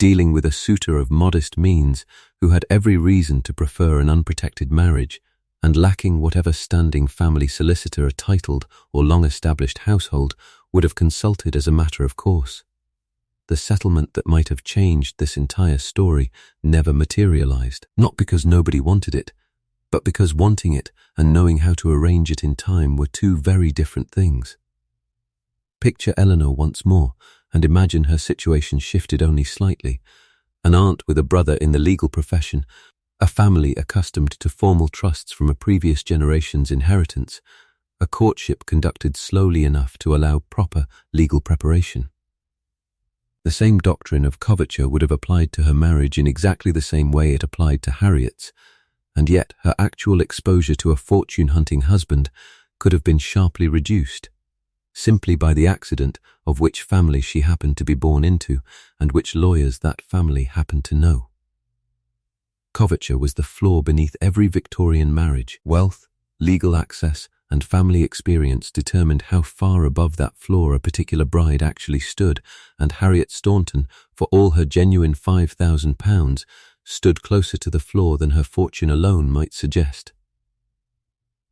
dealing with a suitor of modest means who had every reason to prefer an unprotected marriage, and lacking whatever standing family solicitor a titled or long-established household would have consulted as a matter of course. The settlement that might have changed this entire story never materialized, not because nobody wanted it, but because wanting it and knowing how to arrange it in time were two very different things. Picture Eleanor once more, and imagine her situation shifted only slightly. An aunt with a brother in the legal profession, A family accustomed to formal trusts from a previous generation's inheritance, a courtship conducted slowly enough to allow proper legal preparation. The same doctrine of coverture would have applied to her marriage in exactly the same way it applied to Harriet's, and yet her actual exposure to a fortune-hunting husband could have been sharply reduced, simply by the accident of which family she happened to be born into and which lawyers that family happened to know. Coverture was the flaw beneath every Victorian marriage. Wealth, legal access, and family experience determined how far above that flaw a particular bride actually stood, and Harriet Staunton, for all her genuine £5,000, stood closer to the flaw than her fortune alone might suggest.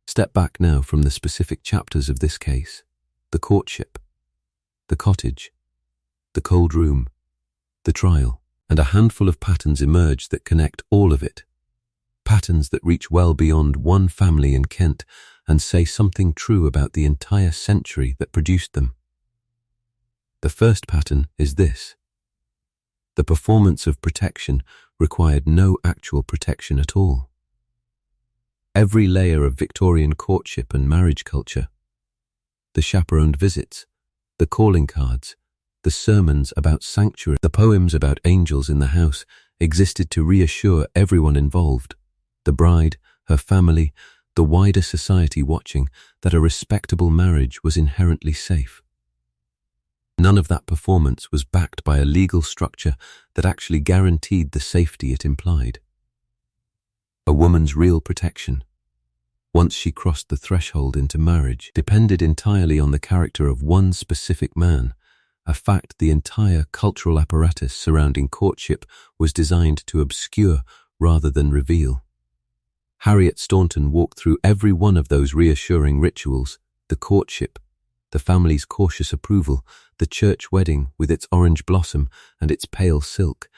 Step back now from the specific chapters of this case: the courtship, the cottage, the cold room, the trial, and a handful of patterns emerge that connect all of it. Patterns that reach well beyond one family in Kent and say something true about the entire century that produced them. The first pattern is this: the performance of protection required no actual protection at all. Every layer of Victorian courtship and marriage culture, the chaperoned visits, the calling cards, the sermons about sanctuary, the poems about angels in the house, existed to reassure everyone involved, the bride, her family, the wider society watching, that a respectable marriage was inherently safe. None of that performance was backed by a legal structure that actually guaranteed the safety it implied. A woman's real protection, once she crossed the threshold into marriage, depended entirely on the character of one specific man, a fact the entire cultural apparatus surrounding courtship was designed to obscure rather than reveal. Harriet Staunton walked through every one of those reassuring rituals: the courtship, the family's cautious approval, the church wedding with its orange blossom and its pale silk,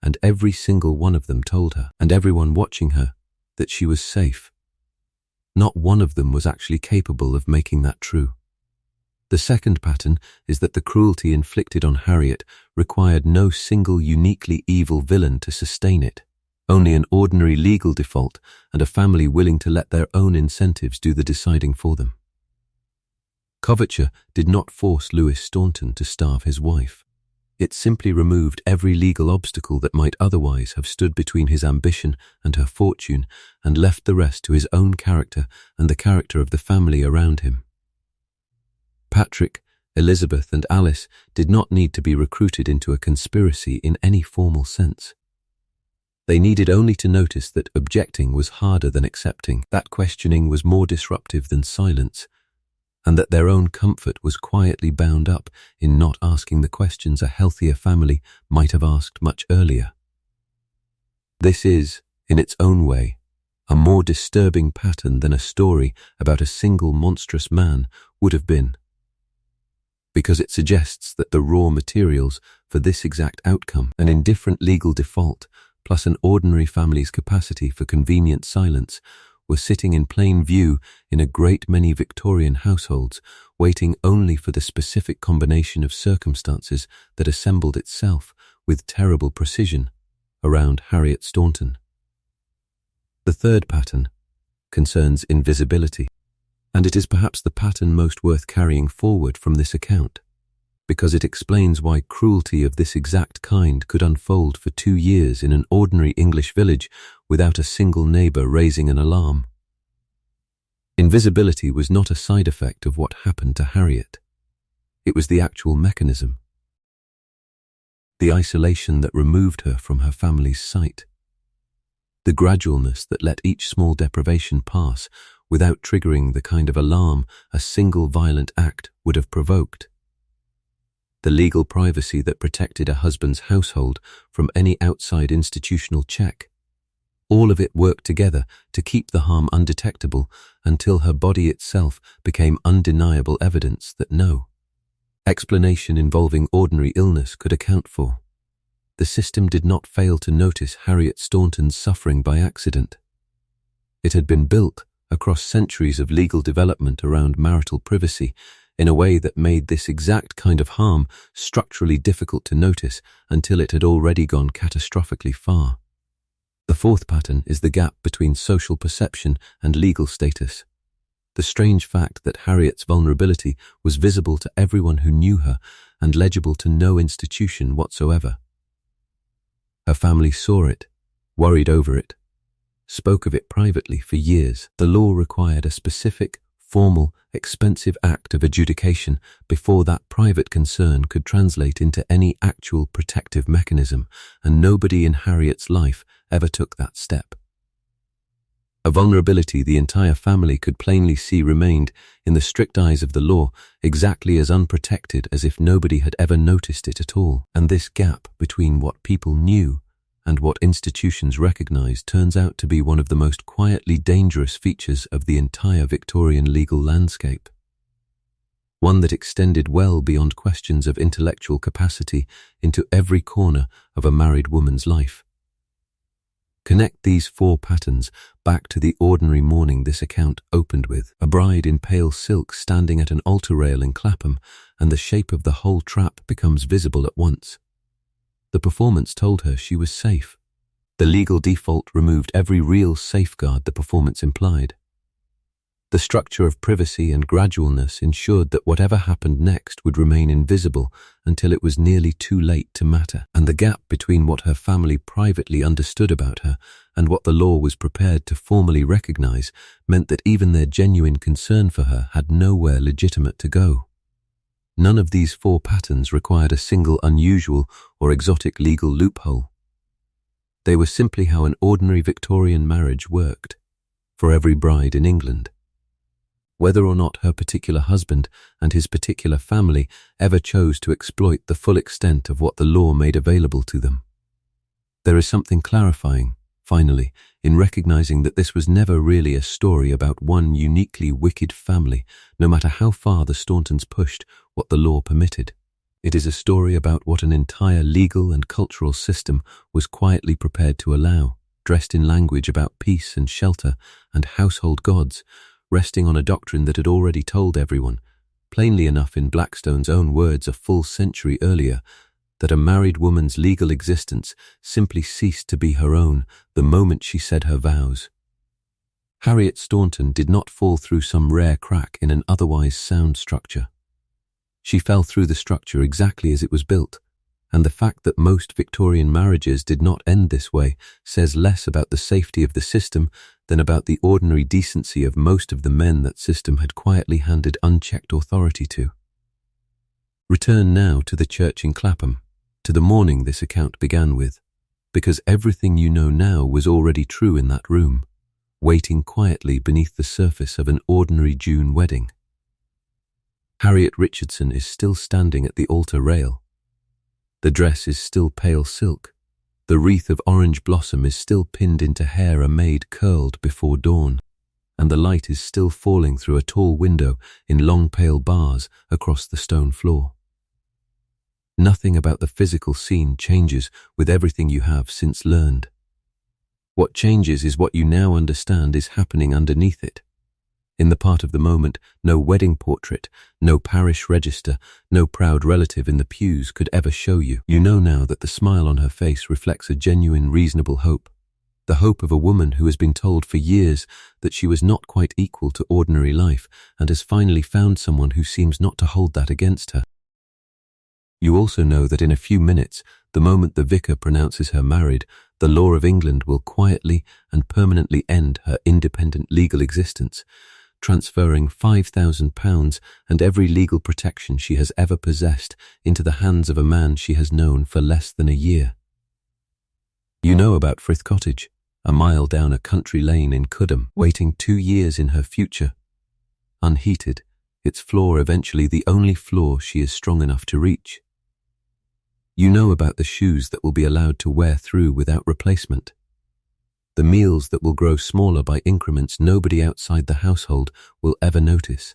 and every single one of them told her, and everyone watching her, that she was safe. Not one of them was actually capable of making that true. The second pattern is that the cruelty inflicted on Harriet required no single uniquely evil villain to sustain it, only an ordinary legal default and a family willing to let their own incentives do the deciding for them. Coverture did not force Lewis Staunton to starve his wife. It simply removed every legal obstacle that might otherwise have stood between his ambition and her fortune, and left the rest to his own character and the character of the family around him. Patrick, Elizabeth, and Alice did not need to be recruited into a conspiracy in any formal sense. They needed only to notice that objecting was harder than accepting, that questioning was more disruptive than silence, and that their own comfort was quietly bound up in not asking the questions a healthier family might have asked much earlier. This is, in its own way, a more disturbing pattern than a story about a single monstrous man would have been, because it suggests that the raw materials for this exact outcome, an indifferent legal default, plus an ordinary family's capacity for convenient silence, were sitting in plain view in a great many Victorian households, waiting only for the specific combination of circumstances that assembled itself with terrible precision around Harriet Staunton. The third pattern concerns invisibility, and it is perhaps the pattern most worth carrying forward from this account, because it explains why cruelty of this exact kind could unfold for 2 years in an ordinary English village without a single neighbour raising an alarm. Invisibility was not a side effect of what happened to Harriet. It was the actual mechanism. The isolation that removed her from her family's sight. The gradualness that let each small deprivation pass without triggering the kind of alarm a single violent act would have provoked. The legal privacy that protected a husband's household from any outside institutional check. All of it worked together to keep the harm undetectable until her body itself became undeniable evidence that no explanation involving ordinary illness could account for. The system did not fail to notice Harriet Staunton's suffering by accident. It had been built across centuries of legal development around marital privacy in a way that made this exact kind of harm structurally difficult to notice until it had already gone catastrophically far. The fourth pattern is the gap between social perception and legal status. The strange fact that Harriet's vulnerability was visible to everyone who knew her and legible to no institution whatsoever. Her family saw it, worried over it, spoke of it privately for years. The law required a specific, formal, expensive act of adjudication before that private concern could translate into any actual protective mechanism, and nobody in Harriet's life ever took that step. A vulnerability the entire family could plainly see remained, in the strict eyes of the law, exactly as unprotected as if nobody had ever noticed it at all. And this gap between what people knew and what institutions recognized turns out to be one of the most quietly dangerous features of the entire Victorian legal landscape. One that extended well beyond questions of intellectual capacity into every corner of a married woman's life. Connect these four patterns back to the ordinary morning this account opened with: a bride in pale silk standing at an altar rail in Clapham, and the shape of the whole trap becomes visible at once. The performance told her she was safe. The legal default removed every real safeguard the performance implied. The structure of privacy and gradualness ensured that whatever happened next would remain invisible until it was nearly too late to matter. And the gap between what her family privately understood about her and what the law was prepared to formally recognize meant that even their genuine concern for her had nowhere legitimate to go. None of these four patterns required a single unusual or exotic legal loophole. They were simply how an ordinary Victorian marriage worked, for every bride in England. Whether or not her particular husband and his particular family ever chose to exploit the full extent of what the law made available to them. There is something clarifying, finally, in recognizing that this was never really a story about one uniquely wicked family, no matter how far the Stauntons pushed what the law permitted. It is a story about what an entire legal and cultural system was quietly prepared to allow, dressed in language about peace and shelter and household gods, resting on a doctrine that had already told everyone, plainly enough in Blackstone's own words a full century earlier, that a married woman's legal existence simply ceased to be her own the moment she said her vows. Harriet Staunton did not fall through some rare crack in an otherwise sound structure. She fell through the structure exactly as it was built, and the fact that most Victorian marriages did not end this way says less about the safety of the system than about the ordinary decency of most of the men that system had quietly handed unchecked authority to. Return now to the church in Clapham, to the morning this account began with, because everything you know now was already true in that room, waiting quietly beneath the surface of an ordinary June wedding. Harriet Richardson is still standing at the altar rail. The dress is still pale silk. The wreath of orange blossom is still pinned into hair a maid curled before dawn, and the light is still falling through a tall window in long pale bars across the stone floor. Nothing about the physical scene changes with everything you have since learned. What changes is what you now understand is happening underneath it. In the part of the moment, no wedding portrait, no parish register, no proud relative in the pews could ever show you. You know now that the smile on her face reflects a genuine, reasonable hope. The hope of a woman who has been told for years that she was not quite equal to ordinary life and has finally found someone who seems not to hold that against her. You also know that in a few minutes, the moment the vicar pronounces her married, the law of England will quietly and permanently end her independent legal existence, transferring £5,000 and every legal protection she has ever possessed into the hands of a man she has known for less than a year. You know about Frith Cottage, a mile down a country lane in Cudham, waiting 2 years in her future. Unheated, its floor eventually the only floor she is strong enough to reach. You know about the shoes that will be allowed to wear through without replacement. The meals that will grow smaller by increments nobody outside the household will ever notice.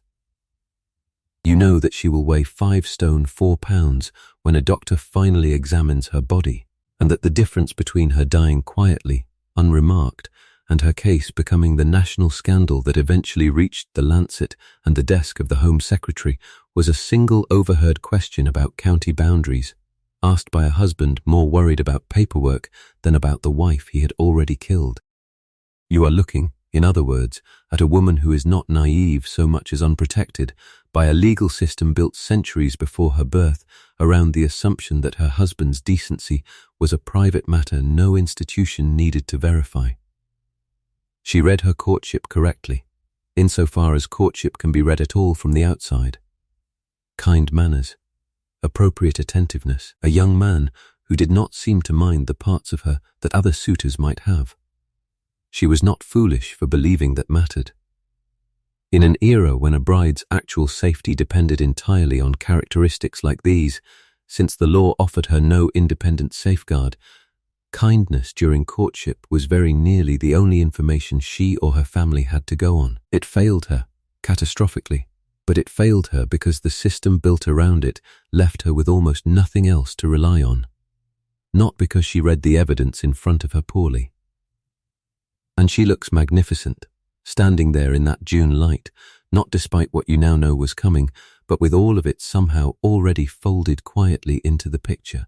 You know that she will weigh 5 stone 4 pounds when a doctor finally examines her body, and that the difference between her dying quietly, unremarked, and her case becoming the national scandal that eventually reached the Lancet and the desk of the Home Secretary was a single overheard question about county boundaries. asked by a husband more worried about paperwork than about the wife he had already killed. You are looking, in other words, at a woman who is not naive so much as unprotected by a legal system built centuries before her birth around the assumption that her husband's decency was a private matter no institution needed to verify. She read her courtship correctly, insofar as courtship can be read at all from the outside. Kind manners, appropriate attentiveness, a young man who did not seem to mind the parts of her that other suitors might have. She was not foolish for believing that mattered. In an era when a bride's actual safety depended entirely on characteristics like these, since the law offered her no independent safeguard, kindness during courtship was very nearly the only information she or her family had to go on. It failed her, catastrophically, but it failed her because the system built around it left her with almost nothing else to rely on. Not because she read the evidence in front of her poorly. And she looks magnificent, standing there in that June light, not despite what you now know was coming, but with all of it somehow already folded quietly into the picture.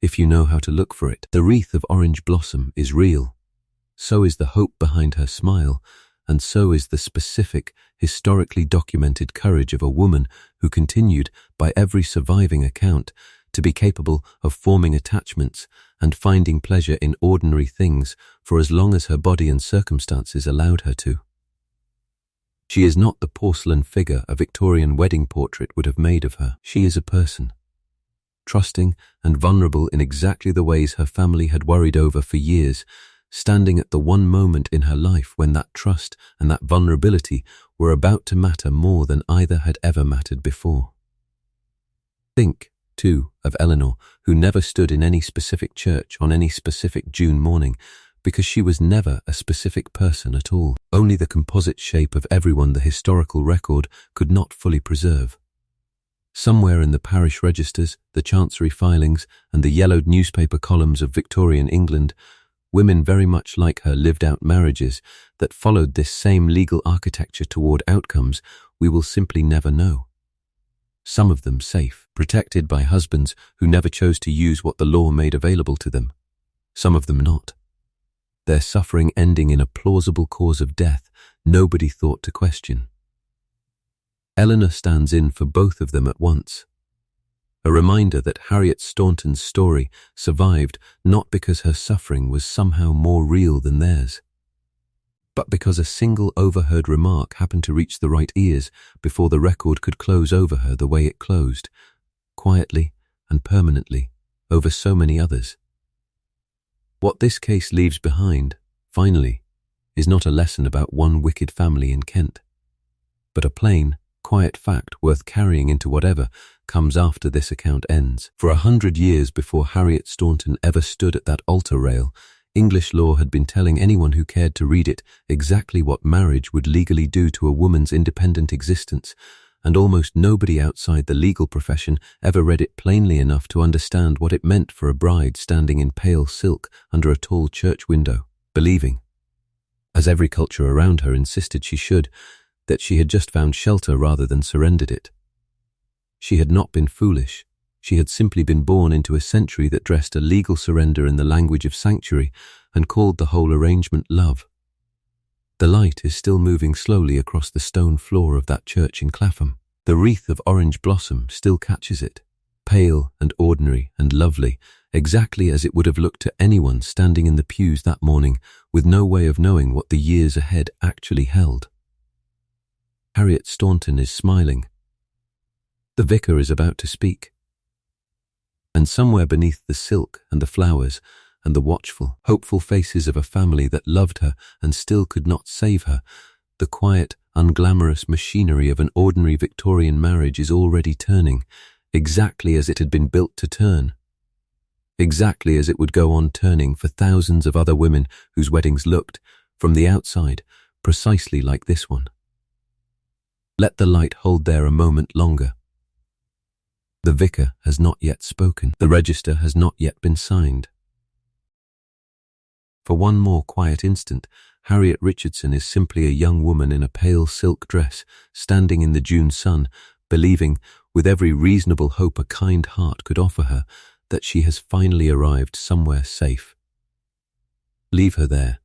If you know how to look for it, the wreath of orange blossom is real. So is the hope behind her smile, and so is the specific, historically documented courage of a woman who continued, by every surviving account, to be capable of forming attachments and finding pleasure in ordinary things for as long as her body and circumstances allowed her to. She is not the porcelain figure a Victorian wedding portrait would have made of her. She is a person, trusting and vulnerable in exactly the ways her family had worried over for years, standing at the one moment in her life when that trust and that vulnerability were about to matter more than either had ever mattered before. Think, too, of Eleanor, who never stood in any specific church on any specific June morning, because she was never a specific person at all, only the composite shape of everyone the historical record could not fully preserve. Somewhere in the parish registers, the chancery filings, and the yellowed newspaper columns of Victorian England, women very much like her lived out marriages that followed this same legal architecture toward outcomes we will simply never know. Some of them safe, protected by husbands who never chose to use what the law made available to them. Some of them not. Their suffering ending in a plausible cause of death nobody thought to question. Eleanor stands in for both of them at once. A reminder that Harriet Staunton's story survived not because her suffering was somehow more real than theirs, but because a single overheard remark happened to reach the right ears before the record could close over her the way it closed, quietly and permanently, over so many others. What this case leaves behind, finally, is not a lesson about one wicked family in Kent, but a plain, quiet fact worth carrying into whatever comes after this account ends. For 100 years before Harriet Staunton ever stood at that altar rail, English law had been telling anyone who cared to read it exactly what marriage would legally do to a woman's independent existence, and almost nobody outside the legal profession ever read it plainly enough to understand what it meant for a bride standing in pale silk under a tall church window, believing, as every culture around her insisted she should, that she had just found shelter rather than surrendered it. She had not been foolish. She had simply been born into a century that dressed a legal surrender in the language of sanctuary and called the whole arrangement love. The light is still moving slowly across the stone floor of that church in Clapham. The wreath of orange blossom still catches it, pale and ordinary and lovely, exactly as it would have looked to anyone standing in the pews that morning with no way of knowing what the years ahead actually held. Harriet Staunton is smiling. The vicar is about to speak. And somewhere beneath the silk and the flowers and the watchful, hopeful faces of a family that loved her and still could not save her, the quiet, unglamorous machinery of an ordinary Victorian marriage is already turning, exactly as it had been built to turn. Exactly as it would go on turning for thousands of other women whose weddings looked, from the outside, precisely like this one. Let the light hold there a moment longer. The vicar has not yet spoken. The register has not yet been signed. For one more quiet instant, Harriet Richardson is simply a young woman in a pale silk dress, standing in the June sun, believing, with every reasonable hope a kind heart could offer her that she has finally arrived somewhere safe. Leave her there,